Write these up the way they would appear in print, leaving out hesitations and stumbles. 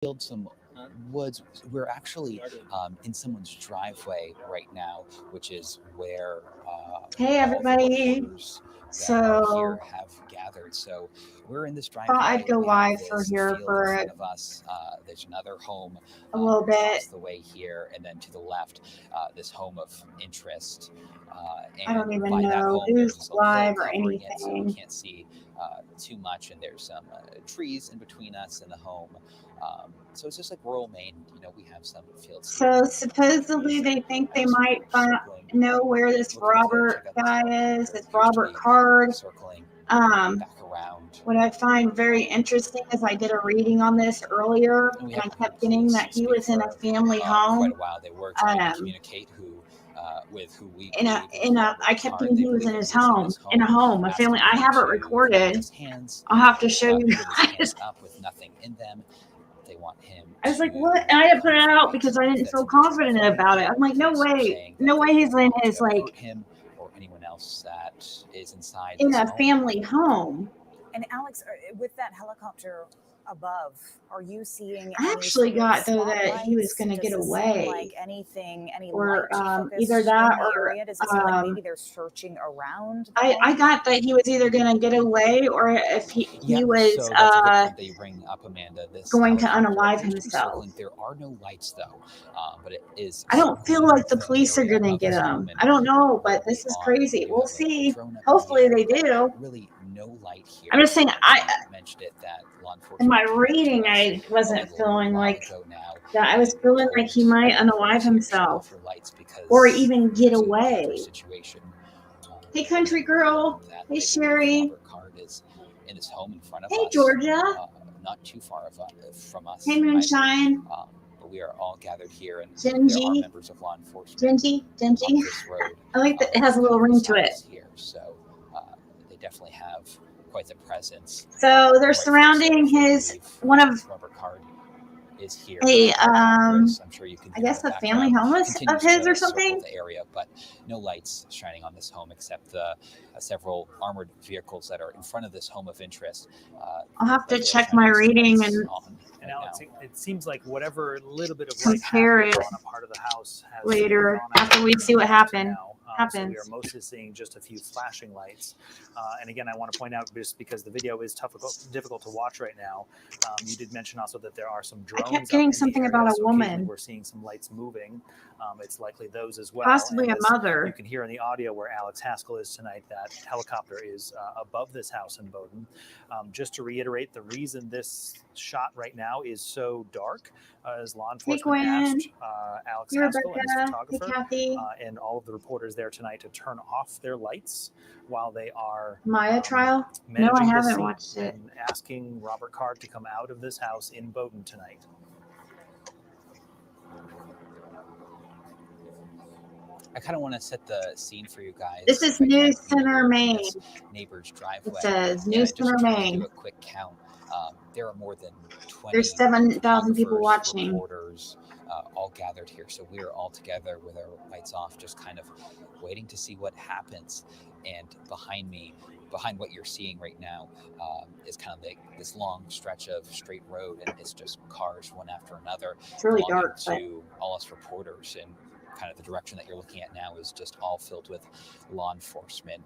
killed some woods. We're actually in someone's driveway right now, which is where Hey all the everybody. reporters that are here So have gathered. So we're in this thought I'd driveway. go We have live for this here field in for front of us. There's another home a little across bit. the way here, and then to the left, this home of interest. I don't And even by that know home, who's there's a hill live or covering it, so we anything. can't see too much. And there's some trees in between us and the home. So it's just like rural Maine. We have some fields here. So supposedly they think they might Circling, know where this looking to Robert check out this guy home. is. There It's appears to Robert be Card. circling Um, back around. what I find very interesting is I did a reading on this earlier, And we and I haven't heard kept getting police that he speak was in a for family quite home. a while. They were trying to Um, communicate with who we in a believe is I Robert kept Card. getting They he was believe in that his he is in home, this home, a family. asking I him have it to come with recorded. his hands I'll have to show you with his guys. hands up with nothing in them. They want him I was like, to what? And I didn't put it out confirmate because I didn't that's feel in their confident driveway. about it. I'm like, no Police are way. saying No that way they he's don't in want his, to like, hurt him or anyone else that is inside in this a home. family home. And Alex, with that helicopter above, are you seeing I any actually sort of got, though, that he was spotlights? going to Does get it seem away. like anything, any Or light either focused that in the or area? Does it seem like maybe they're searching around the I home? got that he was either going to get away or if he was So that's a good point that you bring up, Amanda. This going to helicopter unalive appears to be himself. circling. There are no lights though, but it is. I don't feel like the the police are area going to of get his him. home and I don't know, where but this we is are. crazy. We do We'll have a see. drone up in the Hopefully air, they but do. really no light here. I'm just saying, We mentioned it that law enforcement in my came out to reading, us I a wasn't little feeling while like ago now that. I was and feeling like he told might law unalive enforcement here to shut off himself their lights or because even get there's a dangerous away. situation. Hey, country girl. That Hey, they believe Sherry. Robert Card is in his home in front of Hey, us, Georgia. not too far from us. Hey, Moonshine. But we are all gathered here, and there are Gingy. members of law enforcement Gingy. up Gingy. this road. I like that it has a Just little kind of ring to beside it. us here, so they definitely have quite the presence. So they're Rightfully surrounding so, if they his believe, one of Robert Card is here. a I'm sure you can I hear guess in the a family background, home of continues his or to circle something. the area, but no lights shining on this home except the several armored vehicles that are in front of this home of interest. I'll have to that they're check shining my some reading lights and on And right Alex, now. it seems like whatever little bit of light compare happened it on a part of the house has later gone after out we see what to happens. now. So we are mostly seeing just a few flashing lights. And again, I want to point out, just because the video is difficult to watch right now, you did mention also that there are some drones. I kept getting something about a woman. We're seeing some lights moving. It's likely those as well. Possibly and a mother. You can hear in the audio where Alex Haskell is tonight, that helicopter is above this house in Bowdoin. Just to reiterate, the reason this shot right now is so dark is law enforcement asked Alex Haskell and his photographer and all of the reporters there tonight to turn off their lights while they are Maya trial. No, I haven't watched it. And asking Robert Card to come out of this house in Bowdoin tonight. I kind of want to set the scene for you guys. This is New Center, Maine. Neighbor's driveway. It says New Center, Maine. Do a quick count. There are more than 20. There's 7,000 people watching. Reporters, all gathered here, so we are all together with our lights off, just kind of waiting to see what happens. And behind me, behind what you're seeing right now, is kind of like this long stretch of straight road, and it's just cars one after another. It's really dark. To all us reporters, and kind of the direction that you're looking at now is just all filled with law enforcement.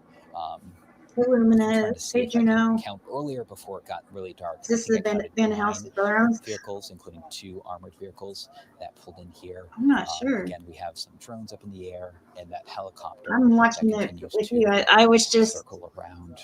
Luminous, did you know? Count earlier before it got really dark. This has been a house of drones. Vehicles, including 2 armored vehicles that pulled in here. I'm not sure. Again, we have some drones up in the air and that helicopter. I'm watching it with you. I was just circle around.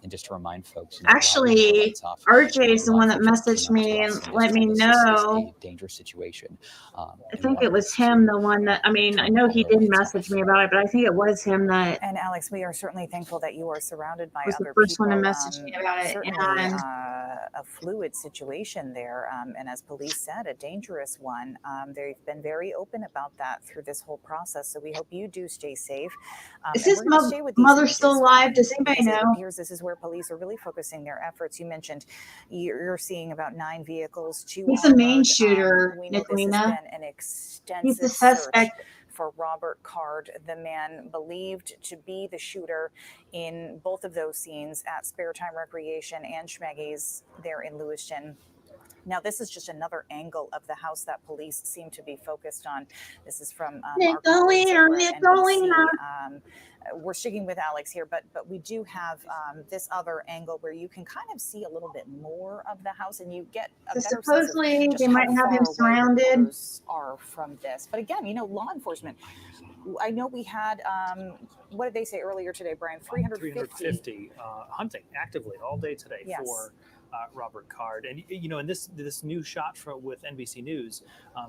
And just to remind folks, actually, RJ is the one that messaged me and let me know. A dangerous situation. I think it was him, the one that, I mean, I know he did message me about it, but I think it was him that. And Alex, we are certainly thankful that you are surrounded by was other the first people. one to message me about it. Certainly And a fluid situation there, and as police said, a dangerous one. They've been very open about that through this whole process. So we hope you do stay safe. Is his mother still alive? Does anybody know? It appears this is where police are really focusing their efforts. You mentioned you're seeing about 9 vehicles. 2 He's the main shooter, we know this has been an extensive He's the suspect. Search for Robert Card, the man believed to be the shooter in both of those scenes at Spare Time Recreation and Schmeggy's there in Lewiston. Now, this is just another angle of the house that police seem to be focused on. This is from our Nicole colleagues in, over at Nicole in. NBC. We're sticking with Alex here, but we do have this other angle where you can kind of see a little bit more of the house, and you get a So better sense of supposedly just they how might have far him away the surrounded. cars are from this. But again, you know, law enforcement. I know we had, what did they say earlier today, Brian? 350 hunting actively all day today Yes. for Robert Card. And you know, in this new shot with NBC News,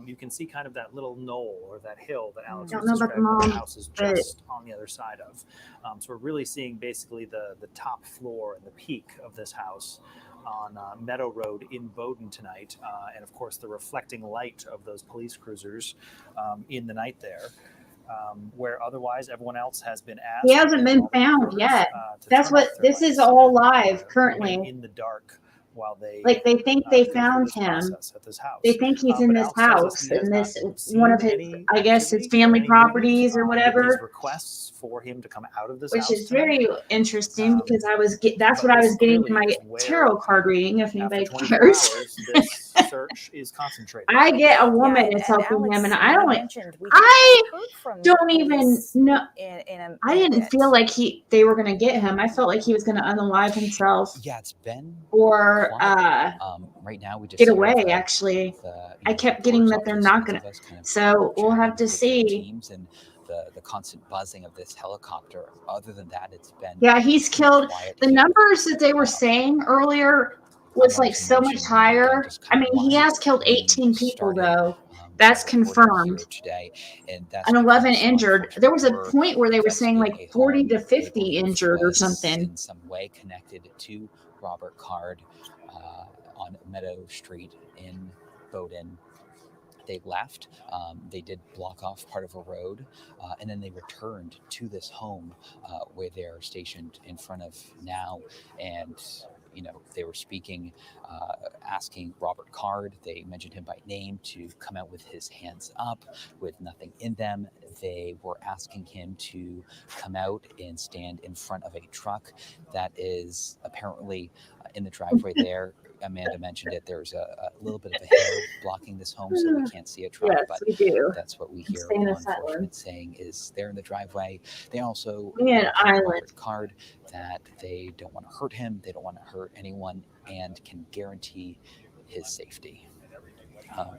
you can see kind of that little knoll or that hill that Alex was describing that the house is just on the other side of. So we're really seeing basically the top floor and the peak of this house on Meadow Road in Bowdoin tonight, and of course the reflecting light of those police cruisers in the night there. Where otherwise everyone else has been asked. He hasn't been found yet. That's what this is all live currently. In the dark while they think they found him. At this house. They think he's in this house, in this one of his, I guess, his family properties or whatever. Requests for him to come out of this which house is tonight. Very interesting because that's what I was getting from my tarot card reading. If anybody cares, this search is concentrated. I get a woman is helping him, and I don't even know. I didn't feel like they were going to get him. I felt like he was going to unalive himself. Yeah, it's been or right now we just get away. Actually, I kept getting that they're not going to. So we'll have to see. Teams and the constant buzzing of this helicopter. Other than that, it's been he's killed. The numbers that they were saying earlier was like so much higher. I mean, he has killed 18 people though. That's confirmed. Today, and 11 injured. There was a point where they were saying like 40 to 50 injured or something. In some way connected to Robert Card on Meadow Street in Bowdoin. They left. They did block off part of a road, and then they returned to this home where they're stationed in front of now. And you know, they were speaking, asking Robert Card. They mentioned him by name to come out with his hands up, with nothing in them. They were asking him to come out and stand in front of a truck that is apparently in the driveway there. Amanda mentioned it. There's a little bit of a hill blocking this home, so we can't see a truck. Yes, but we do. That's what we hear law enforcement saying is they're in the driveway. They also Robert Card that they don't want to hurt him. They don't want to hurt anyone, and can guarantee his safety.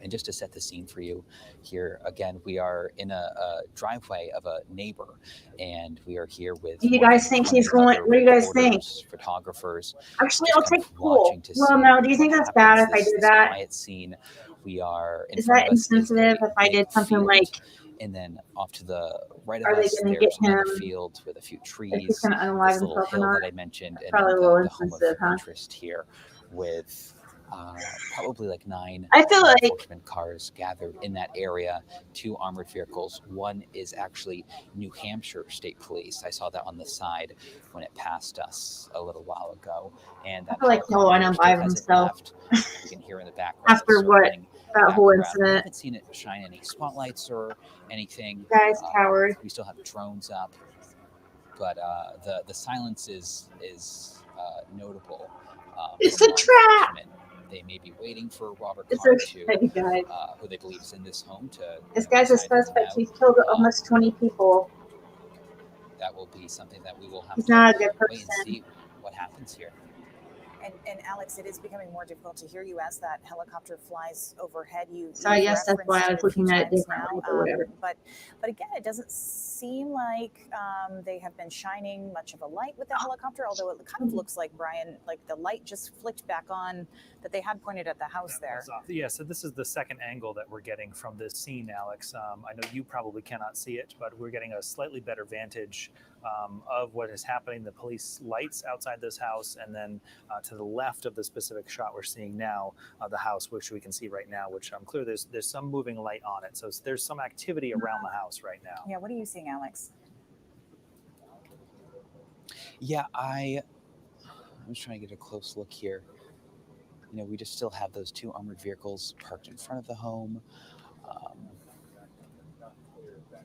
And just to set the scene for you here, again, we are in a driveway of a neighbor, and we are here with. Do you guys think he's going? What do you guys think? Photographers. Actually, I'll take the pool. Well, no. Do you think that's bad if I do that? Quiet scene. We are. Is that insensitive if I did something like? And then off to the right of us, there's another field with a few trees. He's going to unalive little himself hill or not? that I mentioned, and probably a little insensitive, huh? Interest here with. Probably like 9 I feel like enforcement cars gathered in that area, 2 armored vehicles. One is actually New Hampshire State Police. I saw that on the side when it passed us a little while ago. And that I feel like he'll unalive himself. You can hear in the background. After what? That whole incident. I haven't seen it shine any spotlights or anything. Guys, coward. We still have drones up, but the silence is notable. It's a trap. They may be waiting for Robert Card who they believe is in this home to. This guy's a suspect. He's killed almost 20 people. That will be something that we will have He's to not a good person. wait and see what happens here. And Alex, it is becoming more difficult to hear you as that helicopter flies overhead. So I guess that's why I was looking at it differently or whatever. But again, it doesn't seem like they have been shining much of a light with the helicopter, although it kind of looks like, Brian, like the light just flicked back on that they had pointed at the house there. Yeah, so this is the second angle that we're getting from this scene, Alex. I know you probably cannot see it, but we're getting a slightly better vantage of what is happening, the police lights outside this house, and then to the left of the specific shot we're seeing now, the house, which we can see right now, which I'm clear there's some moving light on it. So there's some activity around the house right now. Yeah, what are you seeing, Alex? Yeah, I'm just trying to get a close look here. You know, we just still have those 2 armored vehicles parked in front of the home.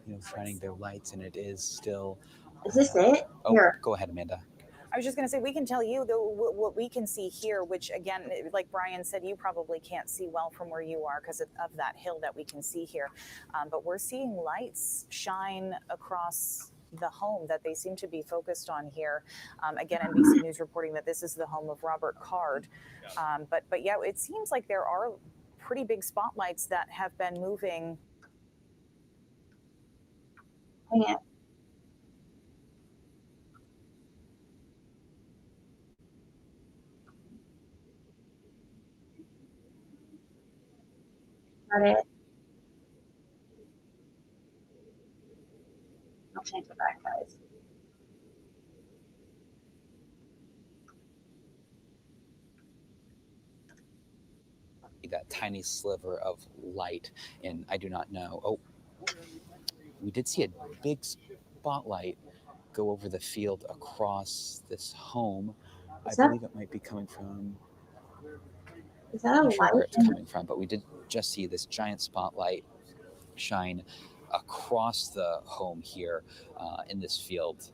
You know, shining their lights, and it is still. Is this it? Oh, Here. Go ahead, Amanda. I was just going to say, we can tell you what we can see here, which again, like Brian said, you probably can't see well from where you are because of that hill that we can see here. But we're seeing lights shine across the home that they seem to be focused on here. Again, NBC News reporting that this is the home of Robert Card. But yeah, it seems like there are pretty big spotlights that have been moving. Yeah. Got it. I'll change it back, guys. That tiny sliver of light, and I do not know. Oh, we did see a big spotlight go over the field across this home. I believe it might be coming from. Is that a not sure light? where it's coming from, but we did just see this giant spotlight shine across the home here in this field.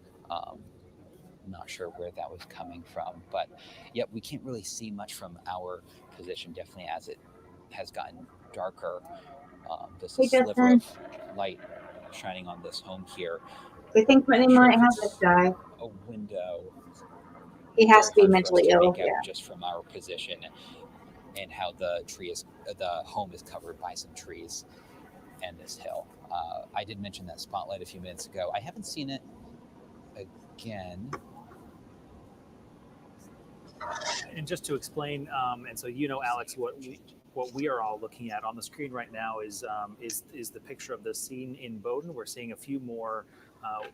Not sure where that was coming from, but yet we can't really see much from our position, definitely as it has gotten darker. There's a sliver of light shining on this home here. I think Brittany might have this guy. A window. He has to be mentally ill, yeah. Just from our position and how the home is covered by some trees and this hill. I did mention that spotlight a few minutes ago. I haven't seen it again. And just to explain, and so Alex, what we are all looking at on the screen right now is the picture of the scene in Bowdoin. We're seeing a few more,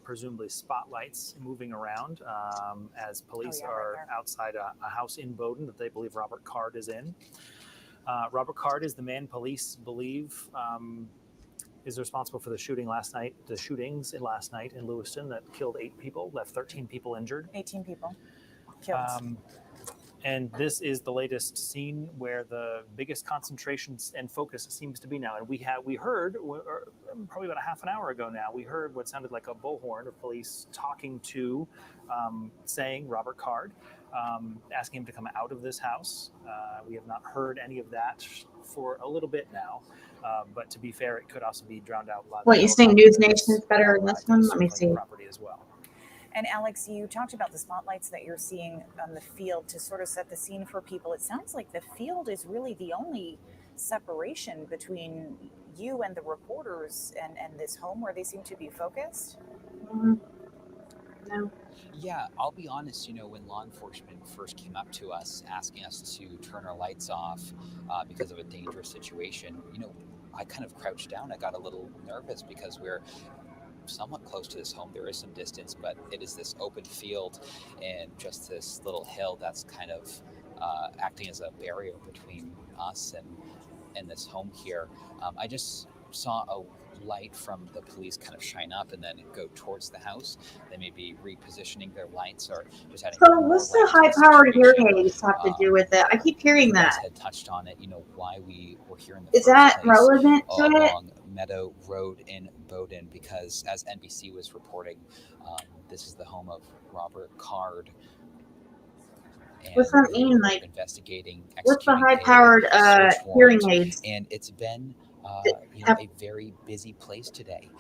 presumably spotlights moving around as police are outside a house in Bowdoin that they believe Robert Card is in. Robert Card is the man police believe is responsible for the shootings last night in Lewiston that killed 8 people, left 13 people injured. 18 people killed. And this is the latest scene where the biggest concentration and focus seems to be now. And we heard probably about a half an hour ago now, we heard what sounded like a bullhorn of police talking to, saying Robert Card, asking him to come out of this house. We have not heard any of that for a little bit now. But to be fair, it could also be drowned out. What, you think News Nation is better than this one? Let me see. Property as well. And Alex, you talked about the spotlights that you're seeing on the field to sort of set the scene for people. It sounds like the field is really the only separation between you and the reporters and this home where they seem to be focused. No. Yeah, I'll be honest, when law enforcement first came up to us asking us to turn our lights off because of a dangerous situation, I kind of crouched down. I got a little nervous because we're somewhat close to this home. There is some distance, but it is this open field and just this little hill that's kind of acting as a barrier between us and this home here. I just saw a light from the police kind of shine up and then go towards the house. They may be repositioning their lights or just adding. So what's the high-powered hearing aids have to do with it? I keep hearing that. Had touched on it, why we were here in the Is that relevant to it? Along Meadow Road in Bowdoin, because as NBC was reporting, this is the home of Robert Card. What's that mean? Like, investigating. What's the high-powered hearing aids? And it's been a very busy place today.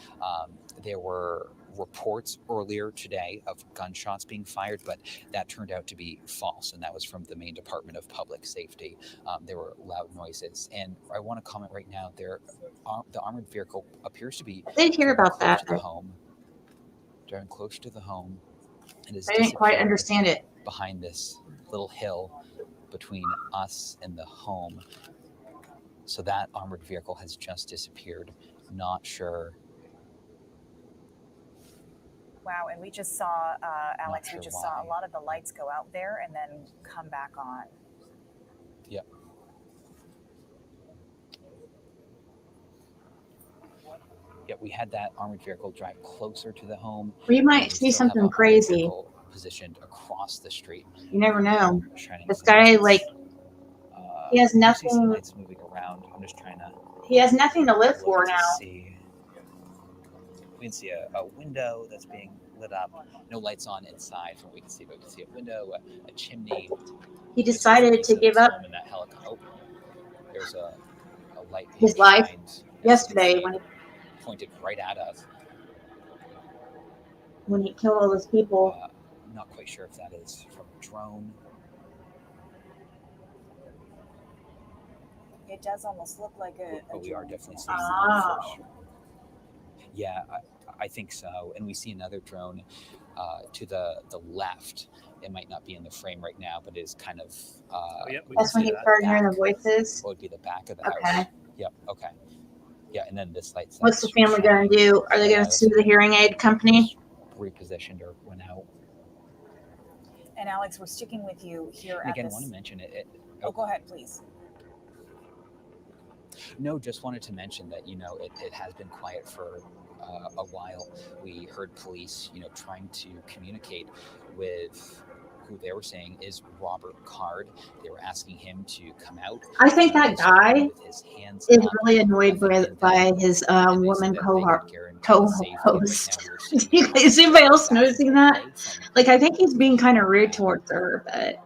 There were reports earlier today of gunshots being fired, but that turned out to be false, and that was from the Maine Department of Public Safety. There were loud noises, and I want to comment right now. The armored vehicle appears to be. I did hear about that. To the home. They're close to the home. I didn't quite understand it. Behind this little hill between us and the home. So that armored vehicle has just disappeared. Not sure. Wow, and we just saw, Alex, we just saw a lot of the lights go out there and then come back on. Yep. Yeah, we had that armored vehicle drive closer to the home. We might see something crazy. Positioned across the street. You never know. This guy, he has nothing. Lights moving around. I'm just trying to. He has nothing to live for now. We can see a window that's being lit up. No lights on inside from what we can see, but we can see a window, a chimney. He decided to give up in that helicopter. Oh, there's a light his life shined, yesterday when pointed right at us. When he killed all those people. Not quite sure if that is from a drone. It does almost look like a but we drone. are definitely seeing Oh. Yeah, I think so. And we see another drone to the left. It might not be in the frame right now, but it is kind of. That's when you start hearing the voices. What would be the back of the Okay. house? Yep. Okay. Yeah, and then this light. What's the family going to do? Are they going to sue the hearing aid company? Repositioned or went out. And Alex, we're sticking with you here. And again, I want to mention it. Oh, go ahead, please. No, just wanted to mention that, it has been quiet for a while. We heard police, trying to communicate with who they were saying is Robert Card. They were asking him to come out. I think that guy is really annoyed by his woman co-host. Is anybody else noticing that? Like, I think he's being kind of rude towards her, but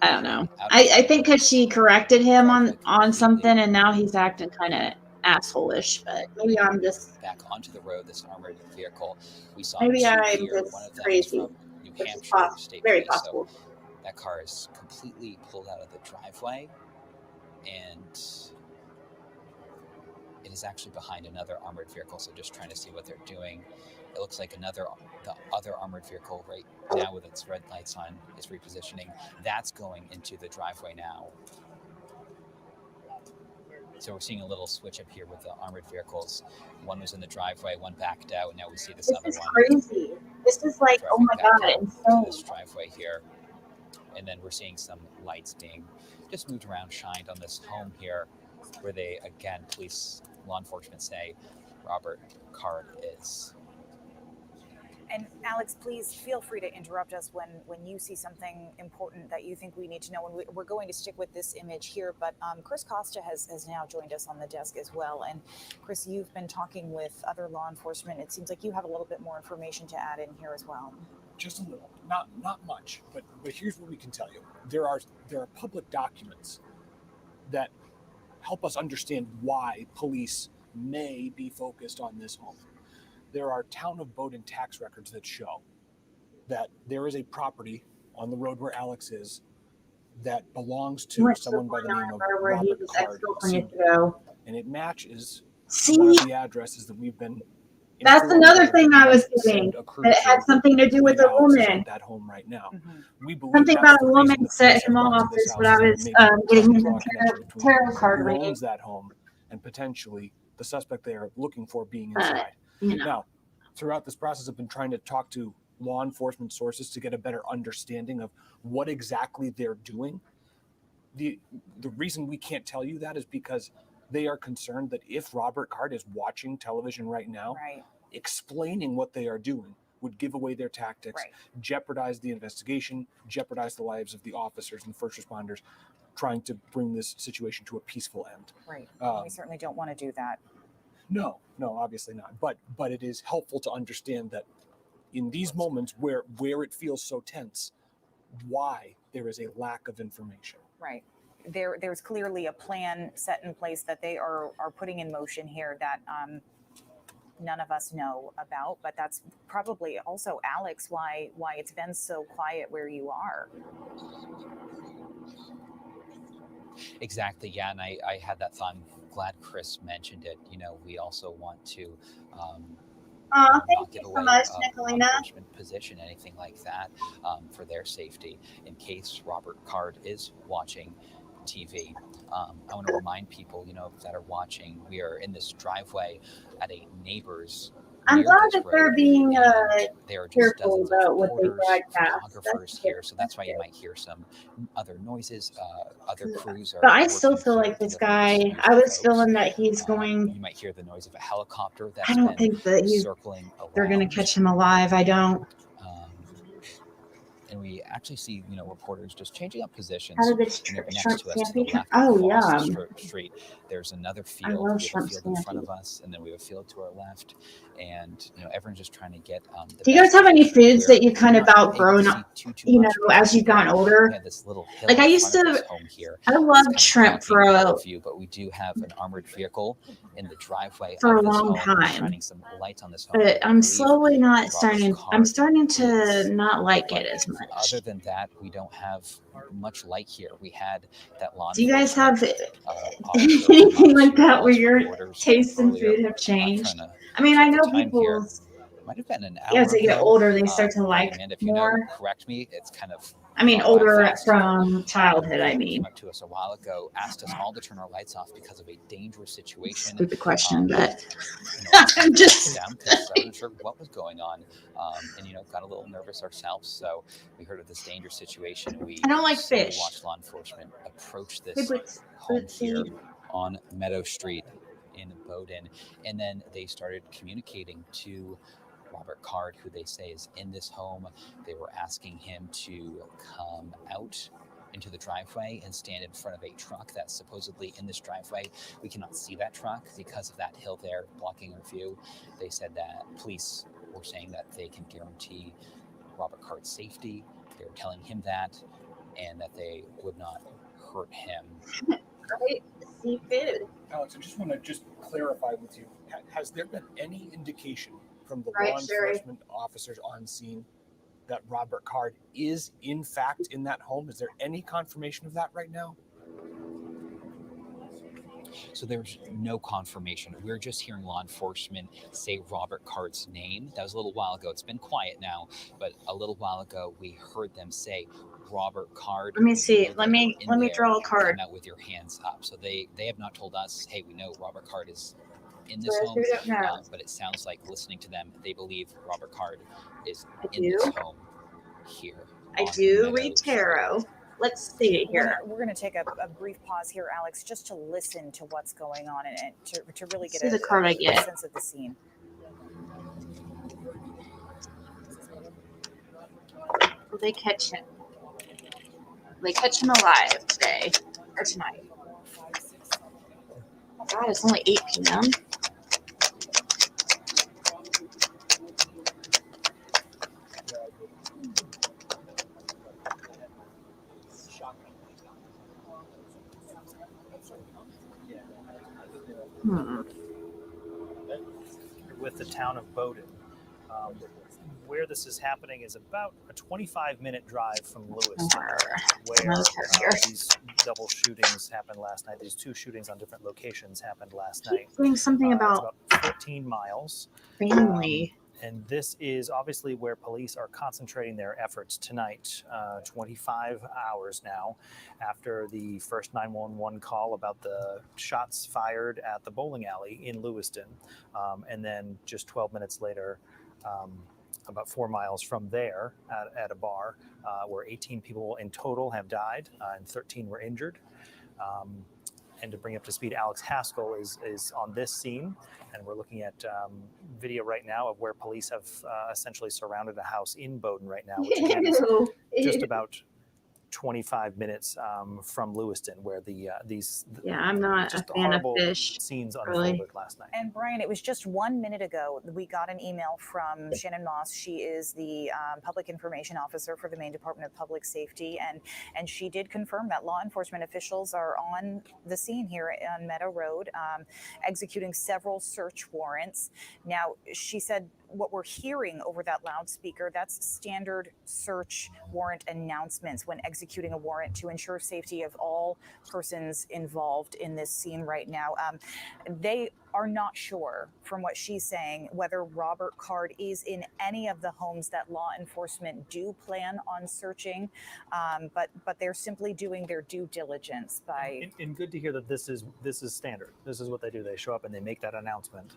I don't know. I think because she corrected him on something, and now he's acting kind of asshole-ish. But maybe I'm just back onto the road. This armored vehicle. We saw. Maybe I'm just crazy. New Hampshire State very Police. possible. So that car is completely pulled out of the driveway, and it is actually behind another armored vehicle. So just trying to see what they're doing. It looks like the other armored vehicle right now with its red lights on is repositioning. That's going into the driveway now. So we're seeing a little switch up here with the armored vehicles. One was in the driveway, one backed out, and now we see this other one. This is crazy. This is like, oh my God, insane. This driveway here. And then we're seeing some lights being just moved around, shined on this home here, where they, again, law enforcement say Robert Card is. And Alex, please feel free to interrupt us when you see something important that you think we need to know. And we're going to stick with this image here, but Chris Costa has now joined us on the desk as well. And Chris, you've been talking with other law enforcement. It seems like you have a little bit more information to add in here as well. Just a little, not much, but here's what we can tell you. There are public documents that help us understand why police may be focused on this home. There are town of Bowdoin tax records that show that there is a property on the road where Alex is that belongs to someone by the name of Robert Card. And it matches one of the addresses that we've been. That's another thing I was doing. That it had something to do with a woman. That home right now. Mm-hmm. We believe something about a woman set him off is what I was getting him a tarot card reading. Owns that home, and potentially the suspect they are looking for being inside. Now, throughout this process, I've been trying to talk to law enforcement sources to get a better understanding of what exactly they're doing. The reason we can't tell you that is because they are concerned that if Robert Card is watching television right now, explaining what they are doing would give away their tactics, jeopardize the investigation, jeopardize the lives of the officers and first responders trying to bring this situation to a peaceful end. Right. We certainly don't want to do that. No, obviously not. But it is helpful to understand that in these moments where it feels so tense, why there is a lack of information. Right. There's clearly a plan set in place that they are putting in motion here that none of us know about. But that's probably also, Alex, why it's been so quiet where you are. Exactly. Yeah. And I had that thought. I'm glad Chris mentioned it. We also want to thank you so much, Nicolina. Position, anything like that, for their safety in case Robert Card is watching TV. I want to remind people, that are watching, we are in this driveway at a neighbor's. I'm glad that they're being careful about what they broadcast. Photographers here, so that's why you might hear some other noises. Other crews are. But I still feel like this guy. I was feeling that he's going. You might hear the noise of a helicopter. That's I don't think that circling. They're going to catch him alive. I don't. and we actually see, reporters just changing up positions. How did this Next shrimp to us to the scampi? left, Oh across yeah, the street, there's another I field. love We have a shrimp field in front scampi. of us, and then we have a field to our left. And everyone's just trying to get the Do you guys best have any position foods where that you kind we're of not outgrown, able to see too much as because you've gotten we older? have this little hill Like I in used front of to, this home here. I It's loved kind of shrimp blocking our view, but we do have an armored vehicle in the driveway for a of this long home, time, shining some light on this home. but I'm slowly not Robert I'm Card starting to is. not like But it as much. other than that, we don't have much light here. We had that law Do you guys enforcement have officer anything like to that where us your reporters tastes in earlier. food have changed? Trying to I mean, I check the know time here. people's, Might have been an as hour they get ago. older, they start to And like Amanda, if you know, more. correct me. It's kind of I mean, gone by older fast. from childhood, I Came mean. up to us a while ago, asked us all to turn our lights off because of a dangerous situation. Stupid question, but I'm just down because I wasn't sure what was going on, and got a little nervous ourselves. So we heard of this dangerous situation, and we I don't like slowly fish. watched law enforcement approach Hey, this but home let's here see. on Meadow Street in Bowdoin, and then they started communicating to Robert Card, who they say is in this home. They were asking him to come out into the driveway and stand in front of a truck that's supposedly in this driveway. We cannot see that truck because of that hill there blocking our view. They said that police were saying that they can guarantee Robert Card's safety. They were telling him that, and that they would not hurt him. Right, seafood. Alex, I just want to clarify with you. Has there been any indication from the Right, law enforcement officers on scene that Robert Card is in fact in that home? Is there any confirmation of that right now? So there's no confirmation. We're just hearing law enforcement say Robert Card's name. That was a little while ago. It's been quiet now, but a little while ago we heard them say Robert Card. Let me see. Let me draw a card. Come out with your hands up. So they have not told us, hey, we know Robert Card is in So this I home, don't know. but it sounds like listening to them, they believe Robert Card is I in do. this home here. I on do Meadow read Street. tarot. Let's see here. We're going to take a brief pause here, Alex, just to listen to what's going on and to really get See the card I a get. sense of the scene. Will they catch him? Will they catch him alive today or tonight? Oh God, it's only 8 p.m. With the town of Bowdoin. Where this is happening is about a 25-minute drive from Lewiston, where these double shootings happened last night. These 2 shootings on different locations happened last night. Doing something about 14 miles. family. And this is obviously where police are concentrating their efforts tonight, 25 hours now after the first 911 call about the shots fired at the bowling alley in Lewiston. And then just 12 minutes later, about 4 miles from there at a bar where 18 people in total have died and 13 were injured. And to bring up to speed, Alex Haskell is on this scene, and we're looking at video right now of where police have essentially surrounded a house in Bowdoin right now, which again is just about 25 minutes from Lewiston, where these I'm not a fan of fish. Scenes really unfolded last night. And Brian, it was just 1 minute ago we got an email from Shannon Moss. She is the public information officer for the Maine Department of Public Safety, and she did confirm that law enforcement officials are on the scene here on Meadow Road, executing several search warrants. Now, she said what we're hearing over that loudspeaker, that's standard search warrant announcements when executing a warrant to ensure safety of all persons involved in this scene right now. They are not sure, from what she's saying, whether Robert Card is in any of the homes that law enforcement do plan on searching, but they're simply doing their due diligence by. And good to hear that this is standard. This is what they do. They show up and they make that announcement.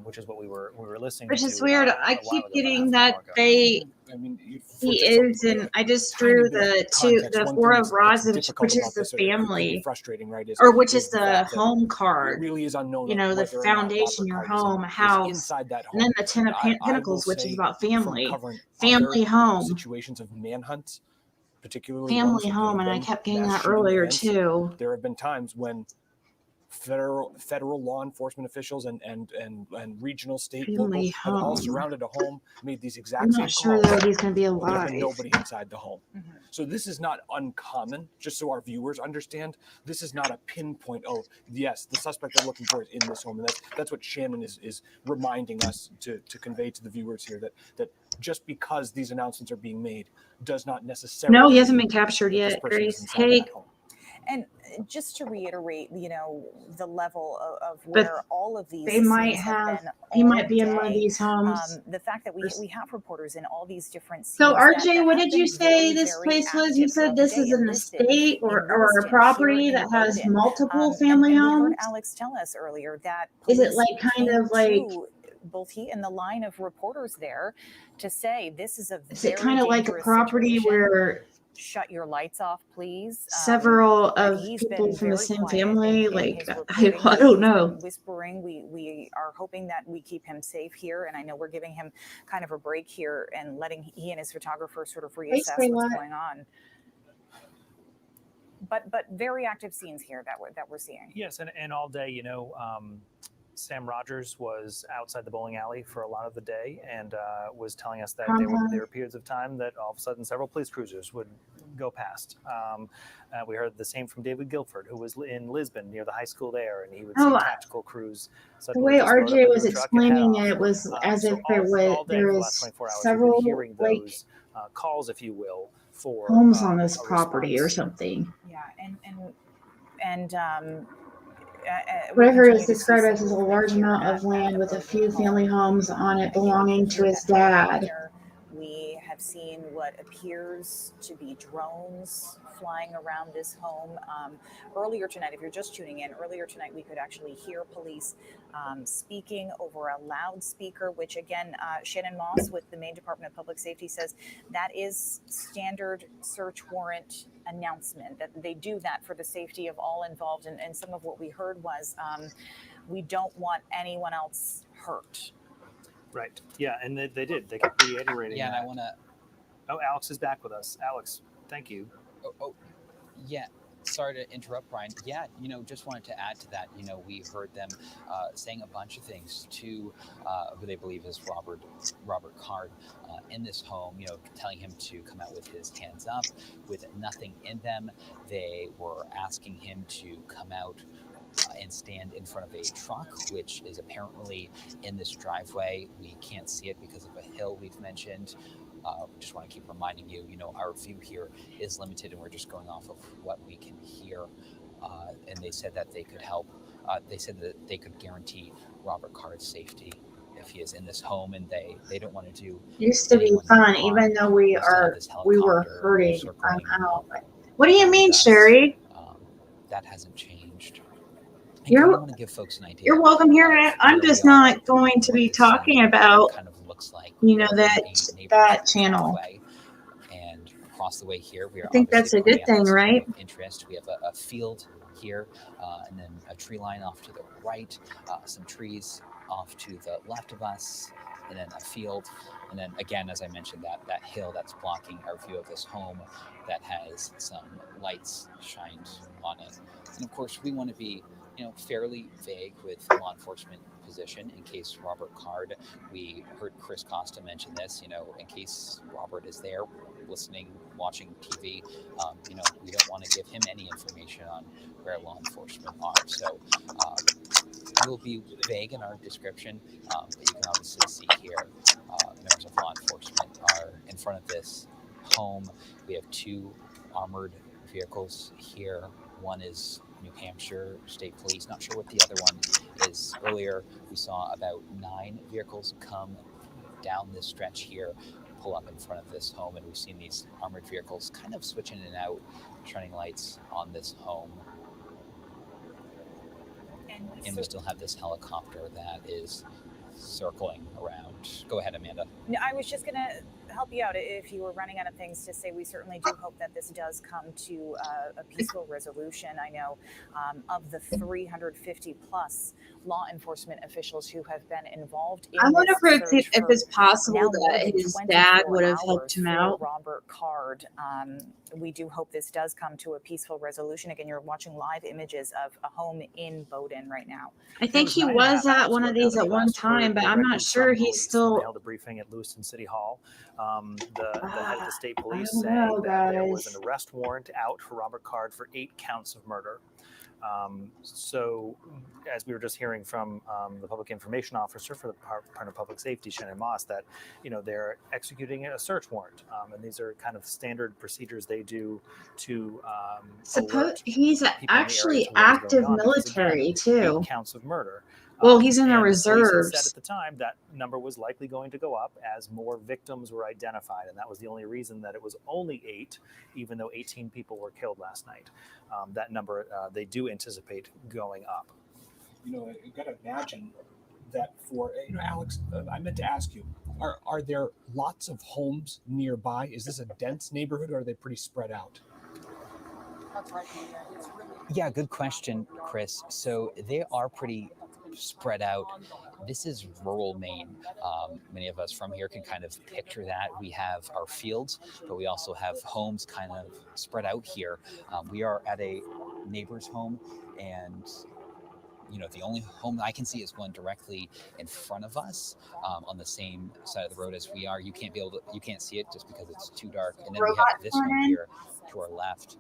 which is what we were listening Which to. is weird. I a while keep ago, about getting half an that hour ago. they I mean, he is, and I just drew the four of rods, which is the family, frustrating, right? or which is the the fact that home it card. really is unknown. You know, the whether or not foundation, Robert your Card is home, a is house, inside that home. and then the Ten of I Pentacles, will which is say about from family, covering family other home, situations of manhunts, particularly ones family that home, have and I been kept getting mass that shooting earlier events. too. There have been times when federal law enforcement officials and regional, state, local Family have all home. surrounded a home, made these I'm exact same not sure calls. though he's going to be But there's been alive. nobody inside the home. So this is not uncommon, just so our viewers understand. This is not a pinpoint, oh, yes, the suspect they're looking for is in this home. And that's what Shannon is reminding us to convey to the viewers here, that just because these announcements are being made does not necessarily No, he hasn't mean been captured that this yet, person is Grace. inside Hey, that home. And just to reiterate, you know, the level of but where all of these they might scenes have have, been he all might be in one of day. these homes. The fact that we have reporters in all these different scenes. So that RJ, what have did you been say very, this very place was? active You said throughout the this day is in an Liston, estate or a Lewiston, property here that in has Bowden. multiple family and homes? we heard Alex tell us earlier that Is it police like kind came of like, to both he and the line of reporters there to say this is a is very it kind of like a dangerous property situation. where Shut your lights off, please. several And of he's people been from the very same quiet family? in Like, his I reporting. don't He's know. been whispering. We are hoping that we keep him safe here, and I know we're giving him kind of a break here and letting he and his photographer sort of reassess Basically what's what? going on. But very active scenes here that we're seeing. Yes, and all day, you know, Sam Rogers was outside the bowling alley for a lot of the day and was telling us that there were periods of time that all of a sudden several police cruisers would go past. We heard the same from David Guilford, who was in Lisbon near the high school there, and he would see tactical crews. The way RJ was explaining it was as if there all day for the last was 24 hours, several we've been hearing like those calls, if you will, for homes on this a property response. or something. Yeah, and What I heard is described as a large amount of land with a few family homes on it belonging to his dad. We have seen what appears to be drones flying around this home. Earlier tonight, if you're just tuning in, earlier tonight we could actually hear police speaking over a loudspeaker, which again, Shannon Moss with the Maine Department of Public Safety says that is standard search warrant announcement, that they do that for the safety of all involved. And some of what we heard was we don't want anyone else hurt. Right. Yeah, and they did. They kept reiterating Yeah, that. and I want to... Oh, Alex is back with us. Alex, thank you. Yeah. Sorry to interrupt, Brian. Yeah, just wanted to add to that. We heard them saying a bunch of things to who they believe is Robert Card in this home, telling him to come out with his hands up with nothing in them. They were asking him to come out and stand in front of a truck, which is apparently in this driveway. We can't see it because of a hill we've mentioned. Just want to keep reminding you, our view here is limited and we're just going off of what we can hear. And they said that they could help. They said that they could guarantee Robert Card's safety if he is in this home, and they don't want to do. Used to be fun, even though we were hurting. I'm out. What do you mean, Sherry? That hasn't changed. You want to give folks an idea. You're welcome here. I'm just not going to be talking about, kind of looks like, that channel. And across the way here, we are. I think that's a good thing, right? Interest. We have a field here, and then a tree line off to the right, some trees off to the left of us, and then a field, and then again, as I mentioned, that hill that's blocking our view of this home that has some lights shined on it. And of course, we want to be fairly vague with law enforcement position in case Robert Card. We heard Chris Costa mention this, in case Robert is there listening, watching TV, we don't want to give him any information on where law enforcement are. So we'll be vague in our description, but you can obviously see here members of law enforcement are in front of this home. We have two armored vehicles here. One is New Hampshire State Police. Not sure what the other one is. Earlier, we saw about 9 vehicles come down this stretch here, pull up in front of this home, and we've seen these armored vehicles kind of switch in and out, shining lights on this home. And we still have this helicopter that is circling around. Go ahead, Amanda. No, I was just going to help you out if you were running out of things to say. We certainly do hope that this does come to a peaceful resolution. I know of the 350 plus law enforcement officials who have been involved in I wonder this if it's possible that his dad would have helped him out. Robert Card. We do hope this does come to a peaceful resolution. Again, you're watching live images of a home in Bowdoin right now. I think he was at one of these at one time, but I'm not sure he's still. They held a briefing at Lewiston City Hall. The head of the state police saying that there was an arrest warrant out for Robert Card for 8 counts of murder. So, as we were just hearing from the public information officer for the Department of Public Safety, Shannon Moss, that they're executing a search warrant, and these are kind of standard procedures they do to suppose he's actually active military too. 8 counts of murder. Well, he's in the police reserves. said at the time that number was likely going to go up as more victims were identified, and that was the only reason that it was only 8, even though 18 people were killed last night. That number they do anticipate going up. You've got to imagine that for Alex, I meant to ask you: are there lots of homes nearby? Is this a dense neighborhood, or are they pretty spread out? Yeah, good question, Chris. So they are pretty spread out. This is rural Maine. Many of us from here can kind of picture that. We have our fields, but we also have homes kind of spread out here. We are at a neighbor's home, and the only home I can see is one directly in front of us, on the same side of the road as we are. You can't see it just because it's too dark. And then we have this one here to our left,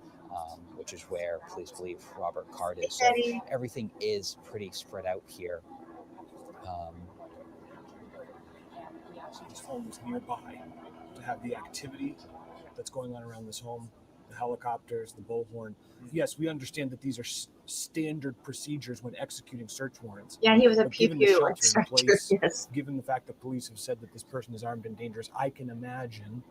which is where police believe Robert Card is. So everything is pretty spread out here. So this home is nearby. To have the activity that's going on around this home, the helicopters, the bullhorn. Yes, we understand that these are standard procedures when executing search warrants. Yeah, he was a pew-pew inspector, yes. Given the fact that police have said that this person is armed and dangerous, I can imagine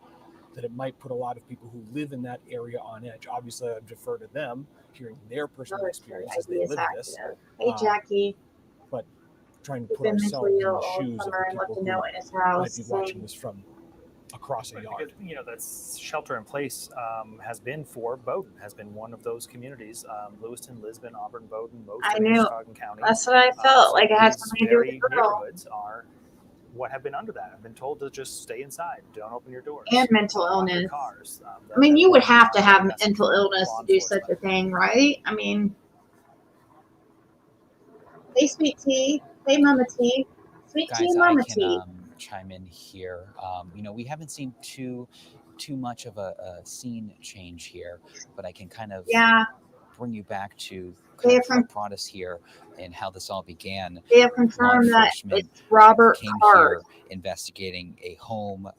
that it might put a lot of people who live in that area on edge. Obviously, I defer to them, hearing their personal experience as they live this. Hey, Jackie. But trying to put ourselves in the shoes of the people who might be watching this from across a yard. That's shelter in place has been for Bowdoin, has been one of those communities. Lewiston, Lisbon, Auburn, Bowdoin, most of Muskegon County. That's what I felt like. I had something to do with the girl. Neighborhoods are what have been under that. I've been told to just stay inside, don't open your doors. And mental illness. Cars. I mean, you would have to have mental illness to do such a thing, right? I mean, hey, Sweet Tea. Hey, Mama Tea. Sweet Guys, Tea, Mama Tea. Chime in here. We haven't seen too much of a scene change here, but I can kind of bring you back to what brought us here and how this all began. They have confirmed that it's Robert Card. Here investigating a home.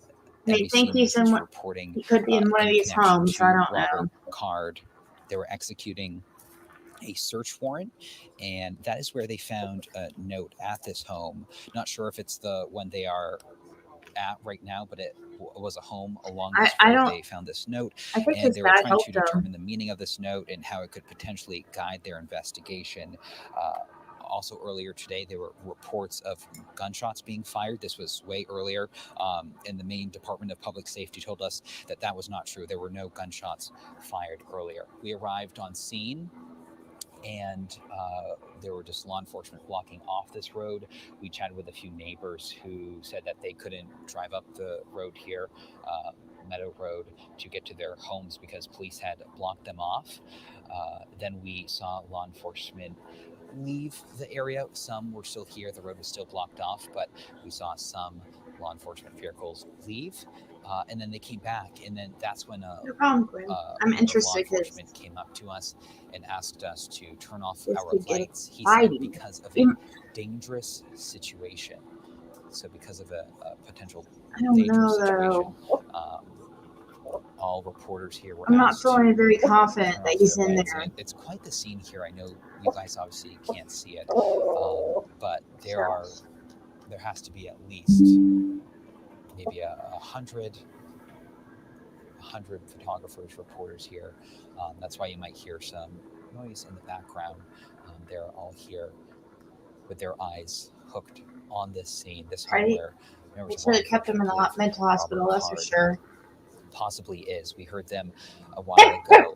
They think he's in reporting. He could be in one of these homes. I don't know. Card. They were executing a search warrant, and that is where they found a note at this home. Not sure if it's the one they are at right now, but it was a home along this road. They found this note, and they were trying to determine the meaning of this note and how it could potentially guide their investigation. Also earlier today, there were reports of gunshots being fired. This was way earlier, and the Maine Department of Public Safety told us that that was not true. There were no gunshots fired earlier. We arrived on scene, and there were just law enforcement blocking off this road. We chatted with a few neighbors who said that they couldn't drive up the road here, Meadow Road, to get to their homes because police had blocked them off. Then we saw law enforcement leave the area. Some were still here. The road was still blocked off, but we saw some law enforcement vehicles leave. And then they came back, and then that's when I'm interested. Law enforcement came up to us and asked us to turn off our lights. He said because of a dangerous situation. So because of a potential dangerous situation, all reporters here were. I'm not feeling very confident that he's in there. It's quite the scene here. I know you guys obviously can't see it, but there has to be at least maybe 100 photographers, reporters here. That's why you might hear some noise in the background. They're all here with their eyes hooked on this scene, this home Right. where They should have kept him in the mental hospital, that's for sure. Possibly is. We heard them a while ago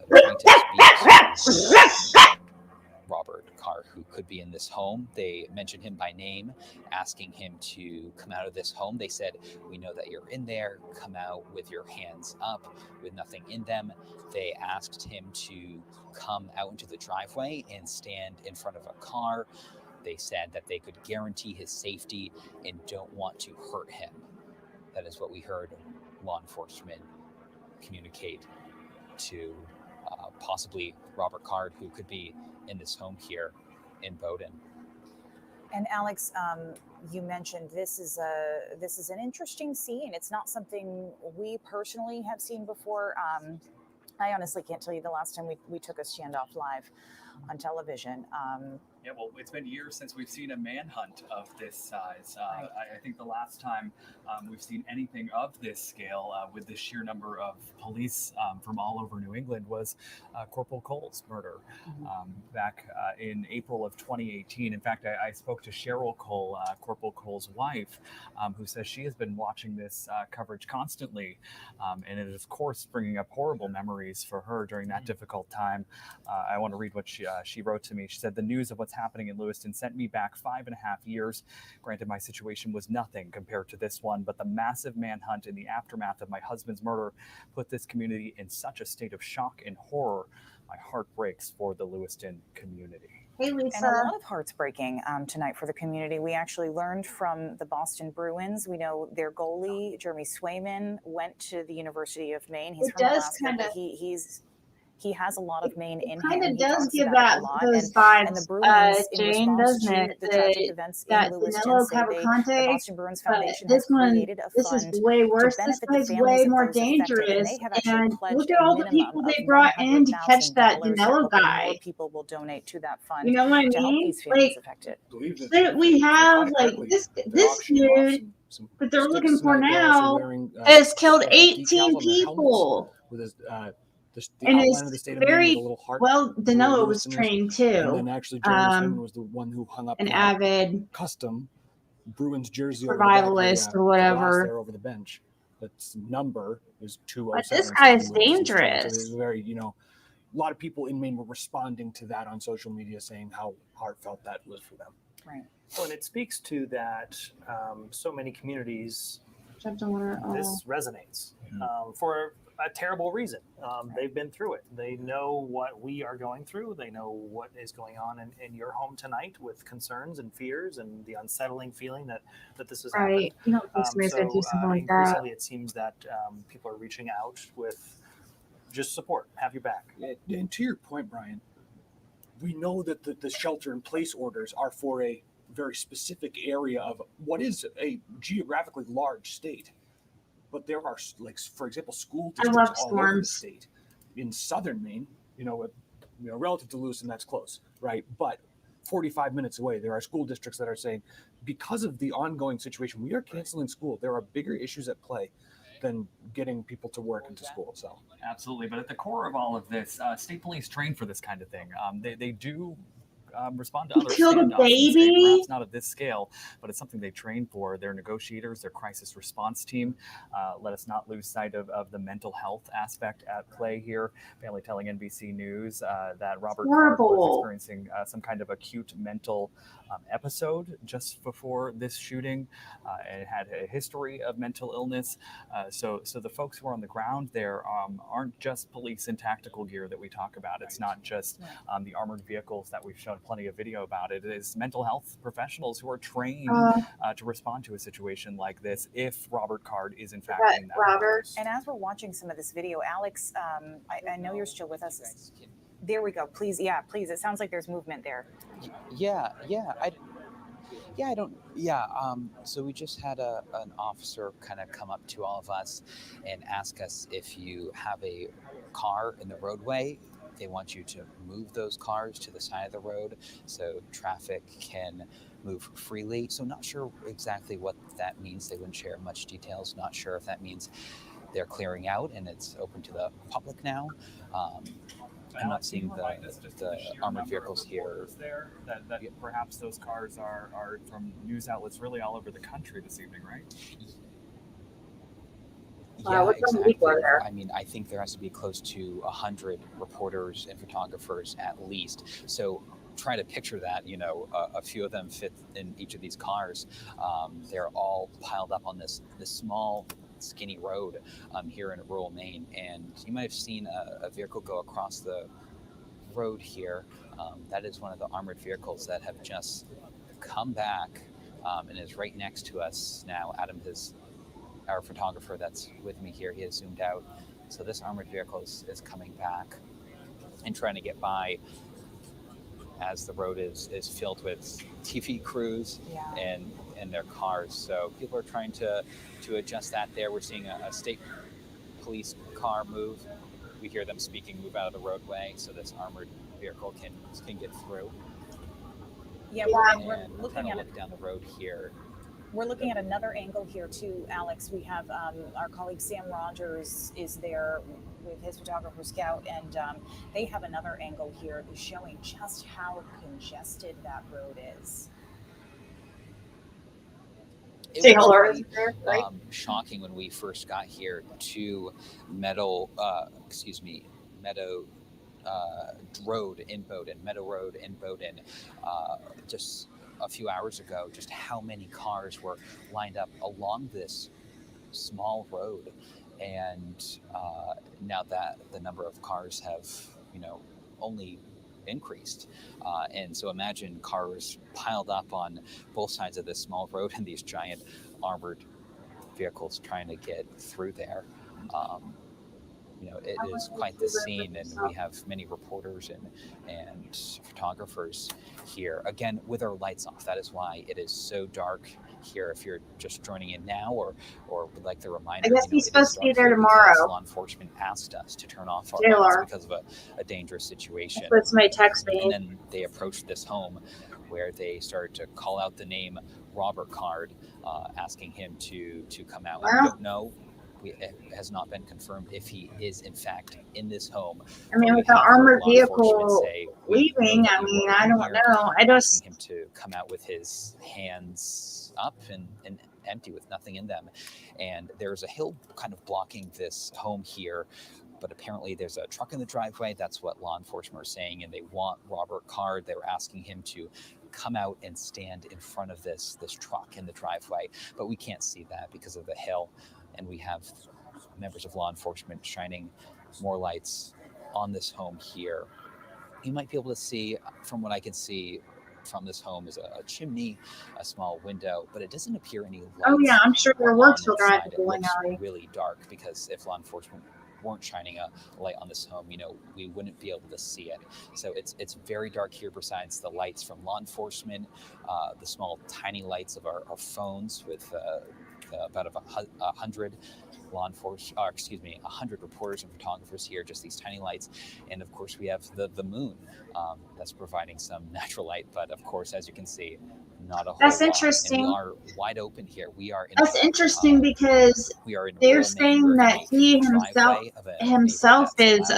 trying to speak to Robert Carr, who could be in this home. They mentioned him by name, asking him to come out of this home. They said, "We know that you're in there. Come out with your hands up, with nothing in them." They asked him to come out into the driveway and stand in front of a car. They said that they could guarantee his safety and don't want to hurt him. That is what we heard law enforcement communicate to possibly Robert Card, who could be in this home here in Bowden. And Alex, you mentioned this is an interesting scene. It's not something we personally have seen before. I honestly can't tell you the last time we took a standoff live on television. Yeah, well, it's been years since we've seen a manhunt of this size. Right. I think the last time we've seen anything of this scale with the sheer number of police from all over New England was Corporal Cole's murder back in April of 2018. In fact, I spoke to Cheryl Cole, Corporal Cole's wife, who says she has been watching this coverage constantly. And it is, of course, bringing up horrible memories for her during that difficult time. I want to read what she wrote to me. She said, "The news of what's happening in Lewiston sent me back 5.5 years. Granted, my situation was nothing compared to this one, but the massive manhunt in the aftermath of my husband's murder put this community in such a state of shock and horror. My heart breaks for the Lewiston community." Hey, Lisa. And a lot of hearts breaking tonight for the community. We actually learned from the Boston Bruins. We know their goalie, Jeremy Swayman, went to the University of Maine. He's from Alaska, but he has a lot of Maine in him. Kind of He does talks give about that it a lot. those And vibes, the Bruins, in Jane, response doesn't to it? the tragic events in Lewiston, say the Boston Bruins Foundation has this created is a way fund worse. to This benefit guy's the way families of more those affected, and dangerous. they have actually And pledged look a at all the minimum people of they brought in to catch that $100,000. Danilo Hoping guy. more people will donate to that fund, You know what I to help mean? these families Like, affected. we have like this dude that they're looking for now has killed 18 people. With his, the And outline it's of the state of very Maine with a little heart. well. Danilo was trained too. And then actually Jeremy Swayman was the one who hung up an that avid custom Bruins jersey survivalist or whatever there over the bench. That's number is 207. But this guy is So dangerous. it's very, a lot of people in Maine were responding to that on social media, saying how heartfelt that was for them. Right. Well, and it speaks to that so many communities, Oh. this resonates for a terrible reason. They've been through it. They know what we are going through. They know what is going on in your home tonight with concerns and fears and the unsettling feeling that this has Right. happened. You don't think somebody's going to do something like that. Increasingly, it seems that people are reaching out with just support, have your back. And to your point, Brian, we know that the shelter-in-place orders are for a very specific area of what is a geographically large state. But there are, like, for example, school districts all over the state. In southern Maine, relative to Lewiston, that's close, right? But 45 minutes away, there are school districts that are saying, because of the ongoing situation, we are canceling school. There are bigger issues at play than getting people to work and to school. So absolutely. But at the core of all of this, state police train for this kind of thing. They do respond to other standoffs, perhaps not at this scale, but it's something they train for. Their negotiators, their crisis response team. Let us not lose sight of the mental health aspect at play here. Family telling NBC News that Robert Card was experiencing some kind of acute mental episode just before this shooting, and it had a history of mental illness. So the folks who are on the ground there aren't just police in tactical gear that we talk about. It's not just the armored vehicles that we've shown plenty of video about. It is mental health professionals who are trained to respond to a situation like this if Robert Card is in fact in that house. And as we're watching some of this video, Alex, I know you're still with us. There we go. Please, please. It sounds like there's movement there. So we just had an officer kind of come up to all of us and ask us if you have a car in the roadway. They want you to move those cars to the side of the road so traffic can move freely. So not sure exactly what that means. They wouldn't share much details. Not sure if that means they're clearing out and it's open to the public now. I'm not seeing the armored vehicles here. There that perhaps those cars are from news outlets really all over the country this evening, right? Yeah, exactly. I mean, I think there has to be close to 100 reporters and photographers at least. So try to picture that, a few of them fit in each of these cars. They're all piled up on this small, skinny road here in rural Maine. And you might have seen a vehicle go across the road here. That is one of the armored vehicles that have just come back and is right next to us now. Adam our photographer that's with me here, he has zoomed out. So this armored vehicle is coming back and trying to get by as the road is filled with TV crews and their cars. So people are trying to adjust that there. We're seeing a state police car move. We hear them speaking, move out of the roadway so this armored vehicle can get through. Yeah, we're looking at look down the road here. We're looking at another angle here too, Alex. We have our colleague Sam Rogers is there with his photographer Scout, and they have another angle here showing just how congested that road is. It was shocking when we first got here to Meadow Road in Bowdoin, just a few hours ago, just how many cars were lined up along this small road. And now that the number of cars have, only increased. And so imagine cars piled up on both sides of this small road and these giant armored vehicles trying to get through there. It is quite the scene, and we have many reporters and photographers here, again, with our lights off. That is why it is so dark here. If you're just joining in now or would like the reminder, I guess he's supposed to be there tomorrow. Law enforcement asked us to turn off our lights because of a dangerous situation. That's my text me. And then they approached this home where they started to call out the name Robert Card, asking him to come out. We don't know. It has not been confirmed if he is in fact in this home. I mean, with the armored vehicle leaving, I mean, I don't know. I just asking him to come out with his hands up and empty with nothing in them. And there's a hill kind of blocking this home here, but apparently there's a truck in the driveway. That's what law enforcement are saying, and they want Robert Card. They were asking him to come out and stand in front of this truck in the driveway, but we can't see that because of the hill. And we have members of law enforcement shining more lights on this home here. You might be able to see, from what I can see from this home, is a chimney, a small window, but it doesn't appear any lights. Oh yeah, I'm sure there were still driving the bowling alley. Really dark, because if law enforcement weren't shining a light on this home, we wouldn't be able to see it. So it's very dark here. Besides the lights from law enforcement, the small tiny lights of our phones with about 100 law enforcement, 100 reporters and photographers here, just these tiny lights. And of course we have the moon that's providing some natural light, but of course, as you can see, not a whole That's lot. interesting. And we are wide open here. We are in That's interesting because we are in they're saying that he himself is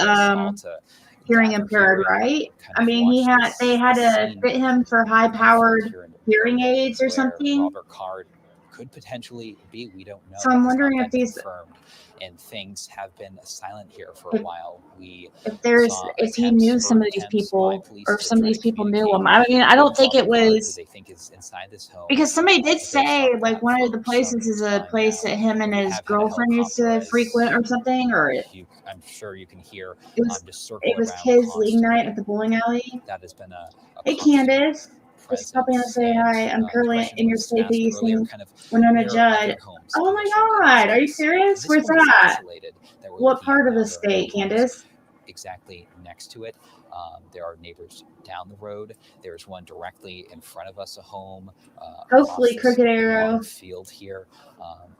hearing impaired, right? I mean, they had to fit him for high-powered hearing aids or something. Robert Card could potentially be. We don't know. So I'm wondering if these confirmed, and things have been silent here for a while. If he knew some of these people, or some of these people knew him. I mean, I don't think it was. They think is inside this home. Because somebody did say, like, one of the places is a place that him and his girlfriend used to frequent or something, or I'm sure you can hear. It was his league night at the bowling alley. That has been Hey, Candace. Just popping in to say hi. I'm currently in your state that you sing Winona Judd. Oh my God, are you serious? Where's that? What part of the state, Candace? Exactly next to it. There are neighbors down the road. There's one directly in front of us, a home. Hopefully, Crooked Arrow field here.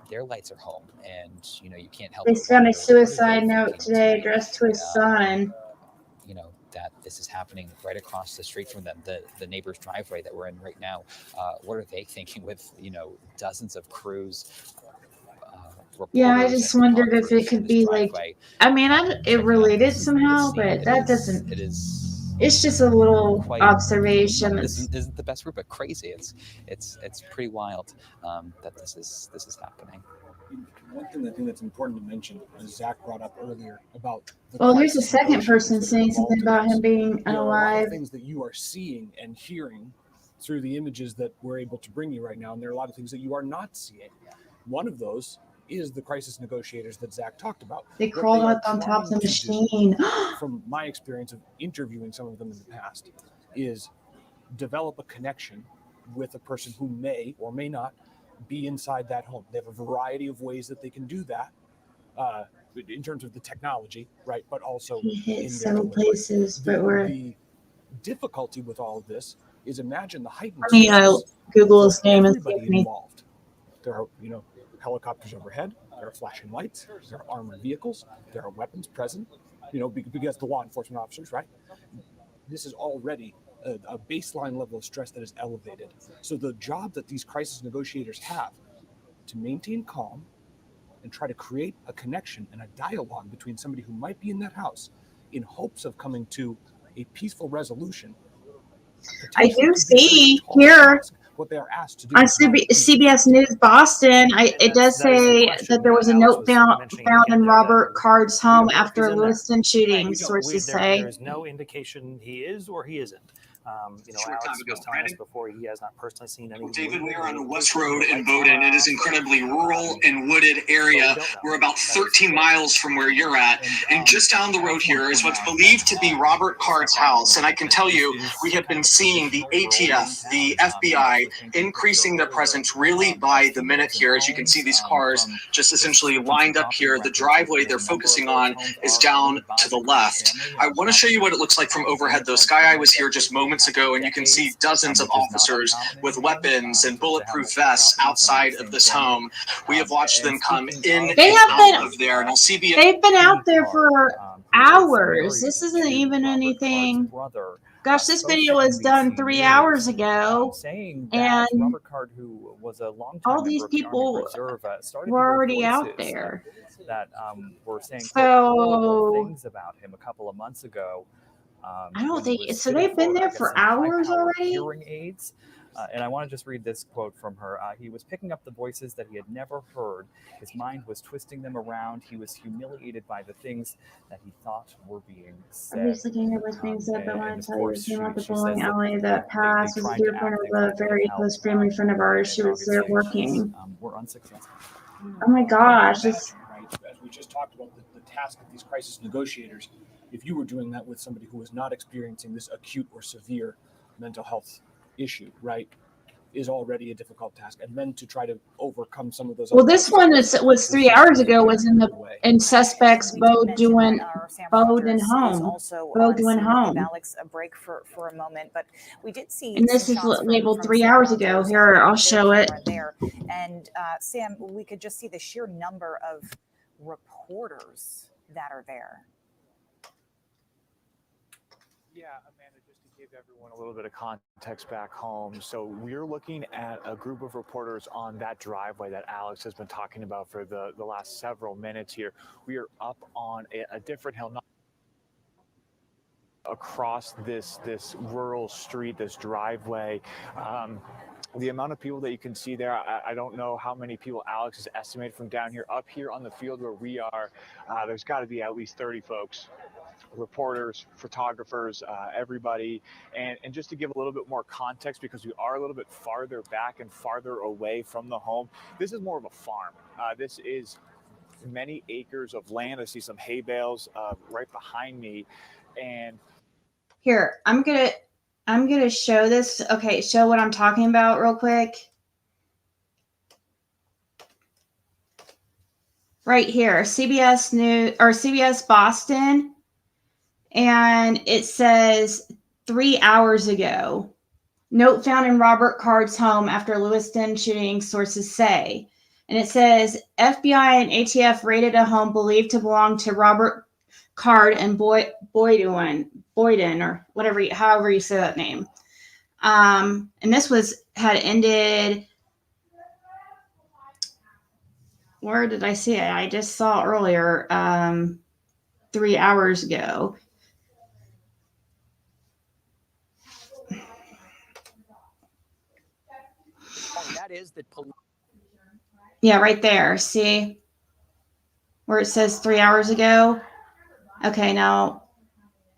Their lights are home, and you can't help. They sent a suicide note today addressed to his son. That this is happening right across the street from them, the neighbor's driveway that we're in right now. What are they thinking with dozens of crews Yeah, I just wondered if it could be like, I mean, it related somehow, but that doesn't. It's just a little observation. Isn't the best word, but crazy. It's pretty wild that this is happening. One thing I think that's important to mention, as Zach brought up earlier about. There's a second person saying something about him being there are a lot alive. of things that you are seeing and hearing through the images that we're able to bring you right now, and there are a lot of things that you are not seeing. One of those is the crisis negotiators that Zach talked about. They crawled up on top of the machine. From my experience of interviewing some of them in the past, is develop a connection with a person who may or may not be inside that home. They have a variety of ways that they can do that in terms of the technology, right? But also in several places. The difficulty with all of this is imagine the heightened. I'll Google his name and see everybody involved. There are, helicopters overhead. There are flashing lights. There are armored vehicles. There are weapons present. Because the law enforcement officers, right? This is already a baseline level of stress that is elevated. So the job that these crisis negotiators have to maintain calm and try to create a connection and a dialogue between somebody who might be in that house in hopes of coming to a peaceful resolution. I do see here what they are asked to do on CBS News Boston. It does say that there was a note found in Robert Card's home after a Lewiston shooting. Sources say there's no indication he is or he isn't. Alex was telling us before he has not personally seen any. David, we are on West Road in Bowdoin. It is incredibly rural and wooded area. We're about 13 miles from where you're at. And just down the road here is what's believed to be Robert Card's house. And I can tell you, we have been seeing the ATF, the FBI, increasing their presence really by the minute here. As you can see, these cars just essentially lined up here. The driveway they're focusing on is down to the left. I want to show you what it looks like from overhead, though. Sky Eye was here just moments ago, and you can see dozens of officers with weapons and bulletproof vests outside of this home. We have watched them come in and out of there, and they've been out there for hours. This isn't even anything. Gosh, this video was done 3 hours ago, and Robert Card, who was a long all these people were already out there. That were saying things about him a couple of months ago. I don't think so. They've been there for hours already. Hearing aids. And I want to just read this quote from her. He was picking up the voices that he had never heard. His mind was twisting them around. He was humiliated by the things that he thought were being said. Obviously, can't hear what's being said, but when I tell you, she came out the bowling alley that passed was a dear friend of a very close family friend of ours. She was there working. We're unsuccessful. Oh my gosh. As we just talked about the task of these crisis negotiators, if you were doing that with somebody who was not experiencing this acute or severe mental health issue, right, is already a difficult task, and then to try to overcome some of those. Well, this one was 3 hours ago. Was in suspects Bowdoin home. Bowdoin home. Alex, a break for a moment, but we did see. And this is labeled 3 hours ago. Here, I'll show it. There, and Sam, we could just see the sheer number of reporters that are there. Yeah, Amanda, just to give everyone a little bit of context back home. So we're looking at a group of reporters on that driveway that Alex has been talking about for the last several minutes here. We are up on a different hill, not across this rural street, this driveway. The amount of people that you can see there, I don't know how many people Alex has estimated from down here. Up here on the field where we are, there's got to be at least 30 folks. Reporters, photographers, everybody. And just to give a little bit more context, because we are a little bit farther back and farther away from the home, this is more of a farm. This is many acres of land. I see some hay bales right behind me. And here, I'm gonna show this. Okay, show what I'm talking about real quick. Right here, CBS News or CBS Boston. And it says 3 hours ago, note found in Robert Card's home after Lewiston shooting, sources say. And it says FBI and ATF raided a home believed to belong to Robert Card and Boyden or whatever, however you say that name. And this had ended. where did I see it? I just saw earlier, 3 hours ago. That is that. Yeah, right there. See where it says 3 hours ago? Okay, now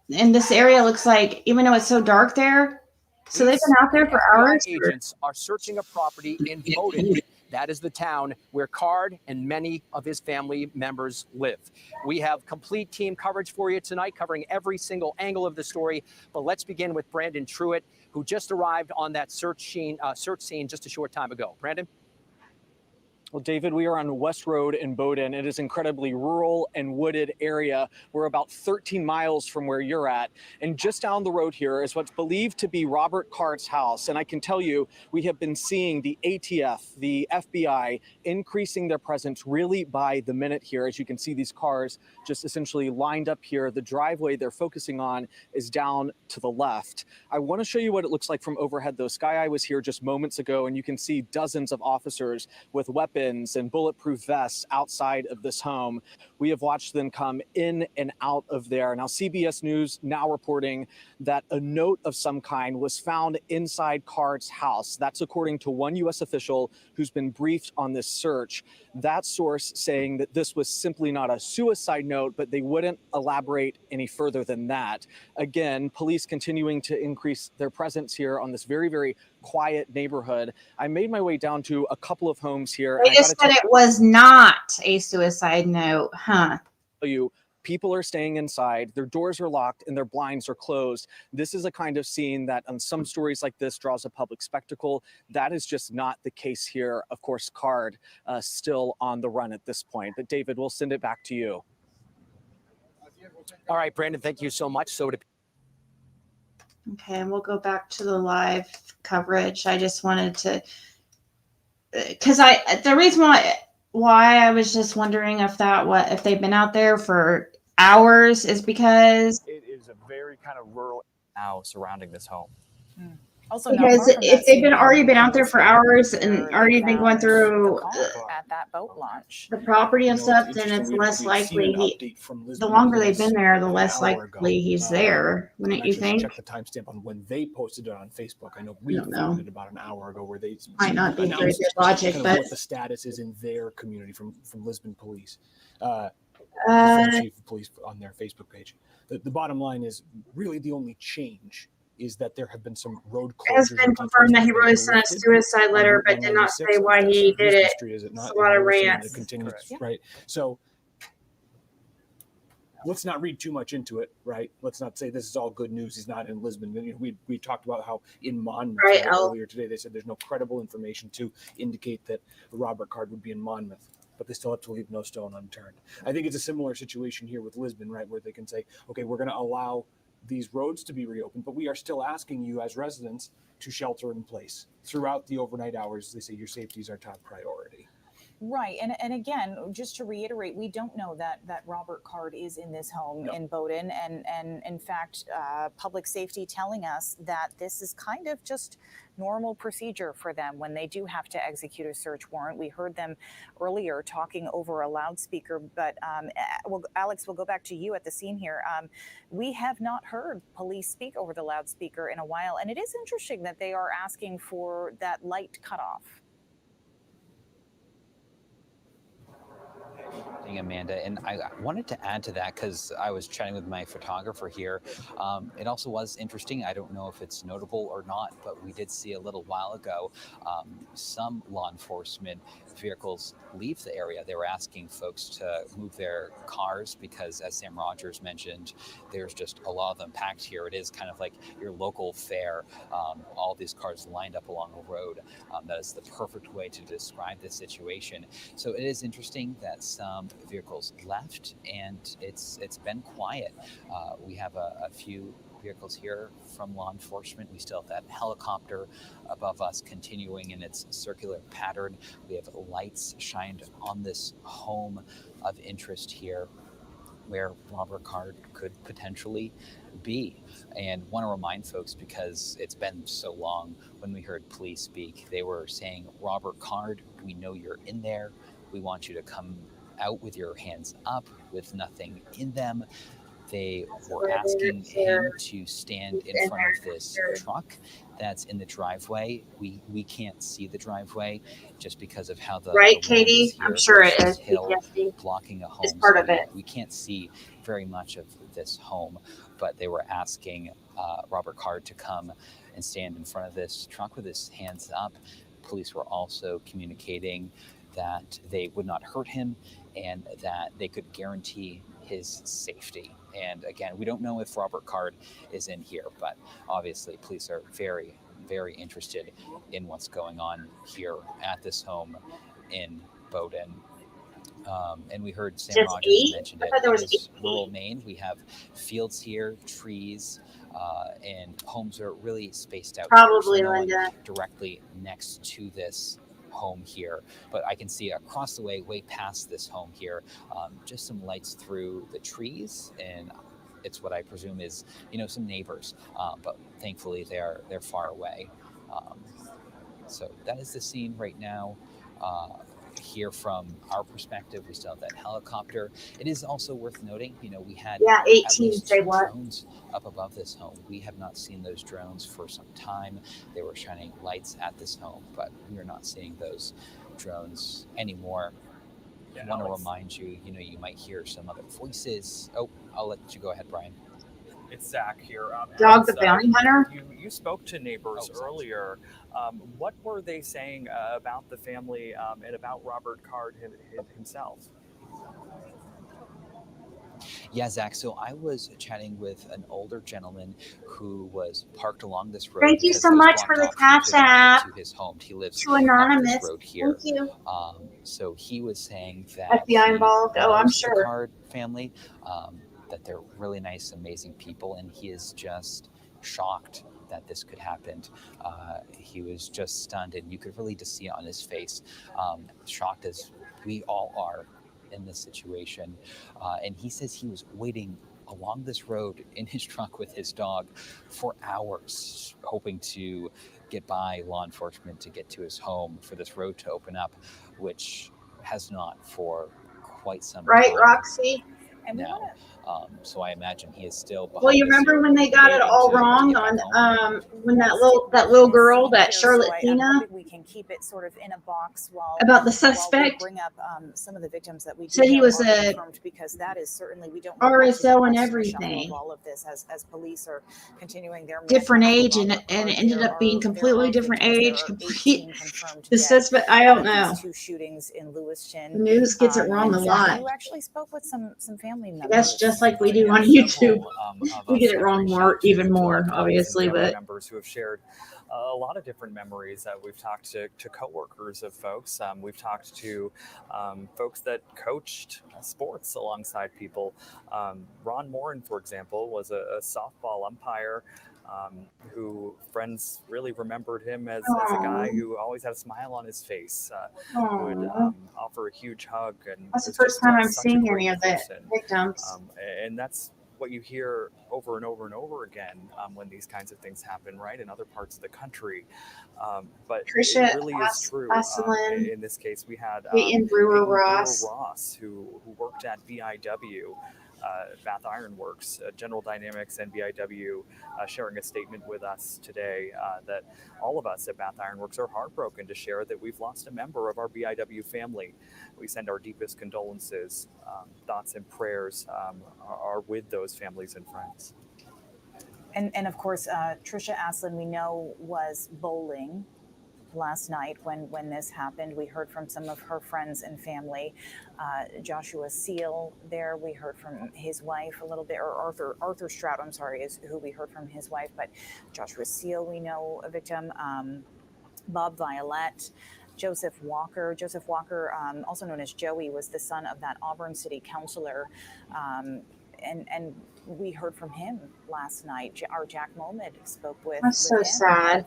in this area looks like, even though it's so dark there, so they've been out there for hours. Agents are searching a property in Bowdoin. That is the town where Card and many of his family members live. We have complete team coverage for you tonight, covering every single angle of the story. But let's begin with Brandon Truitt, who just arrived on that search scene just a short time ago. Brandon? Well, David, we are on West Road in Bowdoin. It is an incredibly rural and wooded area. We're about 13 miles from where you're at. And just down the road here is what's believed to be Robert Card's house. And I can tell you, we have been seeing the ATF, the FBI, increasing their presence really by the minute here. As you can see, these cars just essentially lined up here. The driveway they're focusing on is down to the left. I want to show you what it looks like from overhead, though. Sky Eye was here just moments ago, and you can see dozens of officers with weapons and bulletproof vests outside of this home. We have watched them come in and out of there. Now, CBS News now reporting that a note of some kind was found inside Card's house. That's according to one U.S. official who's been briefed on this search. That source saying that this was simply not a suicide note, but they wouldn't elaborate any further than that. Again, police continuing to increase their presence here on this very, very quiet neighborhood. I made my way down to a couple of homes here. They just said it was not a suicide note, huh? You, people are staying inside, their doors are locked and their blinds are closed. This is a kind of scene that on some stories like this draws a public spectacle. That is just not the case here. Of course, Card still on the run at this point. But David, we'll send it back to you. All right, Brandon, thank you so much. Okay, and we'll go back to the live coverage. I just wanted to, because the reason why I was just wondering if they've been out there for hours is because it is a very kind of rural now surrounding this home. Also, because if they've already been out there for hours and already been going through at that boat launch, the property and stuff, then it's less likely. The longer they've been there, the less likely he's there. Wouldn't you think? Check the timestamp on when they posted it on Facebook. I know we posted it about an hour ago, where they might not be very good logic, but what the status is in their community from Lisbon Police, Chief of Police on their Facebook page. The bottom line is really the only change is that there have been some road closures. It has been confirmed that he wrote a suicide letter, but did not say why he did it. It's a lot of rants. Right. So let's not read too much into it, right? Let's not say this is all good news. He's not in Lisbon. We talked about how in Monmouth earlier today, they said there's no credible information to indicate that Robert Card would be in Monmouth, but they still have to leave no stone unturned. I think it's a similar situation here with Lisbon, right? Where they can say, okay, we're going to allow these roads to be reopened, but we are still asking you as residents to shelter in place throughout the overnight hours. They say your safety is our top priority. Right. And again, just to reiterate, we don't know that Robert Card is in this home in Bowdoin. And in fact, public safety telling us that this is kind of just normal procedure for them when they do have to execute a search warrant. We heard them earlier talking over a loudspeaker, but Alex, we'll go back to you at the scene here. We have not heard police speak over the loudspeaker in a while. And it is interesting that they are asking for that light cutoff. Amanda, and I wanted to add to that because I was chatting with my photographer here. It also was interesting. I don't know if it's notable or not, but we did see a little while ago some law enforcement vehicles leave the area. They were asking folks to move their cars because, as Sam Rogers mentioned, there's just a lot of them packed here. It is kind of like your local fair. All these cars lined up along the road. That is the perfect way to describe this situation. So it is interesting that some vehicles left, and it's been quiet. We have a few vehicles here from law enforcement. We still have that helicopter above us continuing in its circular pattern. We have lights shined on this home of interest here where Robert Card could potentially be. And want to remind folks, because it's been so long, when we heard police speak, they were saying, Robert Card, we know you're in there. We want you to come out with your hands up with nothing in them. They were asking him to stand in front of this truck that's in the driveway. We can't see the driveway just because of how the right, land Katie? is here. I'm sure There's it this is. hill PTSD blocking a home, is part so of it. we can't see very much of this home. But they were asking Robert Card to come and stand in front of this truck with his hands up. Police were also communicating that they would not hurt him and that they could guarantee his safety. And again, we don't know if Robert Card is in here, but obviously police are very, very interested in what's going on here at this home in Bowdoin. And we heard Sam Just Rogers 8? mentioned I it. thought there was It is 8. rural Maine. We have fields here, trees, and homes are really spaced out Probably, here. So no Linda. one directly next to this home here, but I can see across the way, way past this home here, just some lights through the trees, and it's what I presume is, some neighbors, but thankfully they're far away. So that is the scene right now. Here from our perspective, we still have that helicopter. It is also worth noting, we had at 18 least say 2 what? drones up above this home. We have not seen those drones for some time. They were shining lights at this home, but we are not seeing those drones anymore. I want to remind you, you might hear some other voices. Oh, I'll let you go ahead, Brian. It's Zach here. Dog the bounty hunter? You spoke to neighbors earlier. What were they saying about the family and about Robert Card himself? Yeah, Zach. So I was chatting with an older gentleman who was parked along this road. Thank you so much for the Cashapp. To his home. He lives to Anonymous. up this road here. Thank you. So he was saying that FBI involved. Oh, I'm the sure. Card family, that they're really nice, amazing people, and he is just shocked that this could happen. He was just stunned, and you could really just see it on his face, shocked as we all are in this situation. And he says he was waiting along this road in his truck with his dog for hours, hoping to get by law enforcement to get to his home for this road to open up, which has not for quite some time. Right, Roxy? And now. So I imagine he is still behind. Well, you remember when they got it all wrong on when that little girl, that Charlotte Tina, we can keep it sort of in a box while about the suspect, bring up some of the victims that we said he was a confirmed, because that is certainly, we don't RSO and everything. All of this as police are continuing their different age, and it ended up being completely different age. The suspect, I don't know. 2 shootings in Lewiston. The news gets it wrong a lot. You actually spoke with some family members. That's just like we do on YouTube. We get it wrong even more, obviously, but members who have shared a lot of different memories. We've talked to coworkers of folks. We've talked to folks that coached sports alongside people. Ron Morin, for example, was a softball umpire who friends really remembered him as a guy who always had a smile on his face, who would offer a huge hug. And that's the first time I'm seeing any of the victims. And that's what you hear over and over and over again when these kinds of things happen, right, in other parts of the country. But Trisha, it really is true. In this case, we had Brewer Ross, who worked at BIW, Bath Iron Works, General Dynamics, and BIW, sharing a statement with us today that all of us at Bath Iron Works are heartbroken to share that we've lost a member of our BIW family. We send our deepest condolences. Thoughts and prayers are with those families and friends. And of course, Trisha Aslin, we know, was bowling last night when this happened. We heard from some of her friends and family. Joshua Seal there, we heard from his wife a little bit, or Arthur Stroud, I'm sorry, is who we heard from his wife, but Joshua Seal, we know, a victim. Bob Violette, Joseph Walker, also known as Joey, was the son of that Auburn City councilor. And we heard from him last night. Our Jack Mohamed spoke with. That's so sad.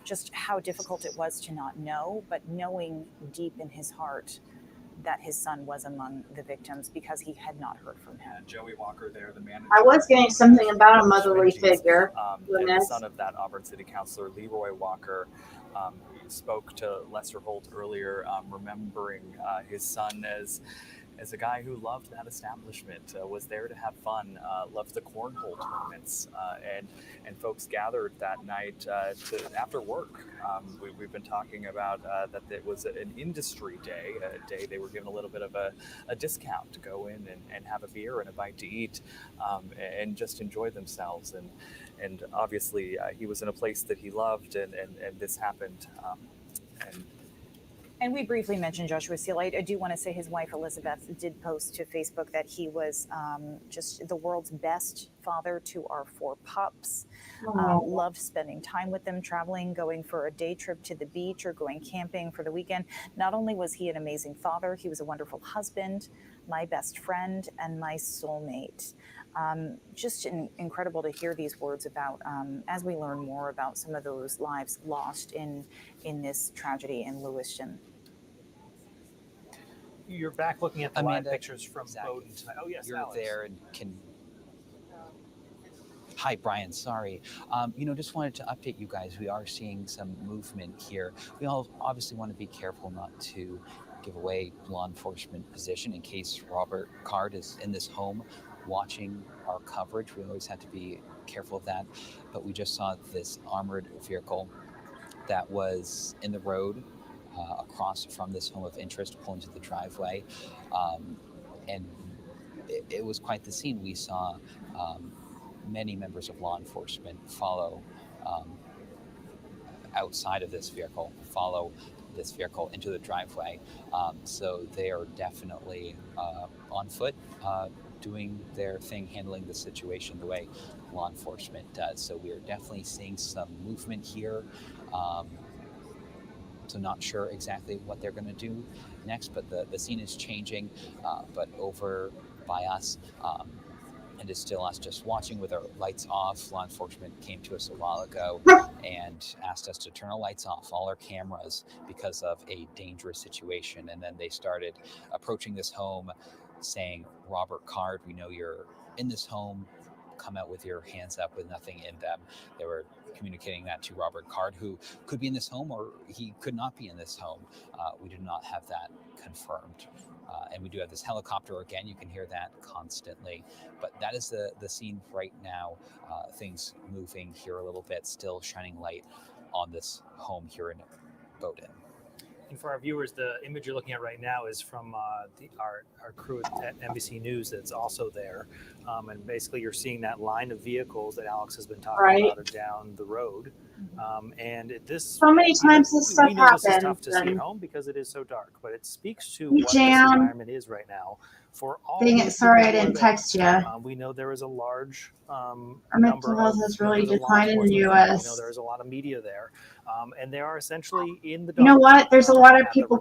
Just how difficult it was to not know, but knowing deep in his heart that his son was among the victims because he had not heard from him. Joey Walker there, the manager. I was getting something about a motherly figure. And the son of that Auburn City Councilor, Leroy Walker, spoke to Lester Holt earlier, remembering his son as a guy who loved that establishment, was there to have fun, loved the cornhole tournaments, and folks gathered that night after work. We've been talking about that it was an industry day, a day they were given a little bit of a discount to go in and have a beer and a bite to eat, and just enjoy themselves. And obviously he was in a place that he loved, and this happened. And we briefly mentioned Joshua Seal. I do want to say his wife, Elizabeth, did post to Facebook that he was just the world's best father to our 4 pups. Loved spending time with them, traveling, going for a day trip to the beach or going camping for the weekend. Not only was he an amazing father, he was a wonderful husband, my best friend, and my soulmate. Just incredible to hear these words about, as we learn more about some of those lives lost in this tragedy in Lewiston. You're back looking at the live Amanda, pictures from Bowdoin tonight. Oh, yes, you're Alex. there and can. Hi, Brian. Sorry. Just wanted to update you guys. We are seeing some movement here. We all obviously want to be careful not to give away law enforcement position in case Robert Card is in this home watching our coverage. We always have to be careful of that. But we just saw this armored vehicle that was in the road across from this home of interest, pull into the driveway, and it was quite the scene. We saw many members of law enforcement follow outside of this vehicle, follow this vehicle into the driveway. So they are definitely on foot, doing their thing, handling the situation the way law enforcement does. So we are definitely seeing some movement here. So not sure exactly what they're going to do next, but the scene is changing. But over by us, and it's still us just watching with our lights off. Law enforcement came to us a while ago and asked us to turn our lights off, all our cameras, because of a dangerous situation. And then they started approaching this home saying, Robert Card, we know you're in this home. Come out with your hands up with nothing in them. They were communicating that to Robert Card, who could be in this home or he could not be in this home. We do not have that confirmed. And we do have this helicopter again. You can hear that constantly. But that is the scene right now. Things moving here a little bit, still shining light on this home here in Bowdoin. And for our viewers, the image you're looking at right now is from our crew at NBC News that's also there. And basically you're seeing that line of vehicles that Alex has been talking about down the road. And this so many times this stuff happens. This is tough to see at home because it is so dark, but it speaks to what this environment is right now. For all Dang it, sorry I didn't text you. We know there is a large our mental health has really declined in the U.S. We know there is a lot of media there. And they are essentially in the dark. You know what? There's a lot of people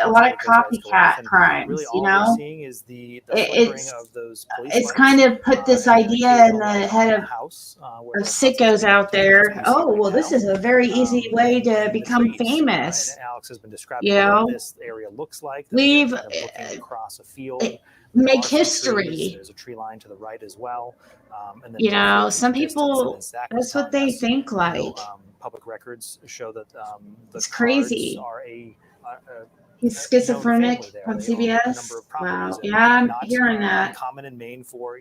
a lot of copycat crimes. Really, you all know, we're seeing is the flickering of those police it's lights, kind of put this idea in the head of sickos out there. Oh, well, this is a very easy way to become famous. And Alex has been describing what this area looks like. Leave looking across a field. Make history. There's a tree line to the right as well. And then some people, that's what they think like. Public records show that it's crazy. Are He's schizophrenic from CBS. Wow. Yeah, I'm hearing that. Common in Maine for,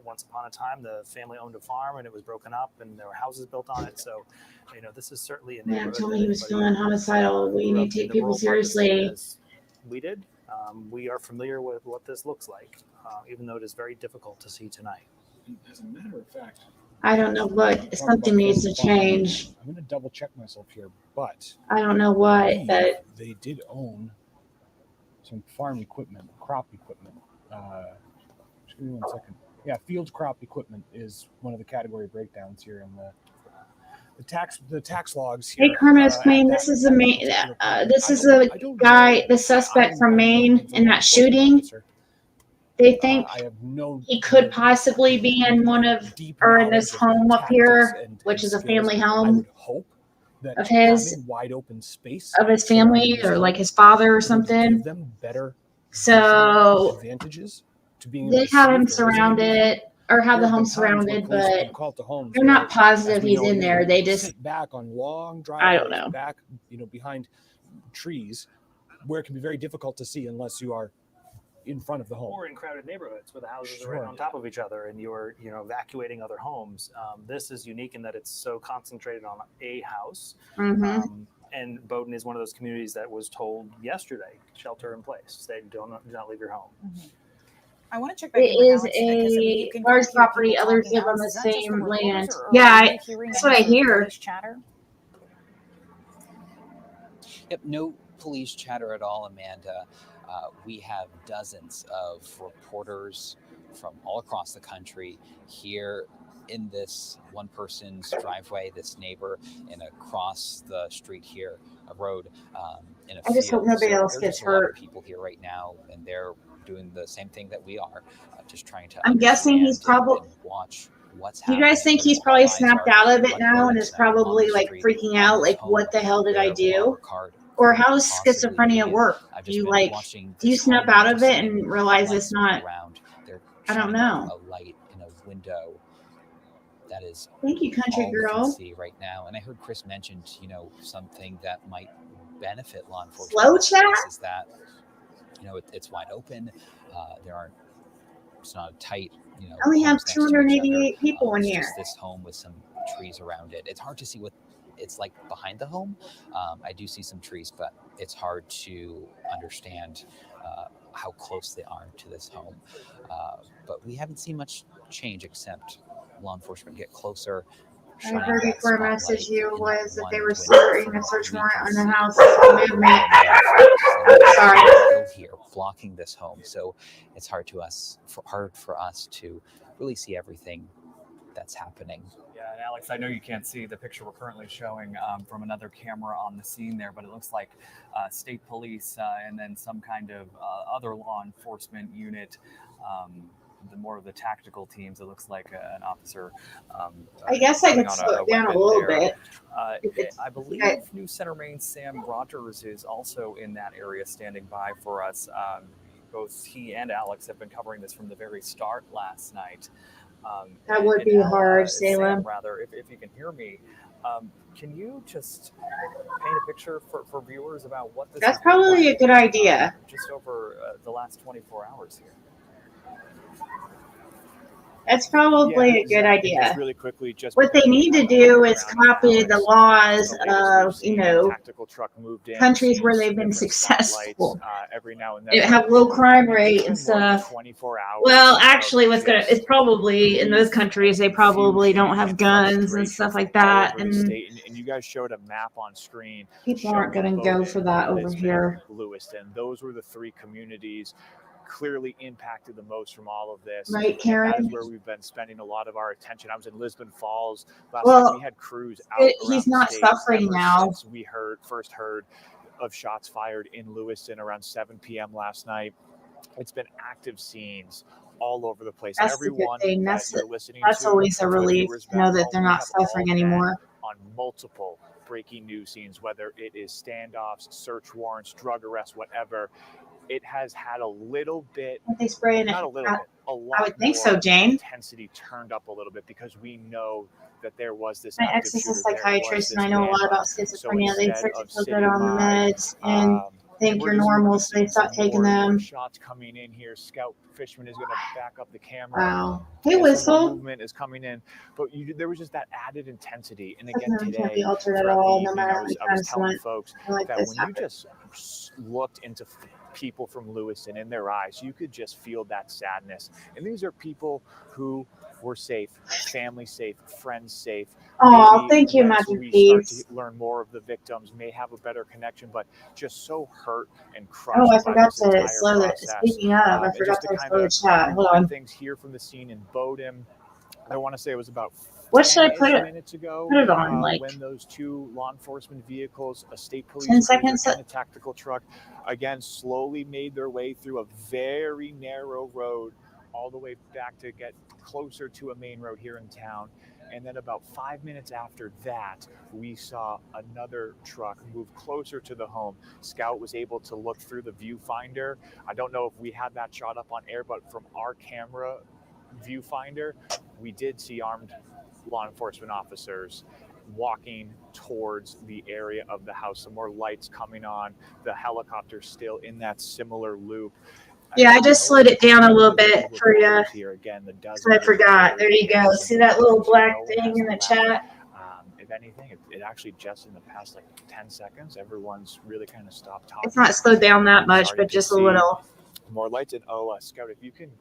once upon a time, the family owned a farm and it was broken up and there were houses built on it. So, this is certainly a neighborhood. Yeah, told me he was feeling homicidal. We need to take people seriously. We did. We are familiar with what this looks like, even though it is very difficult to see tonight. As a matter of fact, I don't know what. Something needs to change. I'm going to double check myself here, but I don't know what. But they did own some farm equipment, crop equipment. Just give me 1 second. Yeah, field crop equipment is one of the category breakdowns here in the tax logs here. Hey, Carlos Queen, this is a guy, the suspect from Maine in that shooting. They think he could possibly be in in this home up here, which is a family home. I would hope that of his having wide open space of his surrounding family this or home like his father or is going to something. give them better So advantages to being able they to have see him if there is anything. surrounded or have There the have home been times where surrounded, police have but been called to homes they're where, not positive as we he's know, in you there. They just, sit back on long I don't driveways, know. back, behind trees, where it can be very difficult to see unless you are in front of the home. Or in crowded neighborhoods where the houses are Sure. right on top of each other and you're evacuating other homes. This is unique in that it's so concentrated on a house. And Bowdoin is one of those communities that was told yesterday, shelter in place. They do not leave your home. I want to check back it in with is Alex because I mean, you a can large kind of hear property. people Others talking. live on Alex, the is that just the same reporters, land. or Yeah, are you hearing that's any what I sort of hear. police chatter? Yep, no police chatter at all, Amanda. We have dozens of reporters from all across the country here in this one person's driveway, this neighbor, and across the street here, a road in a I just hope field. nobody So else there are gets just a lot of hurt. people here right now, and they're doing the same thing that we are, just trying to I'm guessing he's understand probably. and watch what's Do you happening. guys think You know, he's all probably eyes snapped are out of it on now and Bowdoin is tonight, on probably the like street, freaking on out? this Like, home what the hell did I where do? Robert Card Or could how does possibly be. schizophrenia And work? I've Do just you been like, watching do you this snap home out and of just it seeing and realize lights it's not? around. They're I don't shining up know. a light in a window that is Thank you, country all we can girl. see right now. And I heard Chris mentioned, something that might benefit law enforcement Slow in this chat? case is that, it's wide open. It's not a tight, I only have homes next to each other. 288 people in It's here. just this home with some trees around it. It's hard to see what it's like behind the home. I do see some trees, but it's hard to understand how close they are to this home. But we haven't seen much change except law enforcement get closer. I heard that before I messaged spotlight you in that was that one they were window starting from a what search we warrant can on the see. house for movement. Sorry. Still here blocking this home, so it's hard for us to really see everything that's happening. Yeah, and Alex, I know you can't see the picture we're currently showing from another camera on the scene there, but it looks like state police and then some kind of other law enforcement unit. The more of the tactical teams, it looks like an officer. I guess I could slow it down a little bit. I believe News Center Maine's Sam Rogers is also in that area standing by for us. Both he and Alex have been covering this from the very start last night. That would be hard, Salem. Sam, rather, if you can hear me, can you just paint a picture for viewers about what this That's is probably like, a good idea. just over the last 24 hours here? That's probably a good idea. Just really quickly, what they need to do is copy the laws of, tactical truck moved in, countries where they've been successful. Every now and then. It have low crime rate and stuff. 24 hours. Well, actually, it's probably in those countries they probably don't have guns and stuff like that, and you guys showed a map on screen. People aren't going to go for that over here. Lewiston, those were the three communities clearly impacted the most from all of this. Right, Karen? And that is where we've been spending a lot of our attention. I was in Lisbon Falls last night. We had crews out he's not suffering now. We first heard of shots fired in Lewiston around 7 p.m. last night. It's been active scenes all over the place. That's Everyone the good thing. That's always a relief to know that they're not suffering anymore. On multiple breaking news scenes, whether it is standoffs, search warrants, drug arrests, whatever. It has had a little bit, they spraying not it? a little bit, a lot I would think more so, Jane. intensity turned up a little bit because we know that there was this. My ex is a psychiatrist, and I know a lot about schizophrenia. They start to feel good on the meds and think you're normal, so they stop taking them. Shots coming in here. Scout Fishman is going to back up the camera. Wow. Hey, Whistle. Movement is coming in, but there was just that added intensity. And again, today, can't be altered at all, no matter I was telling folks like that when you just looked into people from Lewiston in their eyes, you could just feel that sadness. And these are people who were safe, family safe, friends safe. Oh, thank you, Magic We start to learn more of the victims, may have a better connection, but just so hurt and crushed. Oh, I forgot to slow it. Speaking of, I forgot to slow the chat. Hold on. Things here from the scene in Bowdoin. I want to say it was about what should I put minutes ago. Put it on like when those two law enforcement vehicles, a state police 10 seconds and a tactical truck, again slowly made their way through a very narrow road all the way back to get closer to a main road here in town. And then about 5 minutes after that, we saw another truck move closer to the home. Scout was able to look through the viewfinder. I don't know if we had that shot up on air, but from our camera viewfinder, we did see armed law enforcement officers walking towards the area of the house. Some more lights coming on. The helicopter still in that similar loop. Yeah, I just slowed it down a little bit for you. Here again, the So I forgot. There you go. See that little black thing in the chat? If anything, it actually just in the past like 10 seconds, everyone's really kind of stopped talking. It's not slowed down that much, but just a little. More lights. And Scout, if you can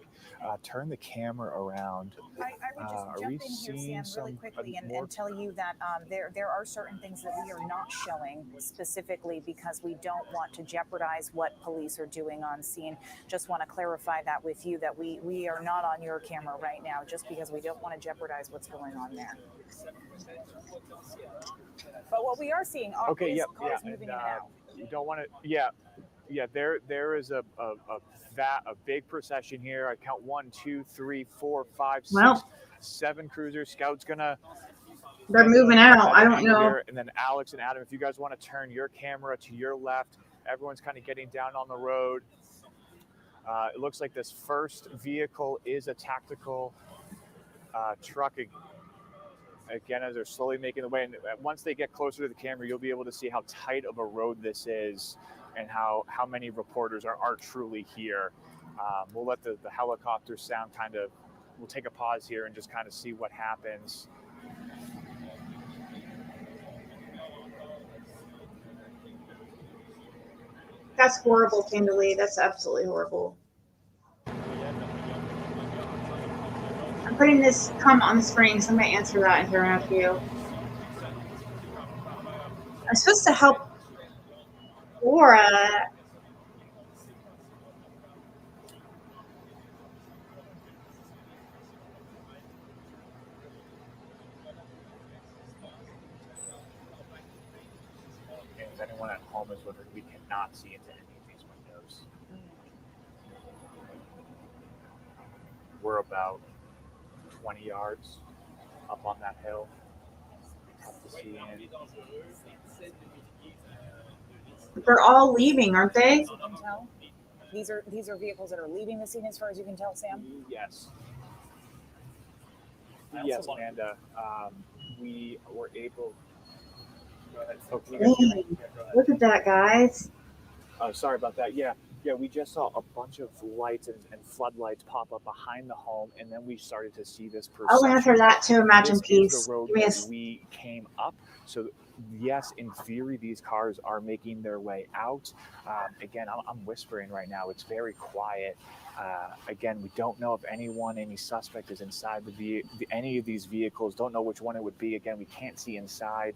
turn the camera around. I would just jump in here, Sam, really quickly and tell you that there are certain things that we are not showing specifically because we don't want to jeopardize what police are doing on scene. Just want to clarify that with you, that we are not on your camera right now just because we don't want to jeopardize what's going on there. But what we are seeing are cars moving in and out. You don't want to, there is a big procession here. I count 1, 2, 3, 4, 5, 6, 7 cruisers. Scout's gonna. They're moving out. I don't know. And then Alex and Adam, if you guys want to turn your camera to your left, everyone's kind of getting down on the road. It looks like this first vehicle is a tactical truck. Again, as they're slowly making the way, and once they get closer to the camera, you'll be able to see how tight of a road this is and how many reporters are truly here. We'll let the helicopter sound we'll take a pause here and just kind of see what happens. That's horrible, Kimberly. That's absolutely horrible. I'm putting this comment on the screen. Somebody answer that and hear after you. I'm supposed to help Laura. If anyone at home is wondering, we cannot see into any of these windows. We're about 20 yards up on that hill. Tough to see in. They're all leaving, aren't they? As you can tell, these are vehicles that are leaving the scene, as far as you can tell, Sam. Yes. Yes, Amanda. We were able. Go ahead. Oh, can you guys hear me? Go ahead. Look at that, guys. Oh, sorry about that. Yeah, we just saw a bunch of lights and floodlights pop up behind the home, and then we started to see this procession. I'll answer that too. Imagine this Peace. is the road that we came up. So yes, in theory, these cars are making their way out. Again, I'm whispering right now. It's very quiet. Again, we don't know if any suspect is inside any of these vehicles. Don't know which one it would be. Again, we can't see inside.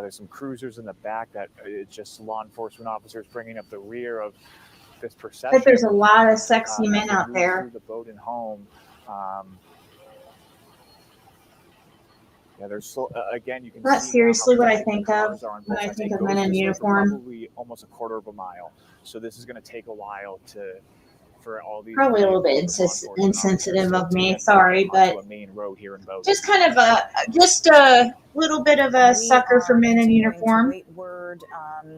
There's some cruisers in the back that it's just law enforcement officers bringing up the rear of this procession. But there's a lot of sexy men out there. Through the boat and home. There's again, you can. That's see seriously what I think of when I think of men in uniform. Probably almost a quarter of a mile. So this is going to take a while for all these. Probably a little bit insensitive of me. Sorry, but main road here in Bozeman. just kind of a little bit of a sucker for men in uniform. Word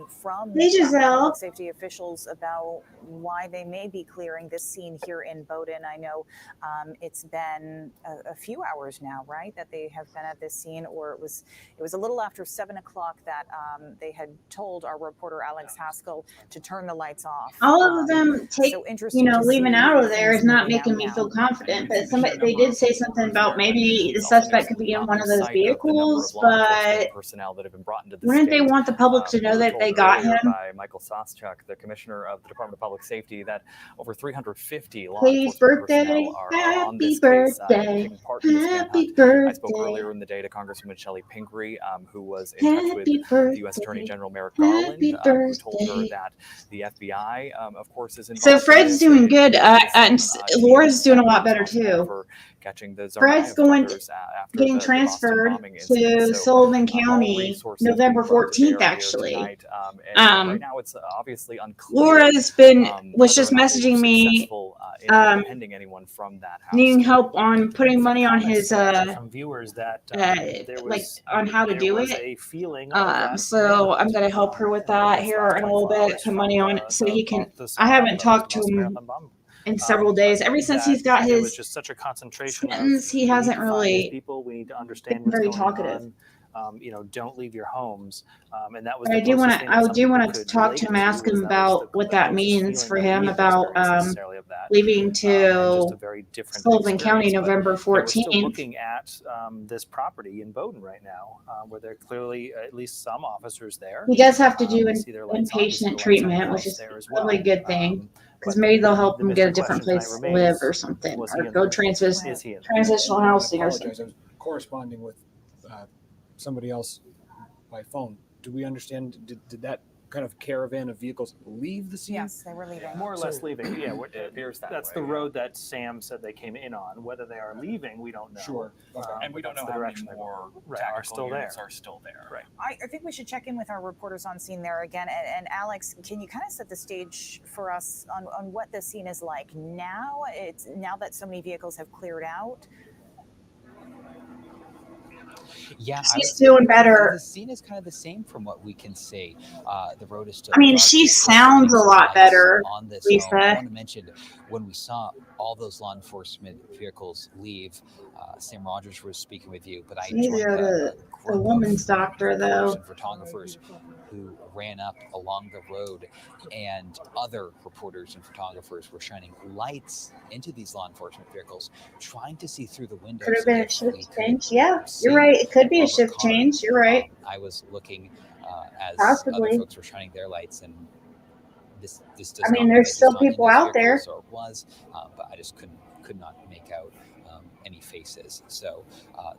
from Hey, Giselle. public safety officials about why they may be clearing this scene here in Bowdoin. I know it's been a few hours now, right, that they have been at this scene, or it was a little after 7 o'clock that they had told our reporter Alex Haskell to turn the lights off. All of them take, so leaving out of there is not making me feel confident. But they did say something about maybe the suspect could be in one of those vehicles, but personnel that have been brought into the wouldn't they want the public to know that they got him? By Michael Soschuk, the commissioner of the Department of Public Safety, that over 350 law Please, enforcement birthday, personnel are on this birthday, case, taking part in this happy manhunt. I spoke birthday. earlier in the day to Congresswoman Shelley Pingree, who was in touch with the U.S. Attorney General Merrick Garland, who told her that the FBI, of course, is involved. So Fred's doing good, and Laura's doing a lot better too. Catching the Fred's getting transferred to to Sullivan County November 14th, actually. Right now, it's obviously unclear. Laura's was just messaging me, anyone from that house. needing help on putting money on his from viewers that like on how to do it. A feeling so I'm gonna help her with that here in a little bit. Put money on it so he can. I haven't talked to him in several days. Ever since he's got his just such a concentration sentence, he hasn't really people. We need to understand been what's very going talkative. on. Don't leave your homes. And that was. But I do want to talk to him, ask him about what that means for him about leaving to Sullivan County November 14th. We're still looking at this property in Bowdoin right now, where there are clearly at least some officers there. He does have to do inpatient treatment, which is a really good thing. Because maybe they'll help him get a different place to live or something, or go transitional housing or something. I was corresponding with somebody else by phone. Do we understand? Did that kind of caravan of vehicles leave the scene? Yes, they were leaving. More or less leaving. Yeah, it appears that's the road that Sam said they came in on. Whether they are leaving, we don't know. Sure. And we don't know how many more are still there. Right. I think we should check in with our reporters on scene there again. And Alex, can you kind of set the stage for us on what the scene is like now? It's now that so many vehicles have cleared out. Yeah, she's doing better. The scene is kind of the same from what we can see. The road is still. I mean, she sounds a lot better, on this Lisa. I want to mention when we saw all those law enforcement vehicles leave. Sam Rogers was speaking with you, but I joined the woman's doctor though. Photographers who ran up along the road, and other reporters and photographers were shining lights into these law enforcement vehicles, trying to see through the windows. Could have been a shift change. Yeah, you're right. It could be a shift change. You're right. I was looking as possibly other folks were shining their lights, and this does. I mean, there's still people out there. Or it was, but I just could not make out any faces. So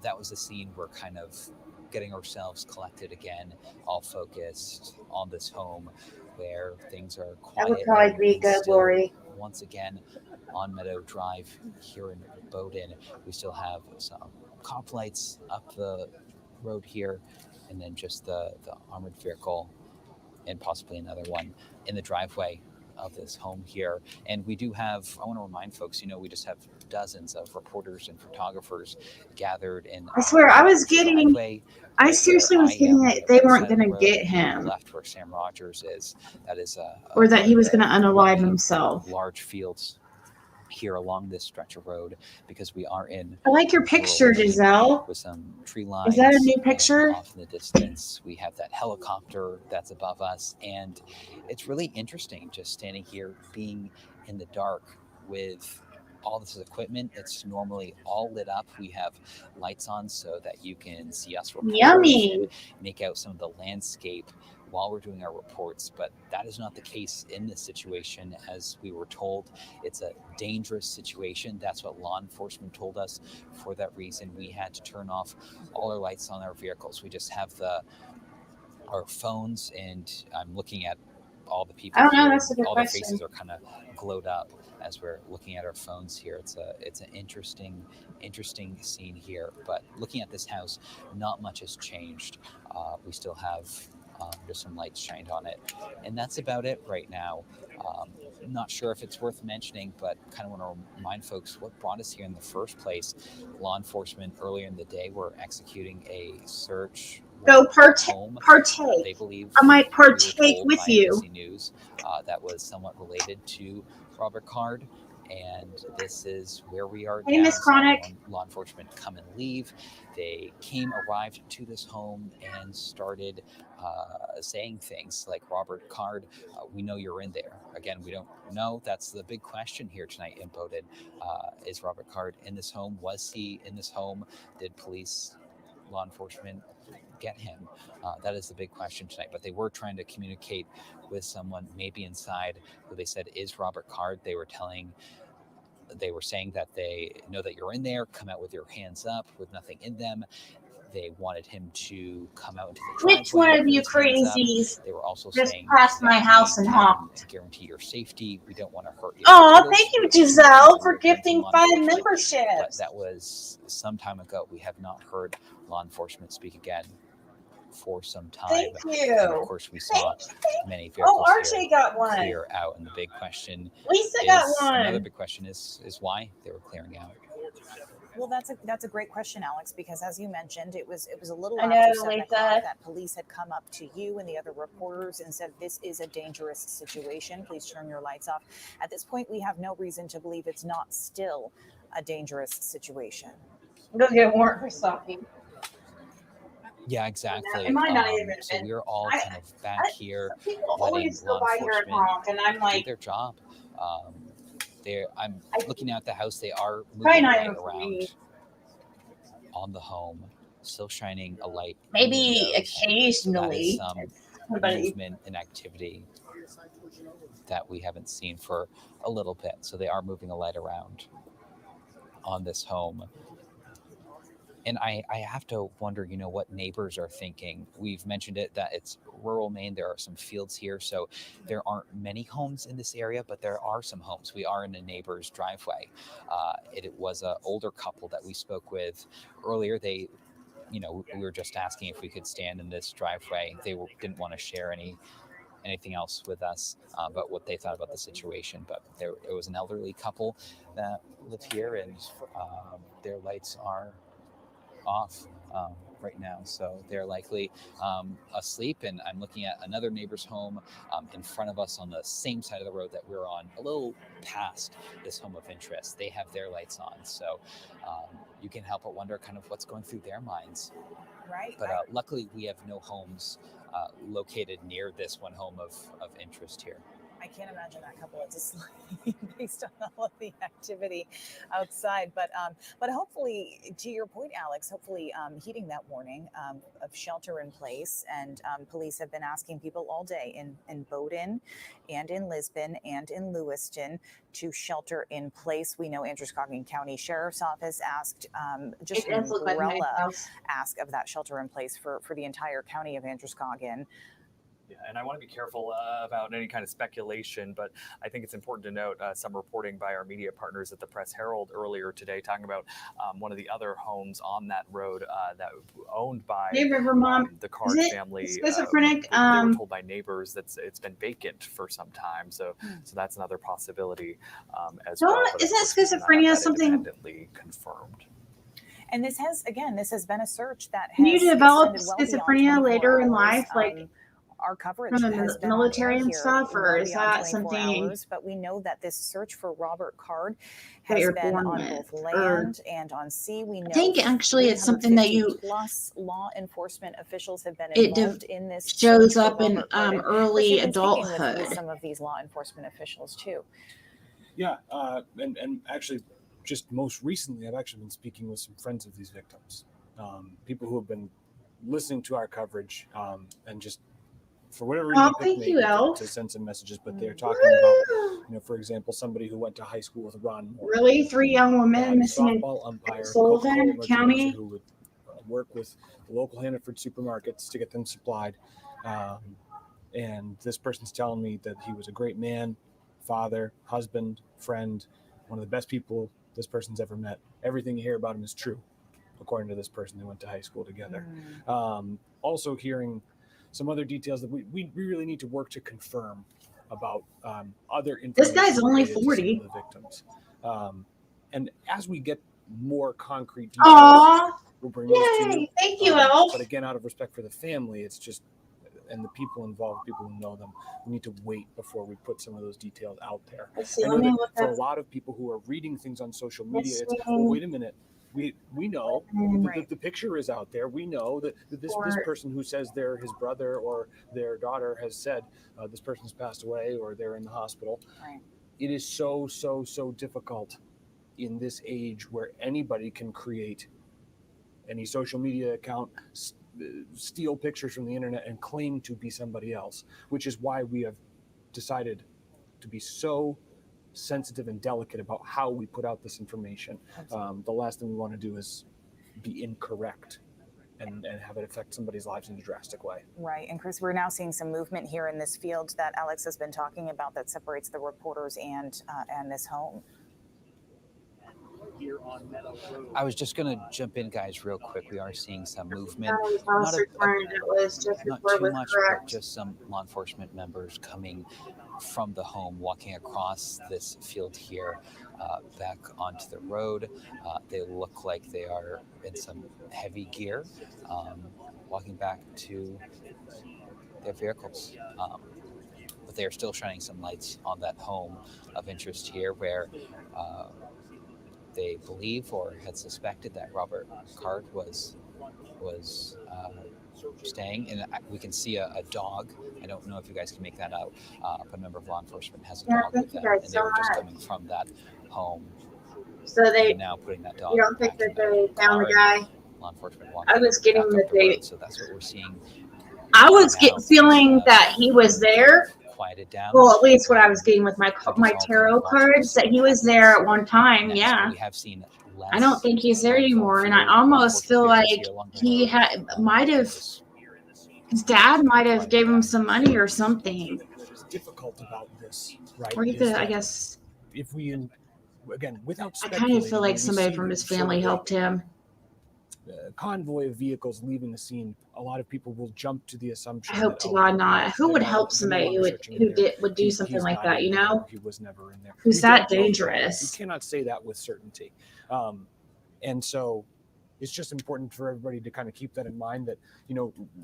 that was the scene. We're kind of getting ourselves collected again, all focused on this home where things are quiet. That would probably be good, Lori. Once again, on Meadow Drive here in Bowdoin, we still have some cop lights up the road here, and then just the armored vehicle and possibly another one in the driveway of this home here. And we do have, I want to remind folks, we just have dozens of reporters and photographers gathered in. I swear, I seriously was getting that they weren't going to get him. Left where Sam Rogers is, that is or that he was going to unalive himself. Large fields here along this stretch of road, because we are in. I like your picture, Giselle. With some tree lines. Is that a new picture? Off in the distance, we have that helicopter that's above us, and it's really interesting just standing here, being in the dark with all this equipment. It's normally all lit up. We have lights on so that you can see us reporters. Yummy. And make out some of the landscape while we're doing our reports, but that is not the case in this situation. As we were told, it's a dangerous situation. That's what law enforcement told us. For that reason, we had to turn off all our lights on our vehicles. We just have our phones, and I'm looking at all the people. I don't know. That's a good all question. Their faces are kind of glowed up as we're looking at our phones here. It's an interesting scene here. But looking at this house, not much has changed. We still have just some lights shined on it, and that's about it right now. Not sure if it's worth mentioning, but kind of want to remind folks what brought us here in the first place. Law enforcement earlier in the day were executing a search. Go partake. They believe I might partake with you. NBC News that was somewhat related to Robert Card, and this is where we are. Hey, Miss Chronic. Law enforcement come and leave. They arrived to this home and started saying things like, Robert Card, we know you're in there. Again, we don't know. That's the big question here tonight in Bowdoin. Is Robert Card in this home? Was he in this home? Did police, law enforcement get him? That is the big question tonight. But they were trying to communicate with someone maybe inside who they said is Robert Card. They were saying that they know that you're in there. Come out with your hands up with nothing in them. They wanted him to come out into the driveway. Which one of you crazies They were also just saying passed my house and honked? Guarantee your safety. We don't want to hurt you. Oh, thank you, Giselle, for gifting 5 memberships. But that was some time ago. We have not heard law enforcement speak again for some time. Thank you. And of course, we saw many vehicles Archie got one. clear out, and the big question Lisa got one. Another big question is why they were clearing out. Well, that's a great question, Alex, because as you mentioned, it was a little I know, after 7 Lisa. o'clock that police had come up to you and the other reporters and said, this is a dangerous situation. Please turn your lights off. At this point, we have no reason to believe it's not still a dangerous situation. Go get warrant for stalking. Yeah, exactly. It might not even so been- we're all kind of back here People letting always go law by here and enforcement honk, and I'm do like, their job. I'm looking at the house. They are probably moving not right even for me. around on the home, still shining a light. in Maybe windows. So that occasionally. is some Somebody. movement and activity that we haven't seen for a little bit. So they are moving a light around on this home. And I have to wonder, what neighbors are thinking. We've mentioned it that it's rural Maine. There are some fields here, so there aren't many homes in this area, but there are some homes. We are in a neighbor's driveway. It was an older couple that we spoke with earlier. They, we were just asking if we could stand in this driveway. They didn't want to share anything else with us, but what they thought about the situation. But it was an elderly couple that live here, and their lights are off right now, so they're likely asleep. And I'm looking at another neighbor's home in front of us on the same side of the road that we're on, a little past this home of interest. They have their lights on, so you can help but wonder kind of what's going through their minds. Right. But luckily we have no homes located near this one home of interest here. I can't imagine that couple is asleep based on all of the activity outside. But hopefully, to your point, Alex, hopefully heeding that warning of shelter in place. And police have been asking people all day in Bowdoin and in Lisbon and in Lewiston to shelter in place. We know Androscoggin County Sheriff's Office asked just an umbrella ask of that shelter in place for the entire county of Androscoggin. Yeah, and I want to be careful about any kind of speculation, but I think it's important to note some reporting by our media partners at the Press Herald earlier today, talking about one of the other homes on that road that owned by the Card family. Schizophrenic. They were told by neighbors that it's been vacant for some time, so that's another possibility as well. Isn't schizophrenia something independently confirmed? And this has been a search that has Can you develop extended well schizophrenia later in hours. life, like our coverage from the has been military and here stuff, or well is beyond that 24 something hours, but we know that this search for Robert Card that has you're been born on with, both land and on sea. We know I think actually it's something that you plus law enforcement officials have been it involved in this. shows up in early With adulthood. some of these law enforcement officials too. Yeah, and actually, just most recently, I've actually been speaking with some friends of these victims, people who have been listening to our coverage, and just for whatever reason, to send some messages. But they're talking about, for example, somebody who went to high school with Ron Moore. Really, 3 young women missing in softball umpire, Sullivan County, who would work with the local Hannaford supermarkets to get them supplied. And this person's telling me that he was a great man, father, husband, friend, one of the best people this person's ever met. Everything you hear about him is true, according to this person. They went to high school together. Also hearing some other details that we really need to work to confirm about other information. This guy's only 40. The victims. And as we get more concrete details, we'll bring those to you. Thank you, Elf. But again, out of respect for the family, it's just, and the people involved, people who know them, we need to wait before we put some of those details out there. I know that for a lot of people who are reading things on social media, it's, well, wait a minute. We know that the picture is out there. We know that this person who says they're his brother or their daughter has said this person's passed away or they're in the hospital. Right. It is so difficult in this age where anybody can create any social media account, steal pictures from the internet and claim to be somebody else, which is why we have decided to be so sensitive and delicate about how we put out this information. The last thing we want to do is be incorrect and have it affect somebody's lives in a drastic way. Right. And Chris, we're now seeing some movement here in this field that Alex has been talking about that separates the reporters and this home. I was just going to jump in, guys, real quick. We are seeing some movement. Not Too much, but just some law enforcement members coming from the home, walking across this field here, back onto the road. They look like they are in some heavy gear, walking back to their vehicles. But they are still shining some lights on that home of interest here, where they believe or had suspected that Robert Card was staying, and we can see a dog. I don't know if you guys can make that out, but a member of law enforcement has a dog with them, and they were just coming from that home. So they now putting that dog. You don't think that they found the guy? Law enforcement I was getting the date. So that's what we're seeing. I was feeling that he was there. Quieted down. Well, at least what I was getting with my tarot cards, that he was there at one time. Yeah. We have seen I don't think he's there anymore, and I almost feel like he might have. His dad might have gave him some money or something. What's difficult about this, right? Or either, I guess. If we, again, without I kind of feel like somebody from his family helped him. Convoy of vehicles leaving the scene, a lot of people will jump to the assumption. I hope to God not. Who would help somebody would do something like that? You know, he was never in there. Who's that dangerous? You cannot say that with certainty, and so it's just important for everybody to kind of keep that in mind. That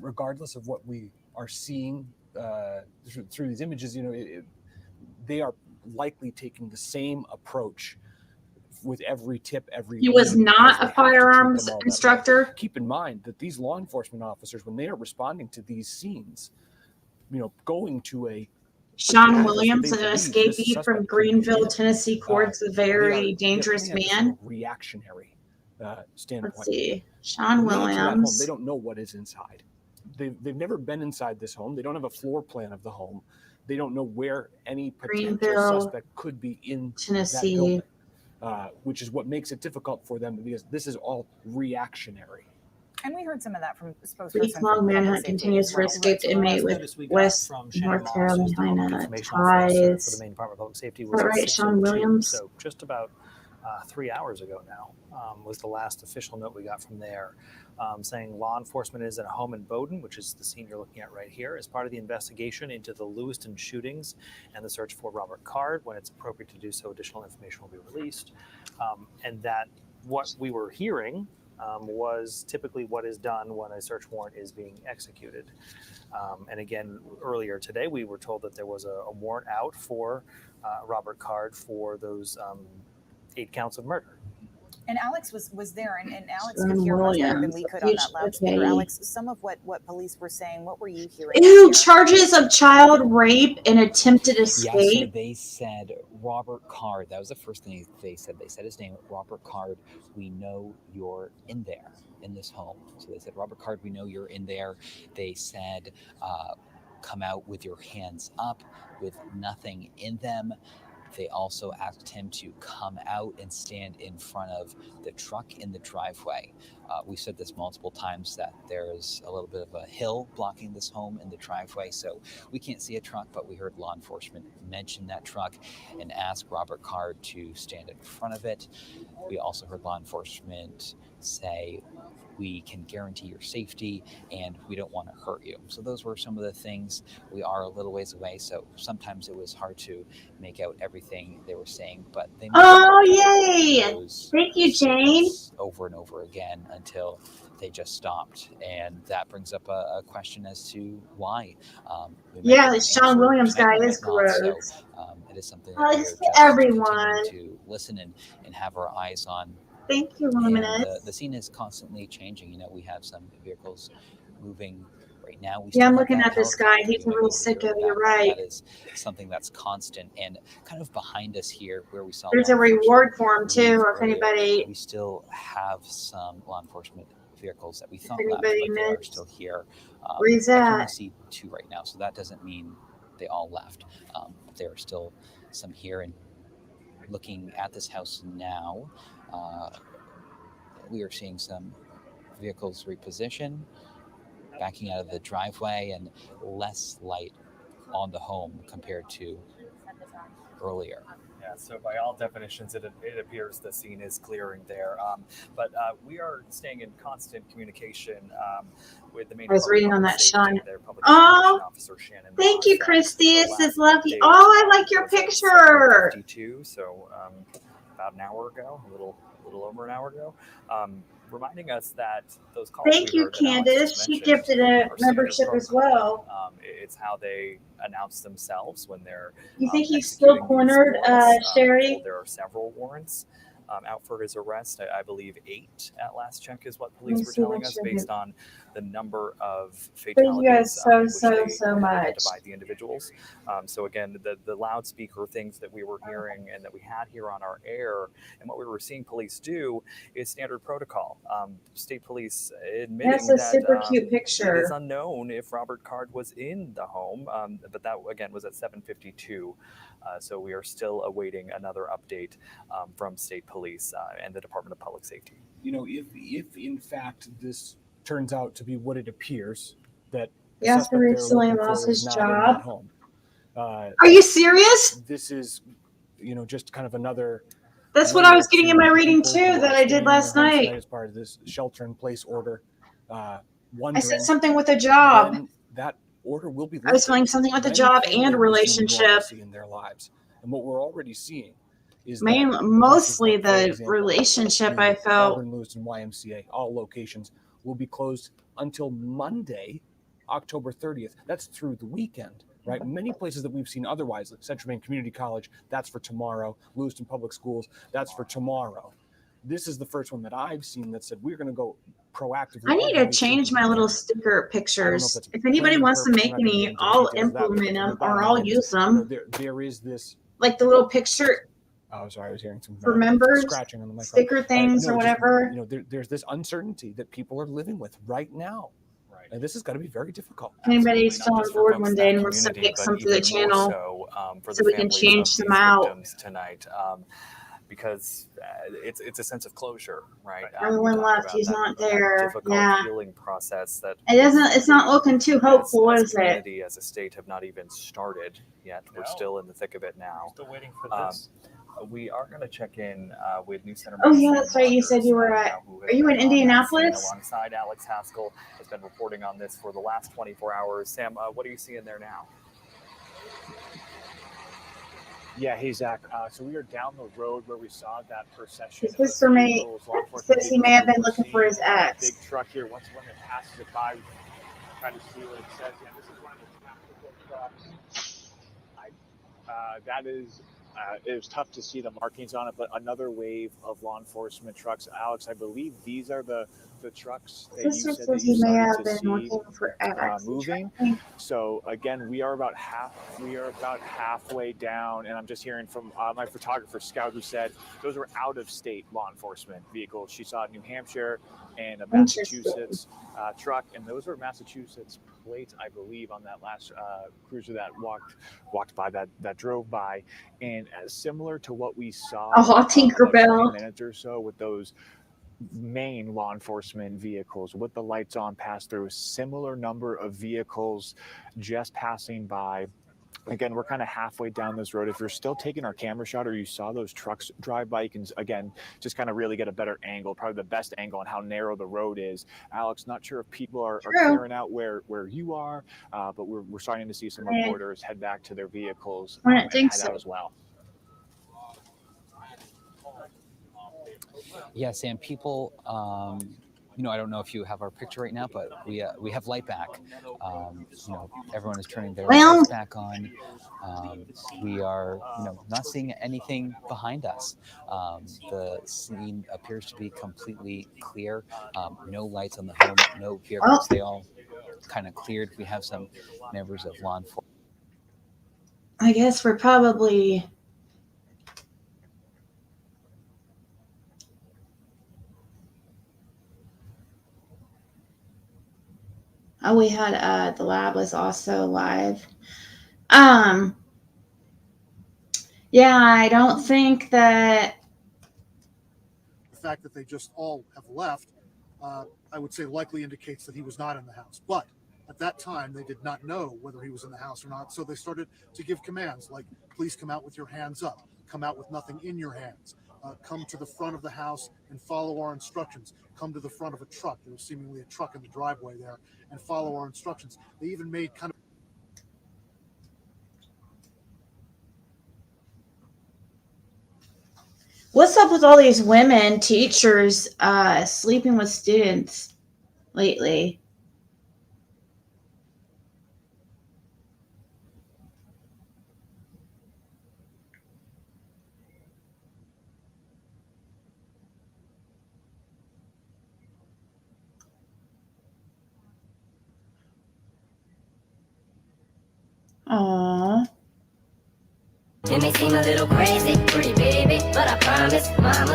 regardless of what we are seeing through these images, they are likely taking the same approach. With every tip, he was not a firearms instructor. Keep in mind that these law enforcement officers, when they are responding to these scenes, going to a Sean Williams, an escapee from Greenville, Tennessee, courts a very dangerous man. Reactionary standpoint. Let's see, Sean Williams. They don't know what is inside. They've never been inside this home. They don't have a floor plan of the home. They don't know where any potential suspect could be in Tennessee. That building. Which is what makes it difficult for them, because this is all reactionary. And we heard some of that from week-long manhunt continues for escaped inmate with West North Carolina ties. For the Maine Department of Public Safety was right, Sean Williams. So just about 3 hours ago now was the last official note we got from there, saying law enforcement is in a home in Bowdoin, which is the scene you're looking at right here, as part of the investigation into the Lewiston shootings and the search for Robert Card. When it's appropriate to do so, additional information will be released. And that what we were hearing was typically what is done when a search warrant is being executed. And again, earlier today, we were told that there was a warrant out for Robert Card for those 8 counts of murder. And Alex was there, and Alex could hear much better than we could on that loudspeaker. Alex, some of what police were saying, what were you hearing? Ew, charges of child rape and attempted escape. Yeah, so they said Robert Card. That was the first thing they said. They said his name, Robert Card. We know you're in there, in this home. So they said, Robert Card, we know you're in there. They said, come out with your hands up, with nothing in them. They also asked him to come out and stand in front of the truck in the driveway. We said this multiple times, that there's a little bit of a hill blocking this home in the driveway, so we can't see a truck, but we heard law enforcement mention that truck and ask Robert Card to stand in front of it. We also heard law enforcement say, we can guarantee your safety and we don't want to hurt you. So those were some of the things. We are a little ways away, so sometimes it was hard to make out everything they were saying, but they yay! Thank you, Jane. Over and over again until they just stopped. And that brings up a question as to why. Yeah, the Sean Williams guy is gross. So, it is something that we're just everyone to listen and have our eyes on. Thank you, Luminous. The scene is constantly changing. We have some vehicles moving right now. I'm looking at this guy. He's a real sicko. You're right. That is something that's constant. And kind of behind us here, where we saw there's a reward for him too, or if anybody. We still have some law enforcement vehicles that we thought left, but they are still here. Where he's at? I can only see 2 right now, so that doesn't mean they all left. There are still some here, and looking at this house now. We are seeing some vehicles reposition, backing out of the driveway, and less light on the home compared to earlier. Yeah, so by all definitions, it appears the scene is clearing there. But we are staying in constant communication with the main. I was reading on that Sean. Oh, officer, thank you, Christy. This is lovely. Oh, I like your picture. 52, so about an hour ago, a little over an hour ago. Reminding us that those calls. Thank you, Candace. She gifted a membership as well. It's how they announce themselves when they're. You think he's still cornered, Sherry? There are several warrants out for his arrest. I believe 8 at last check is what police were telling us, based on the number of fatalities. Thank you guys so much. By the individuals. So again, the loudspeaker things that we were hearing and that we had here on our air, and what we were seeing police do is standard protocol. State police admitting that's a super cute it picture. is unknown if Robert Card was in the home, but that again was at 7:52. So we are still awaiting another update from state police and the Department of Public Safety. You know, if in fact this turns out to be what it appears, that the suspect recently lost his job. Home, are you serious? This is, you know, just kind of another. That's what I was getting in my reading too, that I did last night. As part of this shelter-in-place order, I said something with a job. That order will be. I was feeling something with a job and relationship in their lives, and what we're already seeing is mostly the relationship. I felt. Auburn, Lewiston, YMCA, all locations will be closed until Monday, October 30th. That's through the weekend. Right, many places that we've seen otherwise, like Central Maine Community College, that's for tomorrow. Lewiston Public Schools, that's for tomorrow. This is the first one that I've seen that said we're going to go proactively. I need to change my little sticker pictures. If anybody wants to make any, I'll implement them or I'll use them. There is this, like the little picture. Oh, sorry, I was hearing some members, scratching on the microphone. Sticker things or whatever. There's this uncertainty that people are living with right now. And this is going to be very difficult. Anybody's still on board one day and wants to pick some to the channel, so we can change them out tonight, because it's a sense of closure, right? Everyone left; he's not there. Yeah, healing process that it doesn't. It's not looking too hopeful, is it? As a state, have not even started yet. We're still in the thick of it now. Still waiting for this. We are going to check in with News Center. Oh yeah, that's right. You said you were at. Are you in Indianapolis? Alongside Alex Haskell has been reporting on this for the last 24 hours. Sam, what are you seeing there now? Yeah, hey Zach. So we are down the road where we saw that procession. Is this for me? It says he may have been looking for his ex. Big truck here. Once one that passes it by, we try to see what it says. Yeah, this is one of the tactical trucks. That is. It was tough to see the markings on it, but another wave of law enforcement trucks. Alex, I believe these are the trucks that you said that you started to see moving. So again, we are about halfway down, and I'm just hearing from my photographer Scout, who said those were out-of-state law enforcement vehicles. She saw New Hampshire and a Massachusetts truck, and those were Massachusetts plates, I believe, on that last cruiser that walked by, that drove by. And similar to what we saw Tinkerbell 20 minutes or so with those main law enforcement vehicles with the lights on pass through, a similar number of vehicles just passing by. Again, we're kind of halfway down this road. If you're still taking our camera shot or you saw those trucks drive by, you can, again, just kind of really get a better angle, probably the best angle on how narrow the road is. Alex, not sure if people are clearing out where you are, but we're starting to see some reporters head back to their vehicles and head out as well. Yeah, Sam, people, I don't know if you have our picture right now, but we have light back. Everyone is turning their lights back on. We are, not seeing anything behind us. The scene appears to be completely clear. No lights on the home, no vehicles. They all kind of cleared. We have some members of law enforcement. I guess we're probably. Oh, we had the lab was also live. Yeah, I don't think that the fact that they just all have left, I would say likely indicates that he was not in the house. But At that time, they did not know whether he was in the house or not, so they started to give commands like, please come out with your hands up, come out with nothing in your hands, come to the front of the house and follow our instructions, come to the front of a truck. There was seemingly a truck in the driveway there, and follow our instructions. They even made kind of What's up with all these women teachers sleeping with students lately? Aww. It may seem a little crazy, pretty baby, but I promise, mama.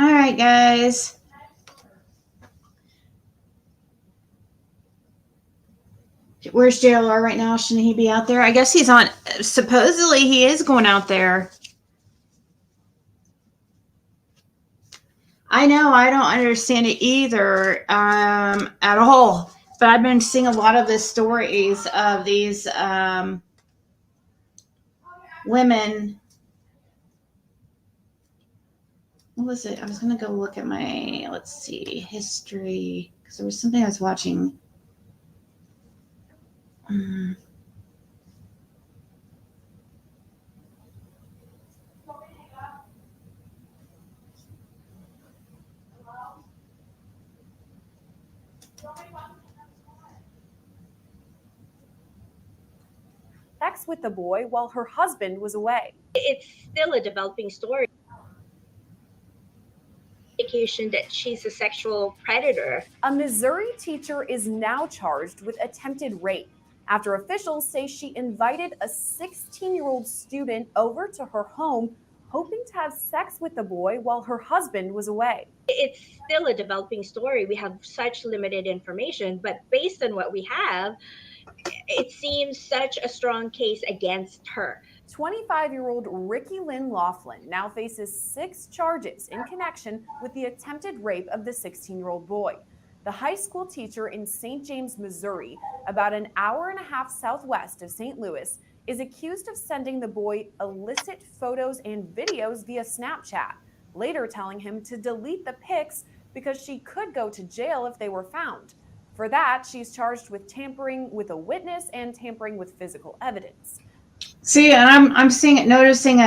All right, guys. Where's JLR right now? Shouldn't he be out there? I guess he's on. Supposedly, he is going out there. I know. I don't understand it either at all. But I've been seeing a lot of the stories of these women. What was it? I was going to go look at my, let's see, history. Because there was something I was watching. Sex with the boy while her husband was away. It's still a developing story. Indication that she's a sexual predator. A Missouri teacher is now charged with attempted rape after officials say she invited a 16-year-old student over to her home, hoping to have sex with the boy while her husband was away. It's still a developing story. We have such limited information, but based on what we have, it seems such a strong case against her. 25-year-old Ricky Lynn Laughlin now faces 6 charges in connection with the attempted rape of the 16-year-old boy. The high school teacher in St. James, Missouri, about an hour and a half southwest of St. Louis, is accused of sending the boy illicit photos and videos via Snapchat, later telling him to delete the pics because she could go to jail if they were found. For that, she's charged with tampering with a witness and tampering with physical evidence. See, and I'm noticing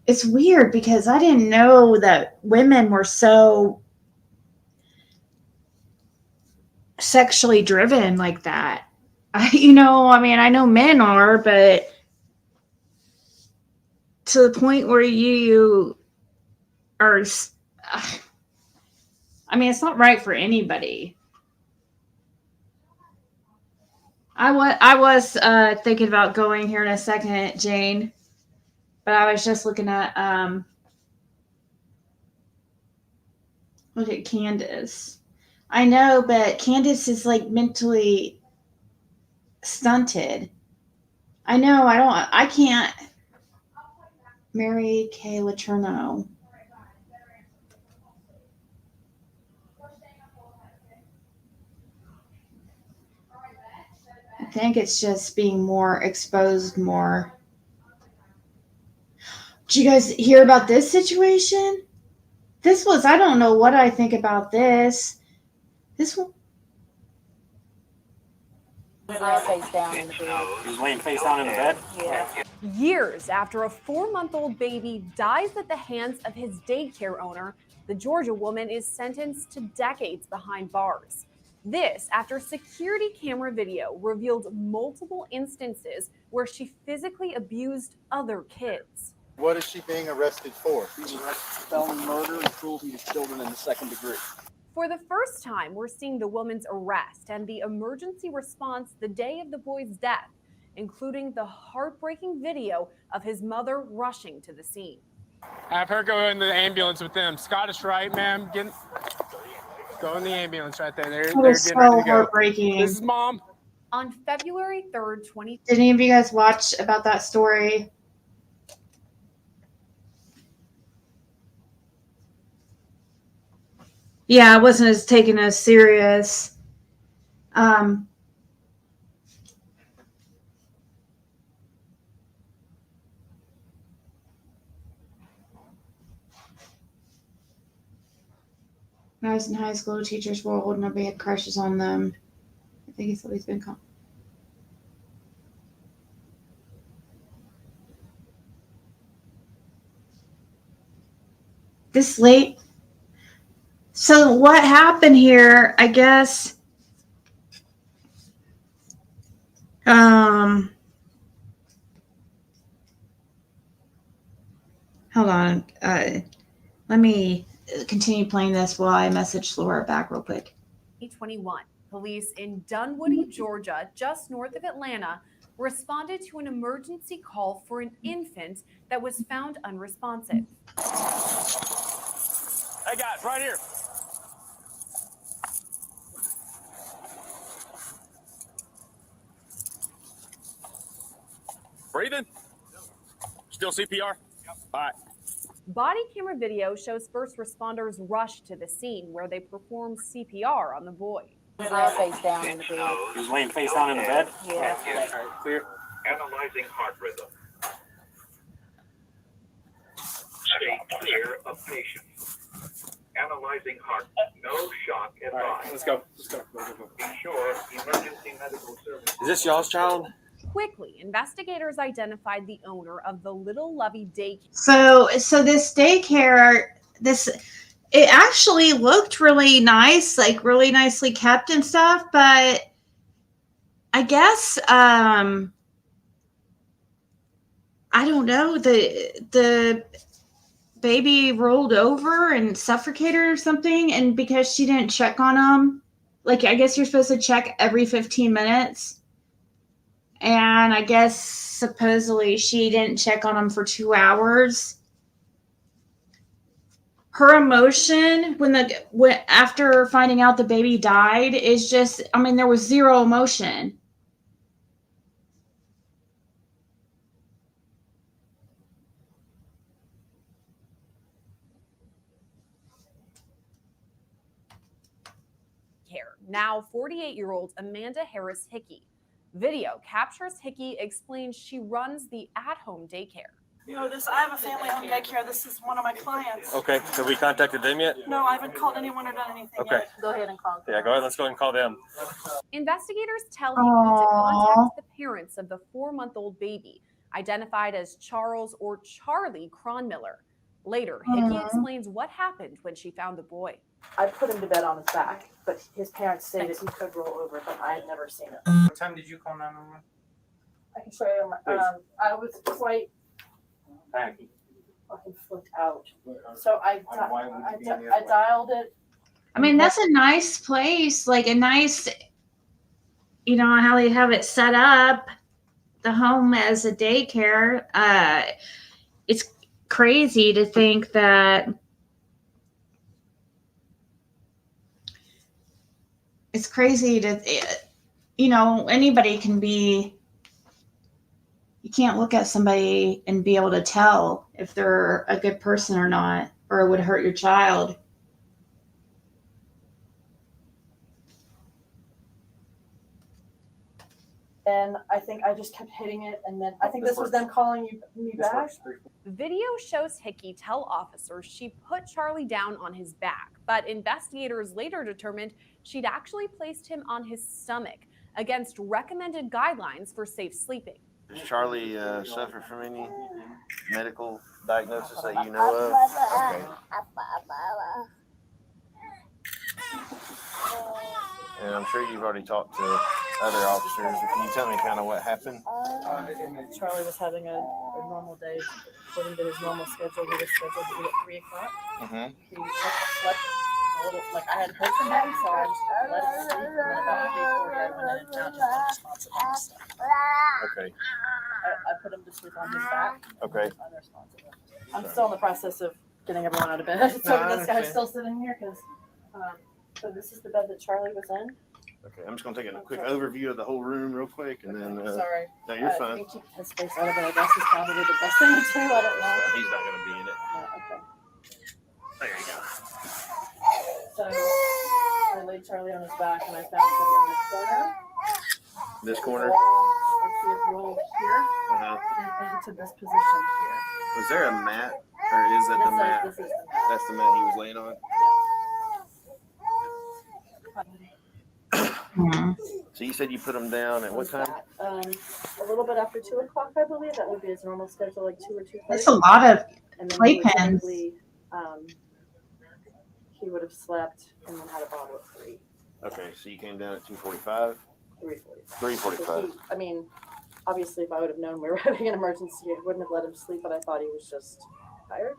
it's weird because I didn't know that women were so sexually driven like that. I know men are, but to the point where you are, it's not right for anybody. I was thinking about going here in a second, Jane, but I was just looking at look at Candace. I know, but Candace is like mentally stunted. I know. I can't. Mary Kay Letourneau. I think it's just being more exposed more. Did you guys hear about this situation? I don't know what I think about this. This one. Face down in the bed. He's laying face down in the bed? Yeah. Years after a 4-month-old baby dies at the hands of his daycare owner, the Georgia woman is sentenced to decades behind bars. This after security camera video revealed multiple instances where she physically abused other kids. What is she being arrested for? He's arrested for felony murder and cruelty to children in the 2nd degree. For the first time, we're seeing the woman's arrest and the emergency response the day of the boy's death, including the heartbreaking video of his mother rushing to the scene. Have her go in the ambulance with them. Scottish Rite, ma'am. Go in the ambulance right there. They're getting ready to go. Heartbreaking. This is Mom. On February 3rd, 2020. Did any of you guys watch about that story? Yeah, I wasn't as taken as serious. When I was in high school, teachers were old, nobody had crushes on them. I think it's always been this late. So what happened here, I guess, hold on. Let me continue playing this while I message Laura back real quick. 2021, police in Dunwoody, Georgia, just north of Atlanta, responded to an emergency call for an infant that was found unresponsive. Hey guys, right here. Breathing? Still CPR? Yep. All right. Body camera video shows first responders rushed to the scene where they performed CPR on the boy. He's laying face down in the bed. He's laying face down in the bed? Yeah. All right, clear. Analyzing heart rhythm. Stay clear of patient. Analyzing heart. No shock advised. All right, let's go. Let's go. Ensure emergency medical service. Is this y'all's child? Quickly, investigators identified the owner of the Little Lovey daycare. So this daycare, it actually looked really nice, like really nicely kept and stuff, but I guess I don't know, the baby rolled over and suffocated or something, and because she didn't check on him, like I guess you're supposed to check every 15 minutes. And I guess supposedly she didn't check on him for 2 hours. Her emotion after finding out the baby died is just, I mean, there was zero emotion. Now 48-year-old Amanda Harris Hickey. Video captures Hickey explains she runs the at-home daycare. You know, I have a family home daycare. This is one of my clients. Okay, have we contacted them yet? No, I haven't called anyone or done anything yet. Go ahead and call them. Yeah, go ahead. Let's go ahead and call them. Investigators tell Hickey to contact the parents of the 4-month-old baby, identified as Charles or Charlie Cronmiller. Later, Hickey explains what happened when she found the boy. I put him to bed on his back, but his parents say that he could roll over, but I had never seen it. What time did you call 911? I can show you. I was quite fucking flipped out. So I dialed it. I mean, that's a nice place, like a nice, you know, how they have it set up, the home as a daycare. It's crazy to think that you know, anybody can be, you can't look at somebody and be able to tell if they're a good person or not, or it would hurt your child. And I think I just kept hitting it, and then I think this was them calling me back. Video shows Hickey tell officers she put Charlie down on his back, but investigators later determined she'd actually placed him on his stomach against recommended guidelines for safe sleeping. Does Charlie suffer from any medical diagnosis that you know of? Okay. And I'm sure you've already talked to other officers. Can you tell me kind of what happened? Charlie was having a normal day, according to his normal schedule. He was scheduled to be at 3 o'clock. He slept a little, like I had heard from him, so I just let him sleep. And then about 3:40, I went in and found him unresponsive. Okay. I put him to sleep on his back. Okay. Unresponsive. I'm still in the process of getting everyone out of bed. So this guy's still sitting here because. So this is the bed that Charlie was in. Okay, I'm just gonna take a quick overview of the whole room real quick, and then. Sorry. No, you're fine. I think keep his face out of it. I guess is probably the best thing to do. I don't know. He's not gonna be in it. Okay. There you go. So I laid Charlie on his back, and I found something in the corner. This corner. Let's see it roll here Uh-huh. into this position here. Was there a mat, or is that the mat? This is the mat. That's the mat he was laying on. So you said you put him down at what time? A little bit after 2 o'clock, I believe. That would be his normal schedule, like 2 or 2:30. That's a lot of And then playpens. He would have slept and then had a bottle at 3. Okay, so you came down at 2:45. 3:45. I mean, obviously, if I would have known we were having an emergency, I wouldn't have let him sleep. But I thought he was just tired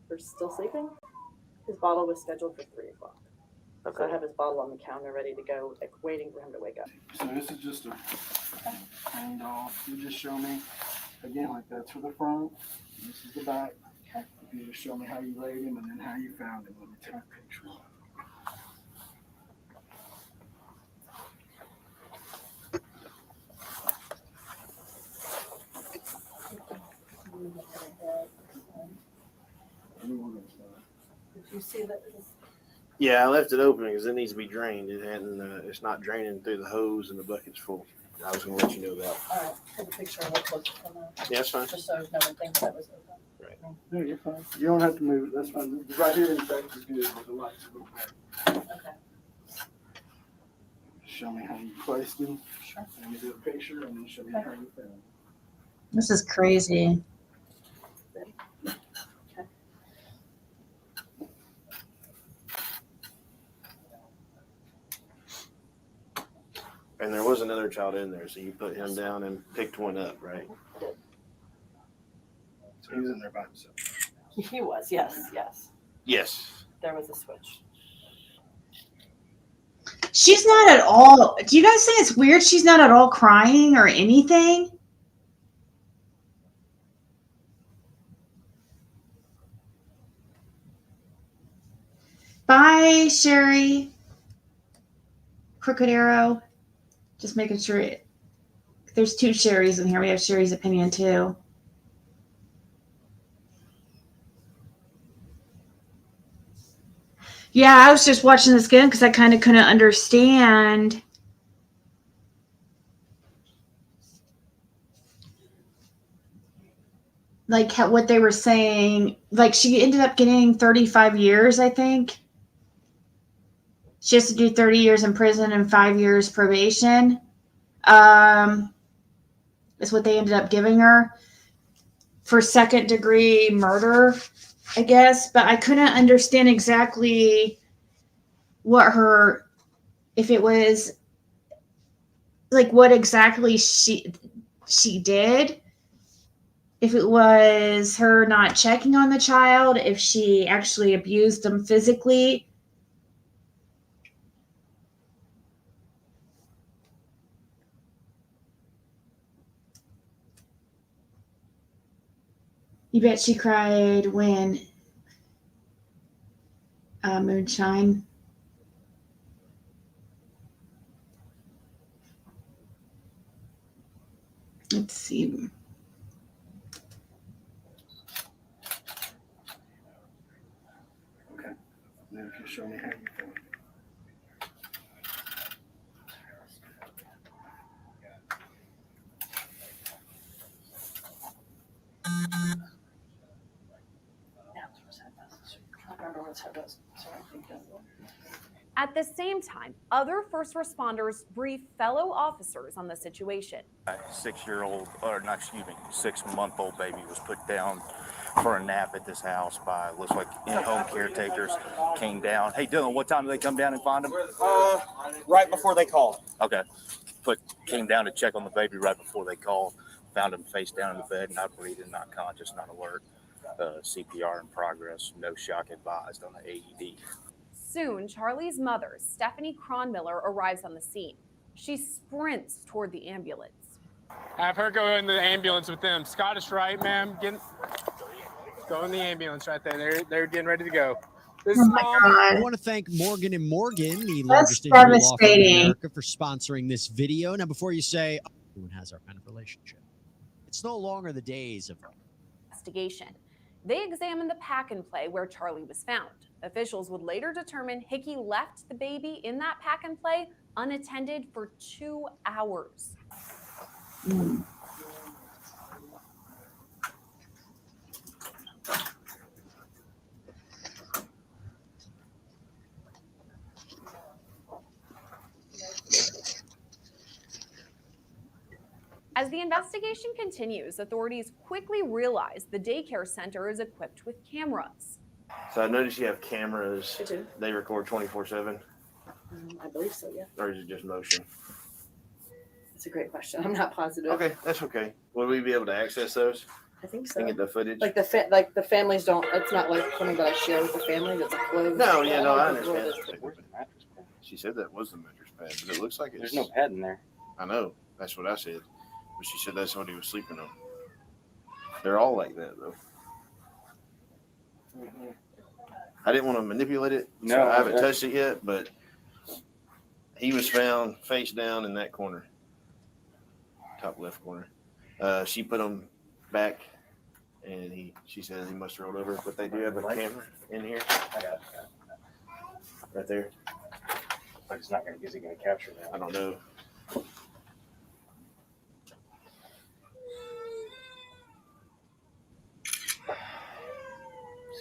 or still sleeping. His bottle was scheduled for 3 o'clock. Okay. So I have his bottle on the counter ready to go, like waiting for him to wake up. So this is just a hand off. You just show me again, like that's for the front. This is the back. Okay. You just show me how you laid him and then how you found him. Let me take a picture. Did you see that? Yeah, I left it open because it needs to be drained. It hadn't. It's not draining through the hose, and the bucket's full. I was going to let you know that. All right, take a picture and we'll close it from there. Yeah, that's fine. Just so no one thinks that was open. Right. No, you're fine. You don't have to move it. That's fine. Right here in fact is good, but the lights a little better. Okay. Show me how you placed him. Sure. And you do a picture, and then show me how you found him. This is crazy. And there was another child in there, so you put him down and picked one up, right? So he was in there by himself. He was, yes. Yes. There was a switch. She's not at all. Do you guys think it's weird she's not at all crying or anything? Bye, Sherry. Crooked Arrow. Just making sure there's 2 Sherrys in here. We have Sherry's opinion too. Yeah, I was just watching this again because I kind of couldn't understand. Like what they were saying. Like she ended up getting 35 years, I think. She has to do 30 years in prison and 5 years probation. Is what they ended up giving her for 2nd-degree murder, I guess. But I couldn't understand exactly if it was like what exactly she did. If it was her not checking on the child, if she actually abused them physically. You bet she cried when Moonshine. Let's see. Okay. Now if you show me how you found him. At the same time, other first responders brief fellow officers on the situation. A 6-month-old baby was put down for a nap at this house by, looks like in-home caretakers. Came down. Hey, Dylan, what time did they come down and find him? Right before they called. Okay. Came down to check on the baby right before they called. Found him face down in the bed, not breathing, not conscious, not alert. CPR in progress, no shock advised on the AED. Soon, Charlie's mother, Stephanie Cronmiller, arrives on the scene. She sprints toward the ambulance. Have her go in the ambulance with them. Scottish Rite, ma'am. Go in the ambulance right there. They're getting ready to go. Oh my I God. want to thank Morgan & Morgan, the That's largest injury law firm in devastating. America, for sponsoring this video. Now, before you say, oh, everyone has our kind of relationship, it's no longer the days of investigation. They examined the pack and play where Charlie was found. Officials would later determine Hickey left the baby in that pack and play unattended for 2 hours. As the investigation continues, authorities quickly realize the daycare center is equipped with cameras. So I noticed you have cameras. I do. They record 24/7, I believe so, yeah. or is it just motion? It's a great question. I'm not positive. Okay, that's okay. Will we be able to access those? I think so. And get the footage? Like the families don't. It's not like something that I share with the family. That's a closed. No, yeah, no, I understand. Where's the mattress pad? She said that was the mattress pad, but it looks like it's. There's no pad in there. I know. That's what I said. But she said that's what he was sleeping on. They're all like that, though. I didn't want to manipulate it. So No, I haven't touched it yet, but he was found face down in that corner. Top left corner. She put him back, and she says he must have rolled over, but they do have a camera in here. I got it. Right there. But it's not going to. Is it going to capture that? I don't know.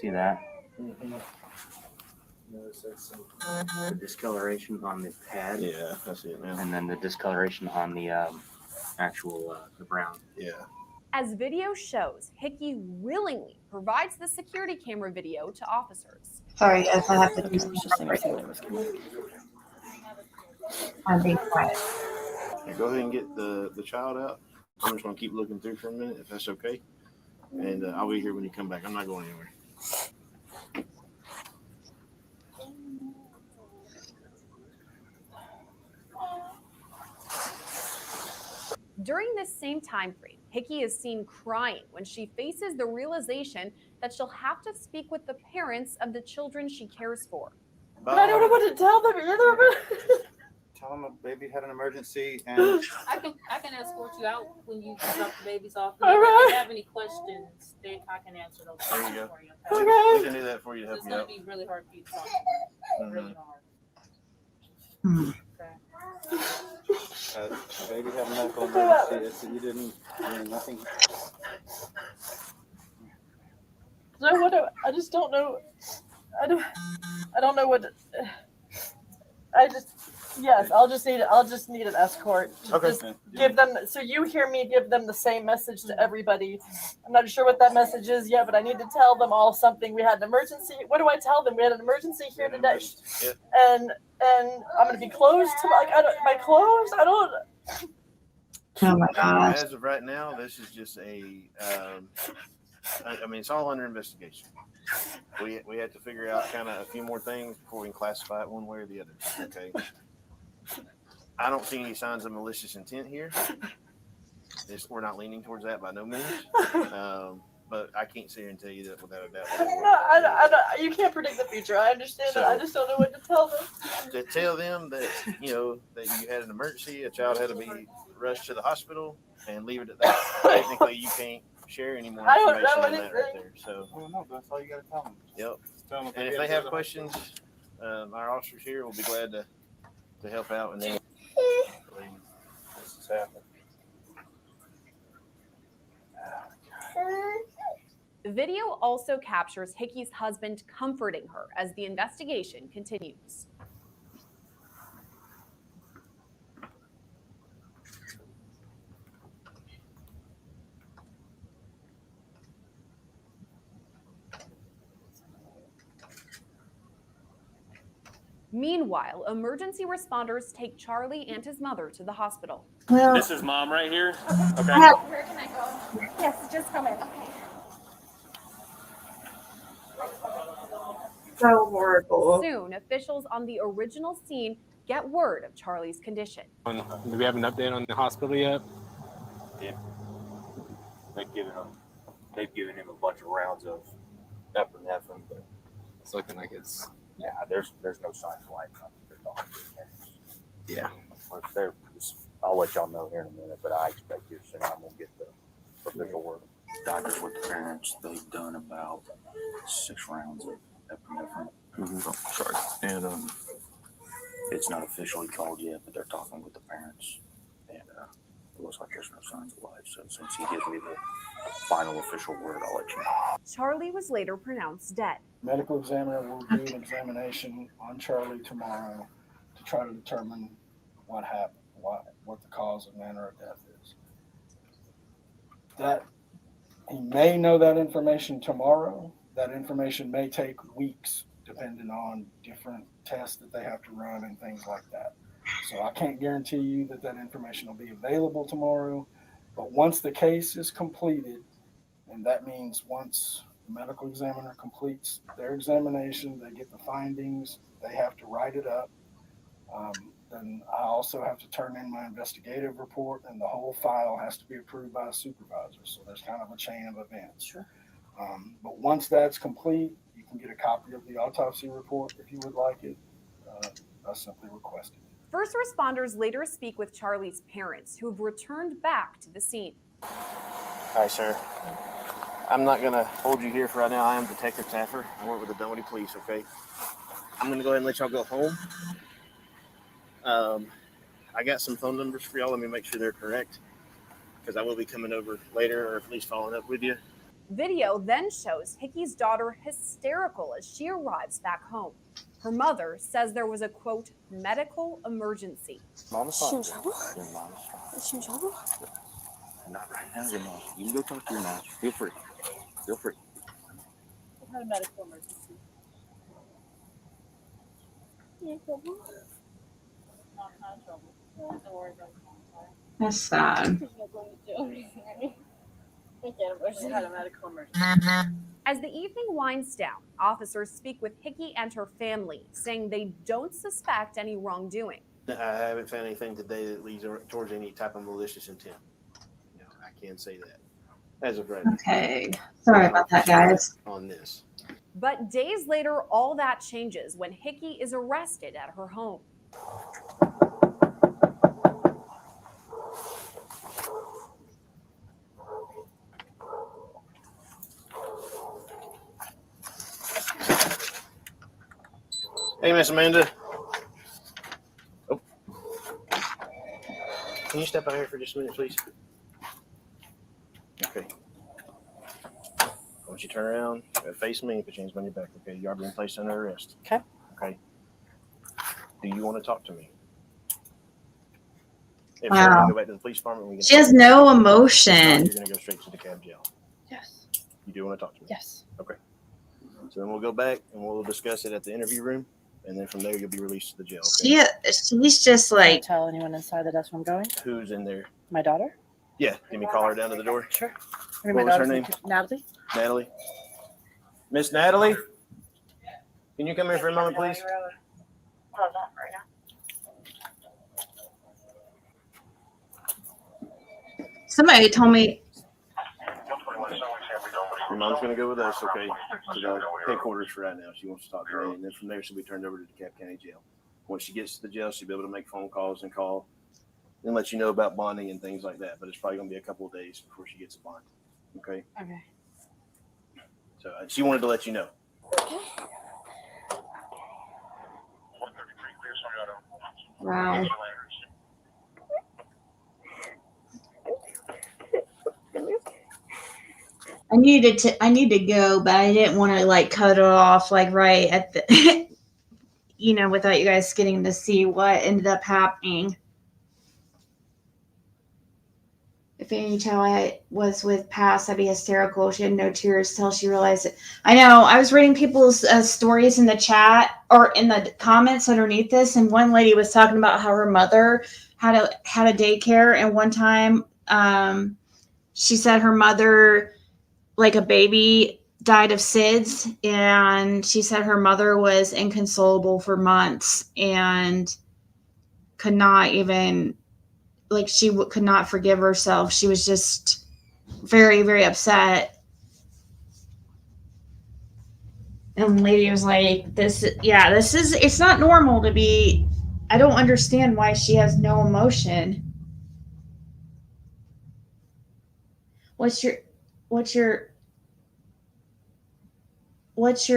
See that? Mm-hmm. The discoloration on the pad. Yeah, I see it now. And then the discoloration on the actual the brown. Yeah. As video shows, Hickey willingly provides the security camera video to officers. Sorry, guys, I have to do something. I'm being quiet. Okay, go ahead and get the child out. I'm just going to keep looking through for a minute, if that's okay. And I'll be here when you come back. I'm not going anywhere. During this same time frame, Hickey is seen crying when she faces the realization that she'll have to speak with the parents of the children she cares for. But I don't know what to tell them either. Tell them a baby had an emergency, and I can escort you out when you drop the babies off. All If right. you have any questions, then I can answer those There you questions go. for you. Okay. We can do that for you to help It's you going out. to be really hard for you to talk. Really hard. baby had a medical emergency. It's, you didn't, nothing. So what? I just don't know. I don't know what. Yes, I'll just need an escort. Okay. Just give them. So you hear me give them the same message to everybody. I'm not sure what that message is yet, but I need to tell them all something. We had an emergency. What do I tell them? We had an emergency here today, Yeah. and I'm gonna be closed to my clothes. I don't. Oh my gosh. As of right now, this is just a. I mean, it's all under investigation. We have to figure out kind of a few more things before we can classify it one way or the other. Okay. I don't see any signs of malicious intent here. We're not leaning towards that by no means. But I can't sit here and tell you that without a doubt. No, you can't predict the future. I understand that. I just don't know what to tell them. To tell them that that you had an emergency, a child had to be rushed to the hospital, and leave it at that. Technically, you can't share any more I don't information know on that right anything. there. So, Well, no, that's all you got to tell them. yep. Tell them And if they have questions, our officers here will be glad to help out. And then this has happened. The video also captures Hickey's husband comforting her as the investigation continues. Meanwhile, emergency responders take Charlie and his mother to the hospital. Well, This is mom right here. Okay. Where can I go? Yes, just come in. so horrible. Soon, officials on the original scene get word of Charlie's condition. Do we have an update on the hospital yet? Yeah. They've given him a bunch of rounds of epinephrine, but It's looking like it's. Yeah, there's no signs of life. Yeah, I'll let y'all know here in a minute, but I expect here soon I'm gonna get the official word. Doctors with the parents, they've done about 6 rounds of epinephrine. Oh, sorry, and it's not officially called yet, but they're talking with the parents, and it looks like there's no signs of life. So since he gives me the final official word, I'll let you know. Charlie was later pronounced dead. Medical examiner will do an examination on Charlie tomorrow to try to determine what happened, what the cause and manner of death is. That he may know that information tomorrow. That information may take weeks, depending on different tests that they have to run and things like that. So I can't guarantee you that that information will be available tomorrow. But once the case is completed, and that means once the medical examiner completes their examination, they get the findings, they have to write it up. Then I also have to turn in my investigative report, and the whole file has to be approved by a supervisor. So there's kind of a chain of events. Sure. But once that's complete, you can get a copy of the autopsy report if you would like it. I simply request it. First responders later speak with Charlie's parents, who have returned back to the scene. Hi, sir. I'm not going to hold you here for right now. I am Detective Taffer. I work with the Dunwoody Police, okay? I'm going to go ahead and let y'all go home. I got some phone numbers for y'all. Let me make sure they're correct, because I will be coming over later, or at least following up with you. Video then shows Hickey's daughter hysterical as she arrives back home. Her mother says there was a, quote, medical emergency. Mama's Is she in fine. trouble? Your mama's fine. Is she in trouble? Not right now, your mom. You can go talk to your mom. Feel free. Feel free. What kind of medical emergency? You in trouble? No, I'm not in trouble. Don't worry about it. That's sad. She's not going to jail or anything, right? I can't imagine. She had a medical emergency. As the evening winds down, officers speak with Hickey and her family, saying they don't suspect any wrongdoing. I haven't found anything today that leads towards any type of malicious intent. No, I can't say that. As of right now. Okay. Sorry about that, guys. On this. But days later, all that changes when Hickey is arrested at her home. Hey, Miss Amanda. Oh. Can you step out here for just a minute, please? Okay. I want you to turn around, face me, and put your hands on your back. Okay, you are being placed under arrest. Okay. Okay. Do you want to talk to me? If Wow. so, we can go back to the police department. We can She has no emotion. You're going to go straight to the cab jail. Yes. You do want to talk to me? Yes. Okay. So then we'll go back and we'll discuss it at the interview room, and then from there you'll be released to the jail. Okay? She's just like. Don't tell anyone inside that that's where I'm going. Who's in there? My daughter. Yeah. Can you call her down to the door? Sure. What My was her daughter's name? Natalie. Natalie. Miss Natalie, can you come here for a moment, please? Somebody told me. Your mom's going to go with us, okay, to the headquarters for right now. She wants to talk to me, and then from there she'll be turned over to the DeKalb County Jail. Once she gets to the jail, she'll be able to make phone calls and call and let you know about bonding and things like that. But it's probably going to be a couple of days before she gets a bond, okay? Okay. So she wanted to let you know. Wow. I need to go, but I didn't want to like cut it off like right at the without you guys getting to see what ended up happening. If any child I was with passed, I'd be hysterical. She had no tears till she realized it. I know. I was reading people's stories in the chat or in the comments underneath this, and one lady was talking about how her mother had a daycare, and one time she said her mother, like a baby, died of SIDS, and she said her mother was inconsolable for months and could not even. Like she could not forgive herself. She was just very, very upset. And the lady was like, it's not normal to be, I don't understand why she has no emotion. What's your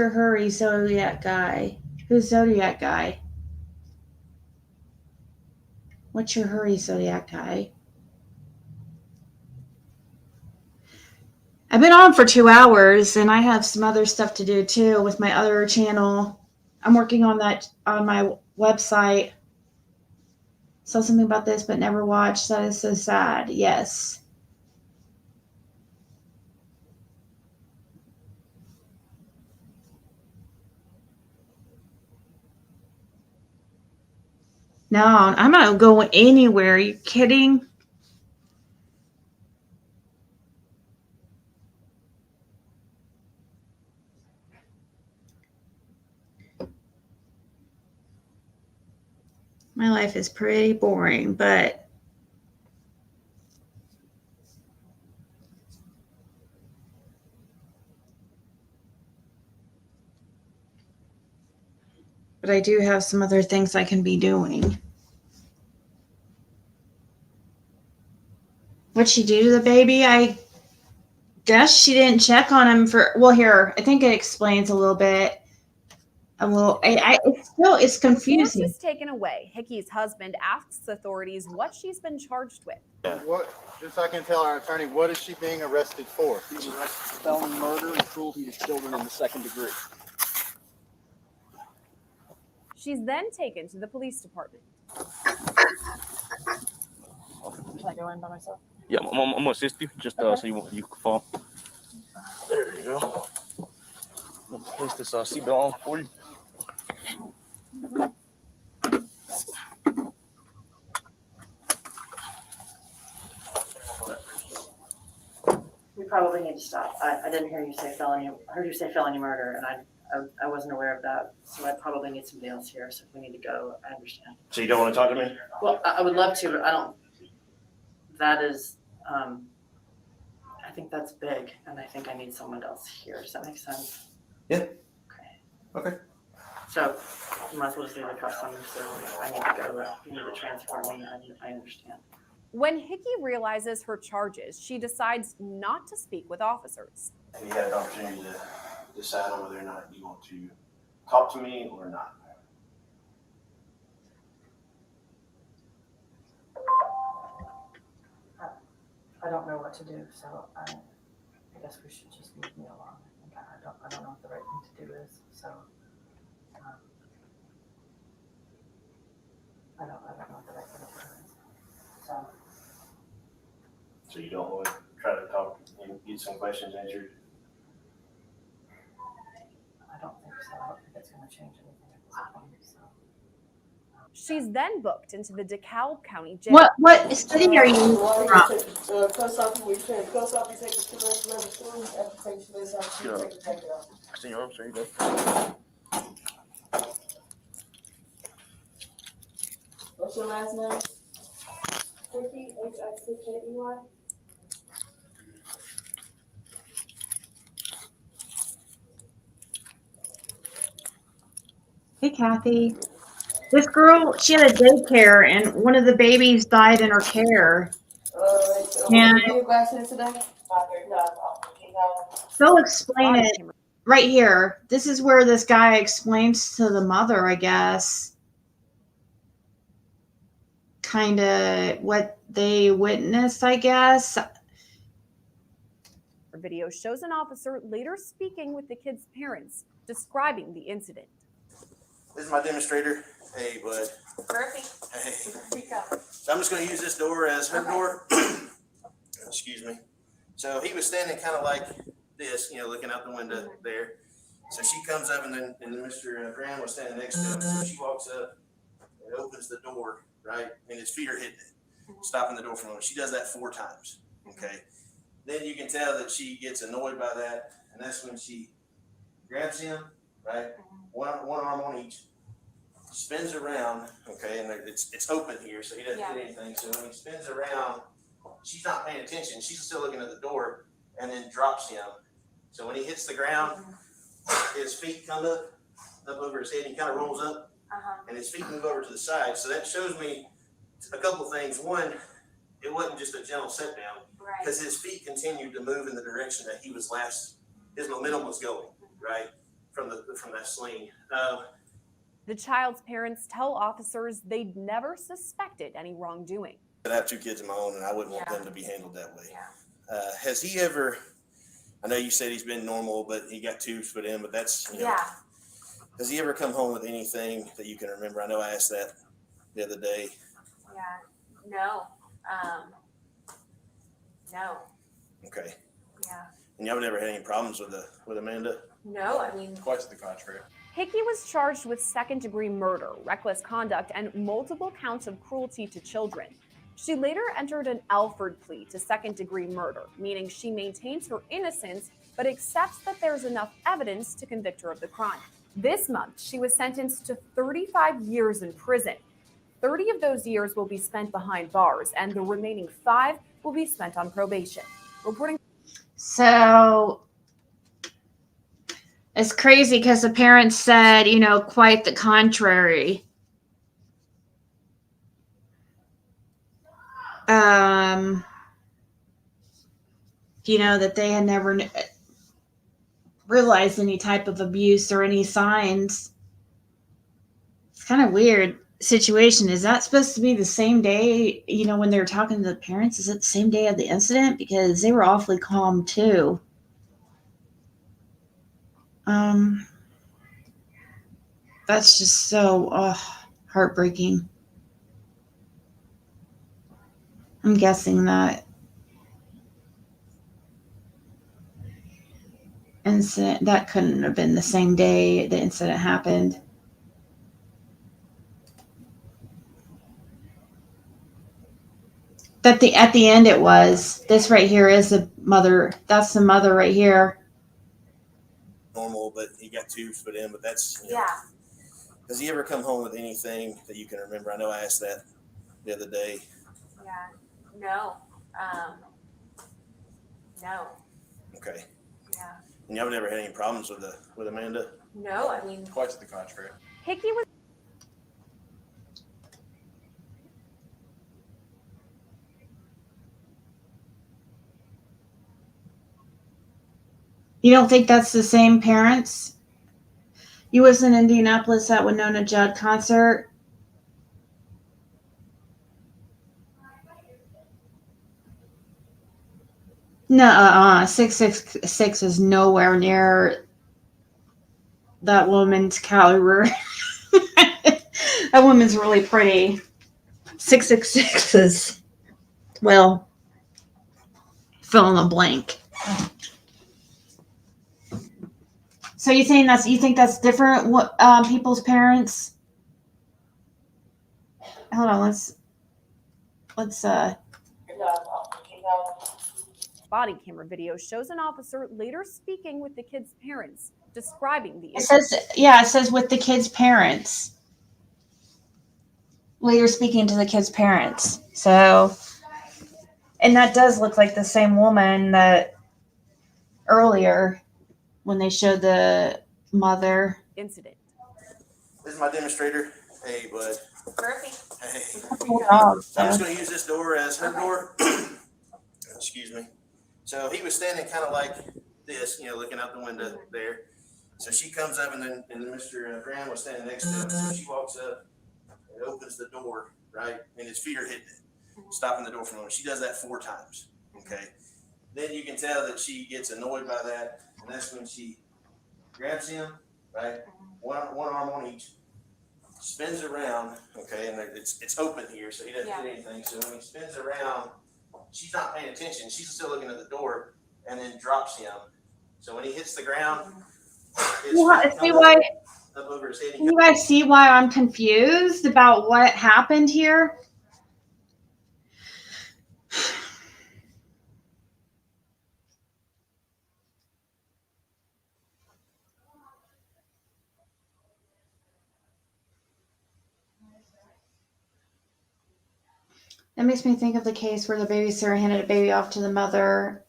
hurry, Zodiac guy? Who's Zodiac guy? What's your hurry, Zodiac guy? I've been on for 2 hours, and I have some other stuff to do too with my other channel. I'm working on that on my website. Saw something about this, but never watched. That is so sad. Yes. No, I'm not going anywhere. Are you kidding? My life is pretty boring, but I do have some other things I can be doing. What'd she do to the baby? I guess she didn't check on him here, I think it explains a little bit. It's confusing. Before she's taken away, Hickey's husband asks authorities what she's been charged with. What? Just so I can tell our attorney, what is she being arrested for? She's arrested for felony murder and cruelty to children in the 2nd degree. She's then taken to the police department. Can I go in by myself? Yeah, I'm gonna assist you, just so you can fall. There you go. I'm gonna place this seatbelt on for you. We probably need to stop. I didn't hear you say felony. I heard you say felony murder, and I wasn't aware of that. So I probably need somebody else here. So if we need to go, I understand. So you don't want to talk to me? Well, I would love to, but I don't. That is, I think that's big, and I think I need someone else here. Does that make sense? Yeah. Okay. So you might as well just leave the cuffs on me. So I need to go. You need to transport me. I understand. When Hickey realizes her charges, she decides not to speak with officers. And you had an opportunity to decide on whether or not you want to talk to me or not. I don't know what to do, so I guess we should just leave me alone. I don't know what the right thing to do is, so I don't know what the right thing to do is. So you don't want to try to talk and get some questions answered? I don't think so. I don't think it's going to change anything at this point. So. She's then booked into the DeKalb County Jail. What city are you from? Post office, we said post office, take the 2 months level 2, after take the this off, Yeah. take it off. See your arm, sure you go. What's your last name? Hickey, Hickey. Hey, Kathy. This girl, she had a daycare, and one of the babies died in her care. And they'll explain it right here. This is where this guy explains to the mother, I guess, kind of what they witnessed, I guess. Her video shows an officer later speaking with the kid's parents, describing the incident. This is my demonstrator. Hey, bud. Perfect. Hey. So I'm just going to use this door as her door. Excuse me. So he was standing kind of like this, looking out the window there. So she comes up, and then Mr. Graham was standing next to him. So she walks up and opens the door, right? And his feet are hitting it, stopping the door from him. She does that 4 times. Okay. Then you can tell that she gets annoyed by that, and that's when she grabs him, right? One arm on each, spins around, okay, and it's open here, so he doesn't hit anything. So when he spins around, she's not paying attention. She's still looking at the door, and then drops him. So when he hits the ground, his feet come up over his head. He kind of rolls up, and his feet move over to the side. So that shows me a couple things. One, it wasn't just a gentle sit down, because his feet continued to move in the direction that he was last. His momentum was going right from that sling. The child's parents tell officers they'd never suspected any wrongdoing. I have two kids of my own, and I wouldn't want them to be handled that way. Has he ever? I know you said he's been normal, but he got tubes put in. But that's Has he ever come home with anything that you can remember? I know I asked that the other day. No. No. Okay. Yeah. And y'all never had any problems with Amanda? No, I mean. Quite to the contrary. Hickey was charged with second-degree murder, reckless conduct, and multiple counts of cruelty to children. She later entered an Alford plea to second-degree murder, meaning she maintains her innocence but accepts that there's enough evidence to convict her of the crime. This month, she was sentenced to 35 years in prison. 30 of those years will be spent behind bars, and the remaining 5 will be spent on probation. Reporting. So it's crazy because the parents said, quite the contrary. That they had never realized any type of abuse or any signs. It's kind of weird situation. Is that supposed to be the same day, when they were talking to the parents? Is it the same day of the incident? Because they were awfully calm too. That's just so heartbreaking. I'm guessing that incident, that couldn't have been the same day the incident happened. At the end it was. This right here is the mother. That's the mother right here. Normal, but he got tubes put in. But that's Has he ever come home with anything that you can remember? I know I asked that the other day. No. No. Okay. Yeah. And y'all never had any problems with Amanda? No, I mean. Quite to the contrary. Hickey was. You don't think that's the same parents? You was in Indianapolis at Winona Judd concert. No, 666 is nowhere near that woman's caliber. That woman's really pretty. 666 is, well, fill in the blank. So you think that's different? What people's parents? Hold on, let's Body camera video shows an officer later speaking with the kid's parents, describing the issue. It says with the kid's parents. Later speaking to the kid's parents. So, and that does look like the same woman that earlier when they showed the mother incident. This is my demonstrator. Hey, bud. Perfect. Hey. I'm just going to use this door as her door. Excuse me. So he was standing kind of like this, looking out the window there. So she comes up, and then Mr. Graham was standing next to him. So she walks up and opens the door, right? And his feet are hitting it, stopping the door from him. She does that 4 times. Okay. Then you can tell that she gets annoyed by that. And that's when she grabs him, right? One arm on each, spins around, okay? And it's open here, so he doesn't get anything. So when he spins around, she's not paying attention. She's still looking at the door, and then drops him. So when he hits the ground, up over his head. Can you guys see why I'm confused about what happened here? That makes me think of the case where the babysitter handed a baby off to the mother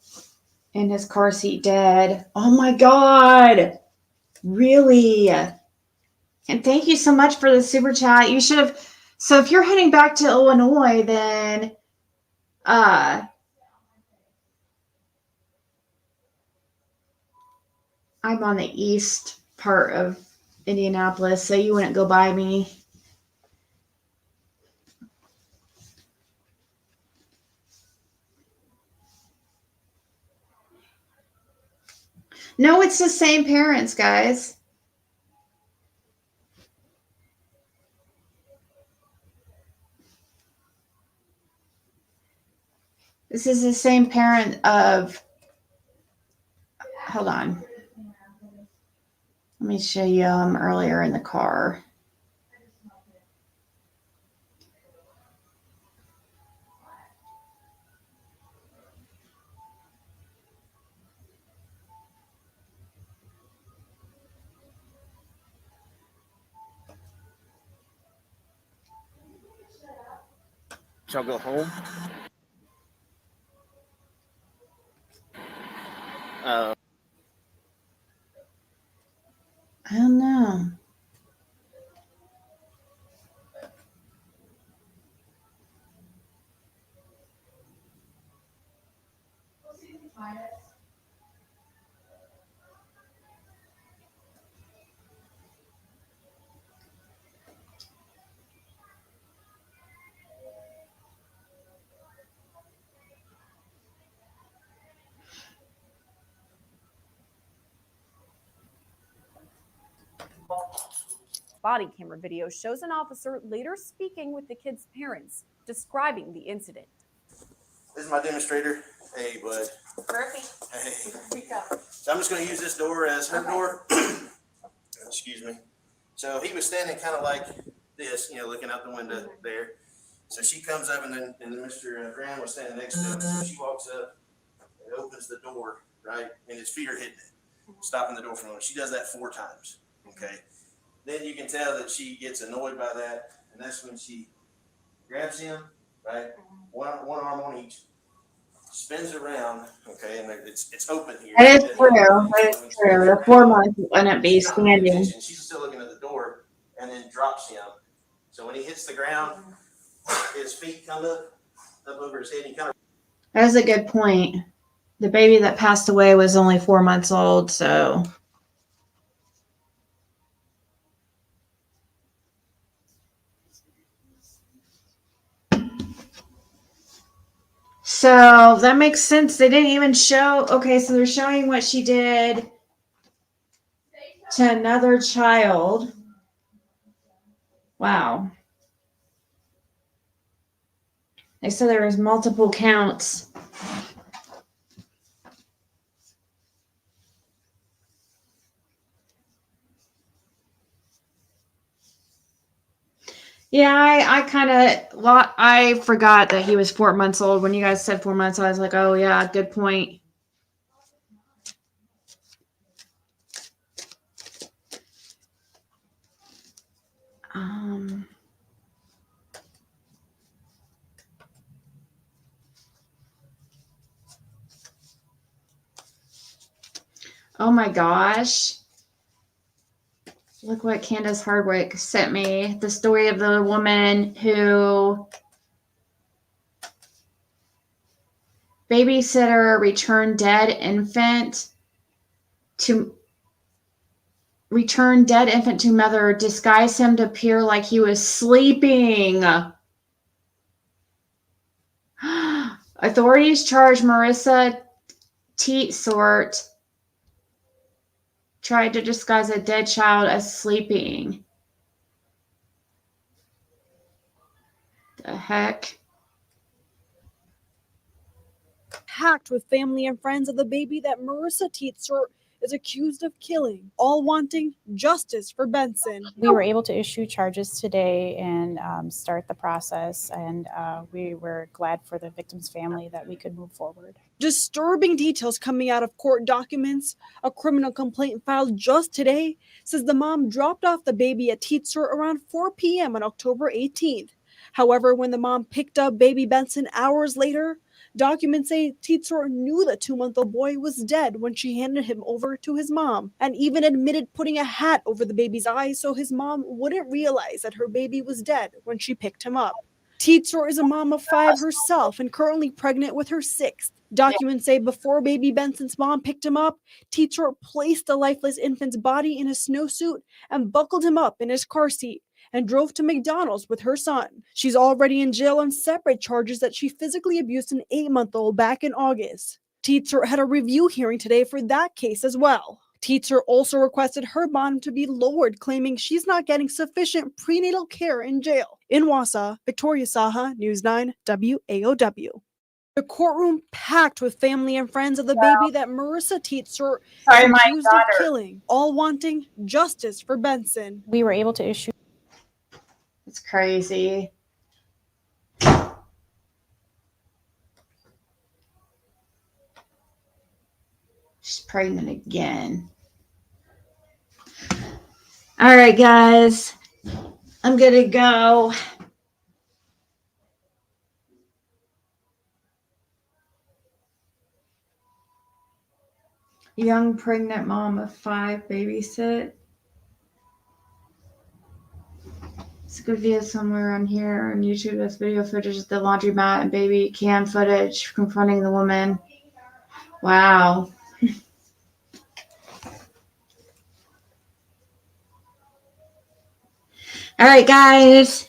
in his car seat dead. Oh my God. Really? And thank you so much for the super chat. You should have. So if you're heading back to Illinois, then I'm on the east part of Indianapolis, so you wouldn't go by me. No, it's the same parents, guys. This is the same parent of, hold on. Let me show you earlier in the car. Shall I go home? I don't know. Body camera video shows an officer later speaking with the kid's parents, describing the incident. This is my demonstrator. Hey, bud. Murphy. Hey. Speak up. So I'm just going to use this door as her door. Excuse me. So he was standing kind of like this, looking out the window there. So she comes up, and then Mr. Graham was standing next to him. So she walks up and opens the door, right? And his feet are hitting it, stopping the door from him. She does that 4 times. Okay. Then you can tell that she gets annoyed by that, and that's when she grabs him, right? One arm on each, spins around, okay, and it's open here. That is true. That is true. The 4 months wouldn't be standing. She's still looking at the door, and then drops him. So when he hits the ground, his feet come up over his head. And he kind of. That is a good point. The baby that passed away was only 4 months old, so. So that makes sense. They didn't even show. Okay, so they're showing what she did to another child. Wow. They said there was multiple counts. Yeah, I forgot that he was 4 months old. When you guys said 4 months, I was like, oh yeah, good point. Oh my gosh. Look what Candace Hardwick sent me. The story of the woman who babysitter returned dead infant to mother, disguised him to appear like he was sleeping. Authorities charged Marissa Teetsort tried to disguise a dead child as sleeping. The heck? Packed with family and friends of the baby that Marissa Teetsort is accused of killing, all wanting justice for Benson. We were able to issue charges today and start the process, and we were glad for the victim's family that we could move forward. Disturbing details coming out of court documents. A criminal complaint filed just today says the mom dropped off the baby at Teetsort around 4 p.m. on October 18th. However, when the mom picked up baby Benson hours later, Documents say Teetsor knew the 2-month-old boy was dead when she handed him over to his mom, and even admitted putting a hat over the baby's eyes so his mom wouldn't realize that her baby was dead when she picked him up. Teetsor is a mom of 5 herself and currently pregnant with her 6th. Documents say before baby Benson's mom picked him up, Teetsor placed the lifeless infant's body in a snowsuit and buckled him up in his car seat and drove to McDonald's with her son. She's already in jail on separate charges that she physically abused an 8-month-old back in August. Teetsor had a review hearing today for that case as well. Teetsor also requested her bond to be lowered, claiming she's not getting sufficient prenatal care in jail. In Wausau, Victoria Saha, News 9, WAOW. The courtroom packed with family and friends of the baby that Marissa Teetsor is accused of killing, all wanting justice for Benson. We were able to issue. It's crazy. She's pregnant again. All right, guys. I'm going to go. Young pregnant mom of 5 babysit. It's a good video somewhere on here on YouTube. That's video footage of the laundromat and baby cam footage confronting the woman. Wow. All right, guys.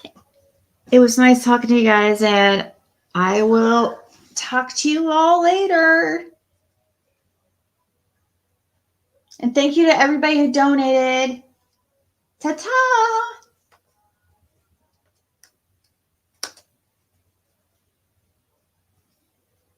It was nice talking to you guys, and I will talk to you all later. And thank you to everybody who donated. Ta-ta!